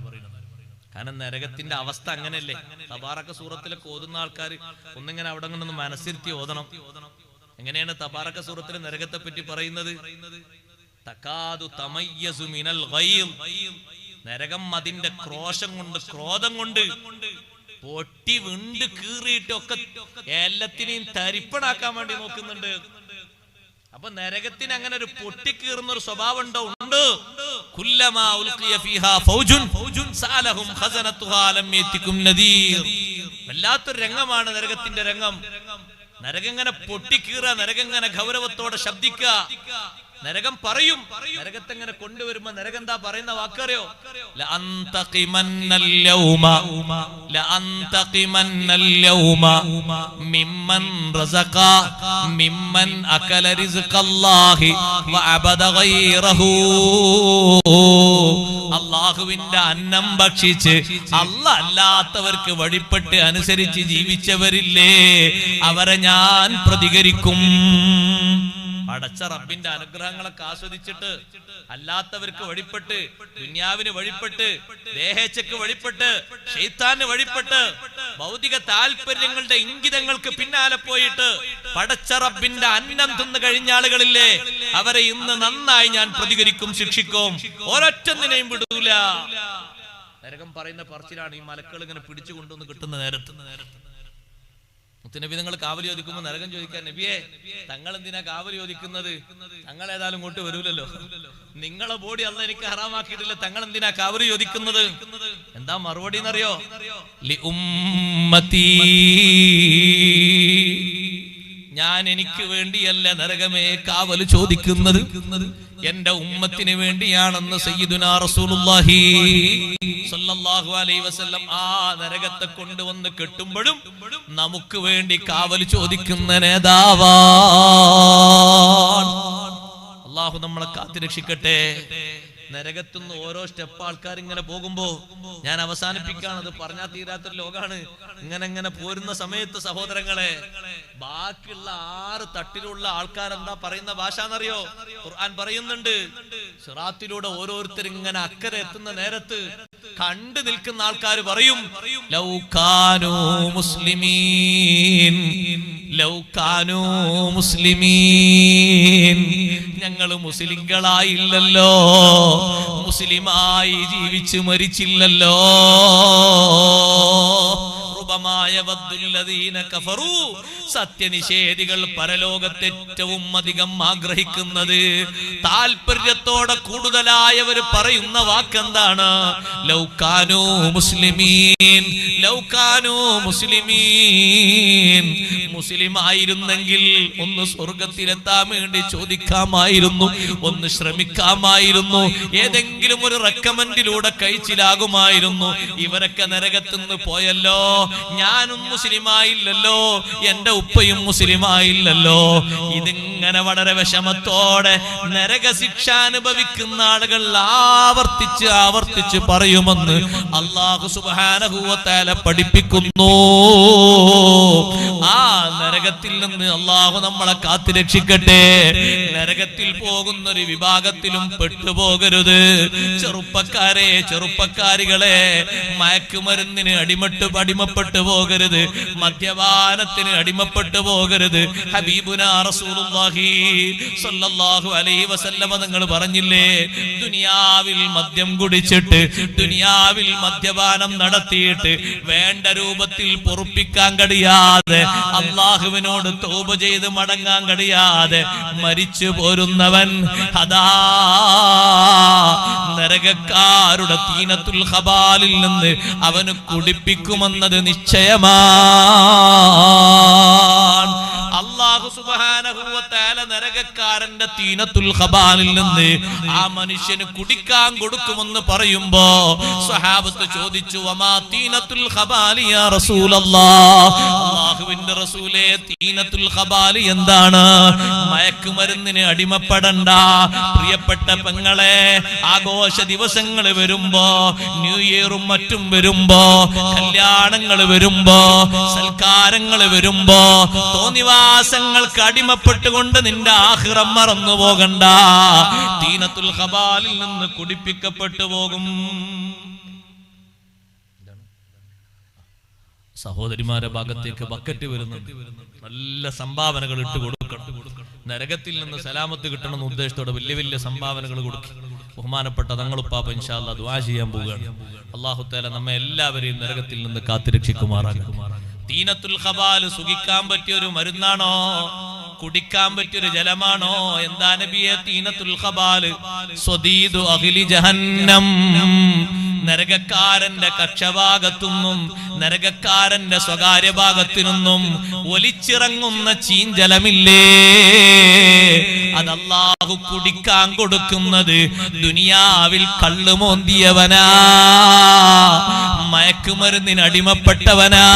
[SPEAKER 1] കാരണം നരകത്തിന്റെ അവസ്ഥ അങ്ങനെയല്ലേ. തബാറക സൂറത്തിലൊക്കെ ഓതുന്ന ആൾക്കാർ ഒന്നിങ്ങനെ അവിടെ നിന്ന് മനസ്സിരുത്തി ഓതണം. എങ്ങനെയാണ് തബാറക സൂറത്തിൽ നരകത്തെ പറ്റി പറയുന്നത്? തകാദു തമയ്യസു മിനൽ ഗൈം, നരകം അതിന്റെ ക്രോശം കൊണ്ട്, ക്രോധം കൊണ്ട് പൊട്ടി വിണ്ട് കീറിയിട്ടൊക്കെ എല്ലാത്തിനെയും തരിപ്പണാക്കാൻ വേണ്ടി നോക്കുന്നുണ്ട്. അപ്പൊ നരകത്തിന് അങ്ങനെ ഒരു പൊട്ടിക്കീറുന്ന ഒരു സ്വഭാവം ഉണ്ടോ? ഉണ്ട്. കുല്ലമാ ഉൽഖിയ ഫീഹാ ഫൗജുൻ സഅലഹും ഖസനതുഹാ ലം യതികും നദീർ. വല്ലാത്തൊരു രംഗമാണ് നരകത്തിന്റെ രംഗം. നരകം ഇങ്ങനെ പൊട്ടിക്കീറ, നരകം ഇങ്ങനെ ഗൗരവത്തോടെ ശബ്ദിക്കുക. നരകം പറയും. നരകത്തെങ്ങനെ കൊണ്ടുവരുമ്പോ നരകം എന്താ പറയുന്ന വാക്കറിയോ? ലഅന്തഖിമന്നൽ യൗമ മിമ്മൻ റസഖ മിമ്മൻ അകല റിസ്ഖല്ലാഹി വഅബദ ഗൈറഹു. അല്ലാഹുവിന്റെ അന്നം ഭക്ഷിച്ച് അല്ലാഹ് അല്ലാത്തവർക്ക് വഴിപ്പെട്ട് അനുസരിച്ച് ജീവിച്ചവരില്ലേ, അവരെ ഞാൻ പ്രതികരിക്കും. അടച്ച റബ്ബിന്റെ അനുഗ്രഹങ്ങളൊക്കെ ആസ്വദിച്ചിട്ട് അല്ലാത്തവർക്ക് വഴിപ്പെട്ട്, ദുനിയാവിന് വഴിപ്പെട്ട്, ദേഹേച്ഛക്ക് വഴിപ്പെട്ട്, ശൈത്താന് വഴിപ്പെട്ട്, ഭൗതിക താല്പര്യങ്ങളുടെ ഇംഗിതങ്ങൾക്ക് പിന്നാലെ പോയിട്ട് പടച്ച റബ്ബിന്റെ അന്നം തിന്നു കഴിഞ്ഞ ആളുകളില്ലേ, അവരെ ഇന്ന് നന്നായി ഞാൻ പ്രതികരിക്കും, ശിക്ഷിക്കും, ഒരൊറ്റൊന്നിനെയും വിടൂല. നരകം പറയുന്ന പറച്ചിലാണ് ഈ മലക്കൾ ഇങ്ങനെ പിടിച്ചു കൊണ്ടുവന്ന് കിട്ടുന്ന നേരത്ത്. മുത്തുനബി നിങ്ങൾ കാവൽ ചോദിക്കുമ്പോൾ നരകം ചോദിക്കാൻ, നബിയെ തങ്ങൾ എന്തിനാ കാവൽ ചോദിക്കുന്നത്? തങ്ങൾ ഏതായാലും ഇങ്ങോട്ട് വരൂലല്ലോ, നിങ്ങളെ ബോഡി അല്ല എനിക്ക് ഹറാമാക്കിയിട്ടില്ല, തങ്ങൾ എന്തിനാ കാവൽ ചോദിക്കുന്നത്? എന്താ മറുപടി എന്നറിയോ? ലി ഉമ്മത്തി, ഞാൻ എനിക്ക് വേണ്ടിയല്ല നരകമേ കാവൽ ചോദിക്കുന്നത്, എന്റെ ഉമ്മത്തിന് വേണ്ടിയാണെന്ന് സയ്യിദുനാ റസൂലുള്ളാഹി സ്വല്ലല്ലാഹു അലൈഹി വസല്ലം ആ നരകത്തെ കൊണ്ടുവന്ന് കെട്ടുമ്പോഴും നമുക്ക് വേണ്ടി കാവൽ ചോദിക്കുന്ന നേതാവാണ്. അല്ലാഹു നമ്മളെ കാത്തുരക്ഷിക്കട്ടെ. നരകത്തുനിന്ന് ഓരോ സ്റ്റെപ്പ് ആൾക്കാർ ഇങ്ങനെ പോകുമ്പോ, ഞാൻ അവസാനിപ്പിക്കാണത് പറഞ്ഞാൽ തീരാത്തൊരു ലോകാണ്. ഇങ്ങനെ പോരുന്ന സമയത്ത് സഹോദരങ്ങളെ, ബാക്കിയുള്ള 6 തട്ടിലുള്ള ആൾക്കാർ എന്താ പറയുന്ന ഭാഷ എന്നറിയോ? ഖുർആൻ പറയുന്നുണ്ട്, സിറാത്തിലൂടെ ഓരോരുത്തർ ഇങ്ങനെ അക്കരെ എത്തുന്ന നേരത്ത് കണ്ടു നിൽക്കുന്ന ആൾക്കാർ പറയും, ലൗ കാനൂ മുസ്ലിമീൻ, ലൗ കാനൂ മുസ്ലിമീൻ, ഞങ്ങള് മുസ്ലിങ്ങളായില്ലല്ലോ, മുസ്ലിമായി ജീവിച്ചു മരിച്ചില്ലല്ലോ. സത്യനിഷേധികൾ പരലോകത്തെ ഏറ്റവും അധികം ആഗ്രഹിക്കുന്നത്, താല്പര്യത്തോടെ കൂടുതലായവർ പറയുന്ന വാക്കെന്താണ്? ലൗ കാനൂ മുസ്ലിമീൻ, ലൗ കാനൂ മുസ്ലിമീൻ. മുസ്ലിം ആയിരുന്നെങ്കിൽ ഒന്ന് സ്വർഗത്തിലെത്താൻ വേണ്ടി ചോദിക്കാമായിരുന്നു, ഒന്ന് ശ്രമിക്കാമായിരുന്നു, ഏതെങ്കിലും ഒരു റെക്കമെൻഡിലൂടെ കഴിച്ചിലാകുമായിരുന്നു. ഇവരൊക്കെ നരകത്തുനിന്ന് പോയല്ലോ, ഞാനും മുസ്ലിമായില്ലല്ലോ, എന്റെ ഉപ്പയും മുസ്ലിമായില്ലല്ലോ. ഇതിങ്ങനെ വളരെ വിഷമത്തോടെ നരകശിക്ഷ അനുഭവിക്കുന്ന ആളുകൾ ആവർത്തിച്ച് ആവർത്തിച്ച് പറയുമെന്ന് അല്ലാഹു സുബ്ഹാനഹു വ തആല പഠിപ്പിക്കുന്നു. ആ നരകത്തിൽ നിന്ന് അല്ലാഹു നമ്മളെ കാത്തുരക്ഷിക്കട്ടെ. നരകത്തിൽ പോകുന്ന ഒരു വിഭാഗത്തിലും പെട്ടുപോകരുത്. ചെറുപ്പക്കാരെ, ചെറുപ്പക്കാരികളെ, മയക്കുമരുന്നിന് അടിമപ്പെട്ടു പോകരുത്, മദ്യപാനത്തിന് അടിമപ്പെട്ടു പോകരുത്. ഹബീബുനാ റസൂലുള്ളാഹി സ്വല്ലല്ലാഹു അലൈഹി വസല്ലമ തങ്ങൾ പറഞ്ഞില്ലേ, ദുനിയാവിൽ മദ്യം കുടിച്ചിട്ട്, ദുനിയാവിൽ മദ്യപാനം നടത്തിയിട്ട് വേണ്ട രൂപത്തിൽ പൊറുപ്പിക്കാൻ കഴിയാതെ, അല്ലാഹുവിനോട് തൗബ ചെയ്ത് മടങ്ങാൻ കഴിയാതെ മരിച്ചു പോരുന്നവൻ അതാ നരകക്കാരുടെ തീനത്തുൽ ഖബാലിൽ നിന്ന് അവന് കുടിപ്പിക്കുമെന്നത് നിശ്ചയമാണ്. അല്ലാഹു സുബ്ഹാനഹു വ തആല നരകക്കാരന്റെ തീനത്തുൽ ഖബാലിൽ നിന്ന് ആ മനുഷ്യന് കുടിക്കാൻ കൊടുക്കുമെന്ന് പറയുമ്പോ സ്വഹാബത്ത് ചോദിച്ചു, വമാ തീനത്തുൽ ഖബാലി യാ റസൂലല്ലാഹ്, അല്ലാഹുവിന്റെ റസൂലേ, തീനത്തുൽ ഖബാലി എന്താണ്? മയക്കുമരുന്നിന് അടിമപ്പെടണ്ട. പ്രിയപ്പെട്ട പെങ്ങളെ, ആഘോഷ ദിവസങ്ങൾ വരുമ്പോ, ന്യൂ ഇയറും മറ്റും വരുമ്പോ, കല്യാണങ്ങൾ വരുമ്പോ, സൽക്കാരങ്ങൾ വരുമ്പോ, തോന്നിവാസങ്ങൾക്ക് അടിമപ്പെട്ടുകൊണ്ട് നിന്റെ ആഖിറം മറന്നു പോകണ്ട. തീനത്തുൽ ഖബാലിൽ നിന്ന് കുടിപ്പിക്കപ്പെട്ടു പോകും. സഹോദരിമാരെ ഭാഗത്തേക്ക് ബക്കറ്റ് വരുന്നുണ്ട്, നല്ല സംഭാവനകൾ ഇട്ട് കൊടുക്കണം. നരകത്തിൽ നിന്ന് സലാമത്ത് കിട്ടണം എന്ന ഉദ്ദേശത്തോടെ വലിയ വലിയ സംഭാവനകൾ കൊടുക്കും. ബഹുമാനപ്പെട്ട തങ്ങളുപ്പാപ്പ ഇൻഷാ അല്ലാഹ് ദുആ ചെയ്യാൻ പോവുകയാണ്. അല്ലാഹു തആല നമ്മെ എല്ലാവരെയും നരകത്തിൽ നിന്ന് കാത്തുരക്ഷിക്കുമാറാകട്ടെ. തീനത്തുൽ ഖബാൽ സുഖിക്കാൻ പറ്റിയ ഒരു മരുന്നാണോ? കുടിക്കാൻ പറ്റിയൊരു ജലമാണോ? എന്താ നബിയെ തീനത്തുൽ ഖബാൽ? സ്വദീദു അഹ്ലി ജഹന്നം. നരകക്കാരന്റെ കക്ഷഭാഗത്തുനിന്നും നരകക്കാരന്റെ സ്വകാര്യ ഭാഗത്തു നിന്നും ഒലിച്ചിറങ്ങുന്ന ചീഞ്ചലമില്ലേ, അത് അല്ലാഹു കുടിക്കാൻ കൊടുക്കുന്നത് ദുനിയാവിൽ കള്ളുമോന്തിയവനാ, മയക്കുമരുന്നിന് അടിമപ്പെട്ടവനാണ്.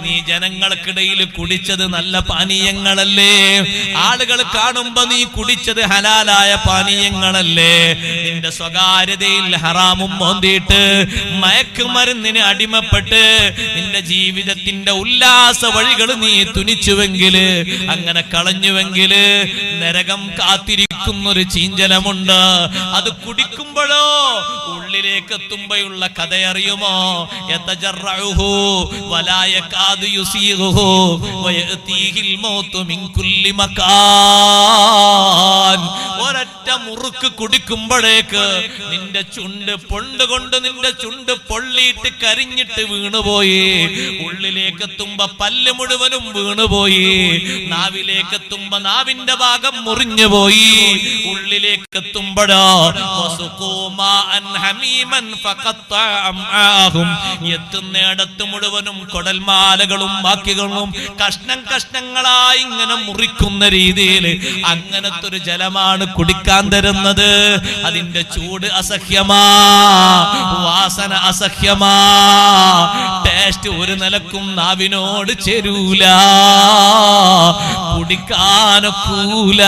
[SPEAKER 1] നീ ജനങ്ങൾക്കിടയിൽ കുടിച്ചത് നല്ല പാനീയങ്ങളല്ലേ? ആളുകൾ കാണുമ്പോ നീ കുടിച്ചത് ഹലാലായ പാനീയങ്ങളല്ലേ? നിന്റെ സ്വകാര്യതയിൽ ഹറാമും മോന്തിയിട്ട് മയക്കുമരുന്നിന് അടിമപ്പെട്ട് നിന്റെ ജീവിതത്തിന്റെ ഉല്ലാസ വഴികൾ നീ തുനിച്ചുവെങ്കില്, അങ്ങനെ കളഞ്ഞുവെങ്കില്, നരകം കാത്തിരിക്കുന്നൊരു ചീഞ്ചലമുണ്ട്. അത് കുടിക്കുമ്പോഴോ ഉള്ളിലേക്ക് എത്തുമ്പോഴുള്ള കഥയറിയുമോ? യതജറഉഹു വലാ യകാദു യുസീഗുഹു വയഅതീഹിൽ മൗതു മിൻ കുല്ലി മകാൻ. ഒരൊറ്റ മുറുക്ക് കുടിക്കുമ്പോഴേക്ക് നിന്റെ ചുണ്ട് പൊണ്ടുകൊണ്ട് നിന്റെ ചുണ്ട് പൊള്ളിയിട്ട് കരിഞ്ഞിട്ട് വീണുപോയി. ഉള്ളിലേക്ക് എത്തുമ്പോ പല്ല് മുഴുവനും വീണുപോയി. നാവിലേക്ക് എത്തുമ്പോ നാവിന്റെ ഭാഗം മുറിഞ്ഞുപോയി. ഉള്ളിലേക്ക് എത്തുമ്പോഴോ എത്തുന്നിടത്ത് മുഴുവനും കൊടൽമാലകളും ബാക്കികളും കഷ്ണം കഷ്ണങ്ങളായി ഇങ്ങനെ മുറിക്കുന്ന രീതിയിൽ അങ്ങനത്തെ ഒരു ജലമാണ് കുടിക്കാൻ തരുന്നത്. അതിന്റെ ചൂട് അസഹ്യമാ, വാസന അസഹ്യമാ, ടേസ്റ്റ് ഒരു നിലക്കും നാവിനോട് ചേരൂല, കുടിക്കാനൊക്കൂല.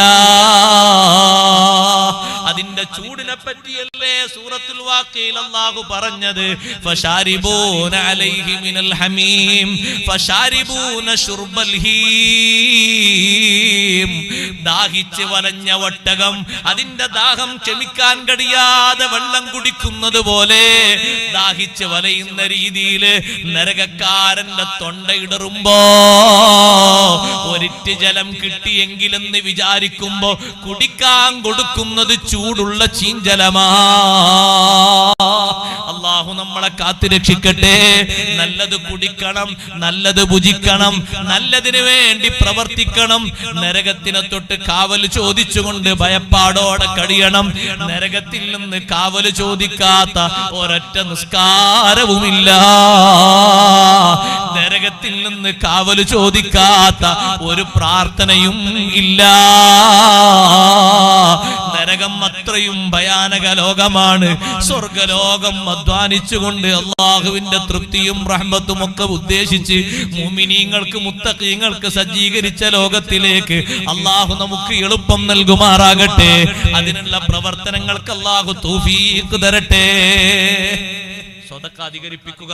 [SPEAKER 1] അതിന്റെ ചൂടിനെ പറ്റിയല്ലേ സൂറത്തുൽ വാഖിയയിൽ അല്ലാഹു പറഞ്ഞത് ഫശാരിബൂന അലൈഹി മിനൽ ഹമീം ഫശാരിബൂന ശുർബൽ ഹീം. ദാഹിച്ച് വലഞ്ഞ ഒട്ടകം അതിന്റെ ദാഹം ക്ഷമിക്കാൻ കഴിയാതെ വെള്ളം കുടിക്കുന്നത് പോലെ ദാഹിച്ച് വലയുന്ന രീതിയിൽ നരകക്കാരന്റെ തൊണ്ടയിടറുമ്പോ ഒരിറ്റ് ജലം കിട്ടിയെങ്കിലെന്ന് വിചാരിക്കുമ്പോ കുടിക്കാൻ കൊടുക്കുന്നത് ചൂടുള്ള ചീഞ്ചലമാ. അല്ലാഹു നമ്മളെ കാത്തുരക്ഷിക്കട്ടെ. നല്ലത് കുടിക്കണം, നല്ലത് ഭുജിക്കണം, നല്ലതിന് വേണ്ടി പ്രവർത്തിക്കണം. നരകത്തിനെ തൊട്ട് കാവൽ ചോദിച്ചുകൊണ്ട് ഭയപ്പാടോടെ കഴിയണം. നരകത്തിൽ നിന്ന് കാവൽ ചോദിക്കാത്ത ഒരൊറ്റ നിസ്കാരവുമില്ല. നരകത്തിൽ നിന്ന് കാവൽ ചോദിക്കാത്ത ഒരു പ്രാർത്ഥനയും ഇല്ല. നരകം അത്രയും ഭയാനക ലോകമാണ്. സ്വർഗലോകം അധ്വാനിച്ചുകൊണ്ട് അള്ളാഹുവിന്റെ തൃപ്തിയും റഹ്മത്തും ഒക്കെ ഉദ്ദേശിച്ച് മുഅ്മിനീങ്ങൾക്ക് മുത്തഖീങ്ങൾക്ക് സജ്ജീകരിച്ച ലോകത്തിലേക്ക് അള്ളാഹു നമുക്ക് എളുപ്പം നൽകുമാറാകട്ടെ. അതിനുള്ള പ്രവർത്തനങ്ങൾക്ക് അള്ളാഹു തൗഫീഖ് തരട്ടെ. സ്വതക്ക അധികരിപ്പിക്കുക.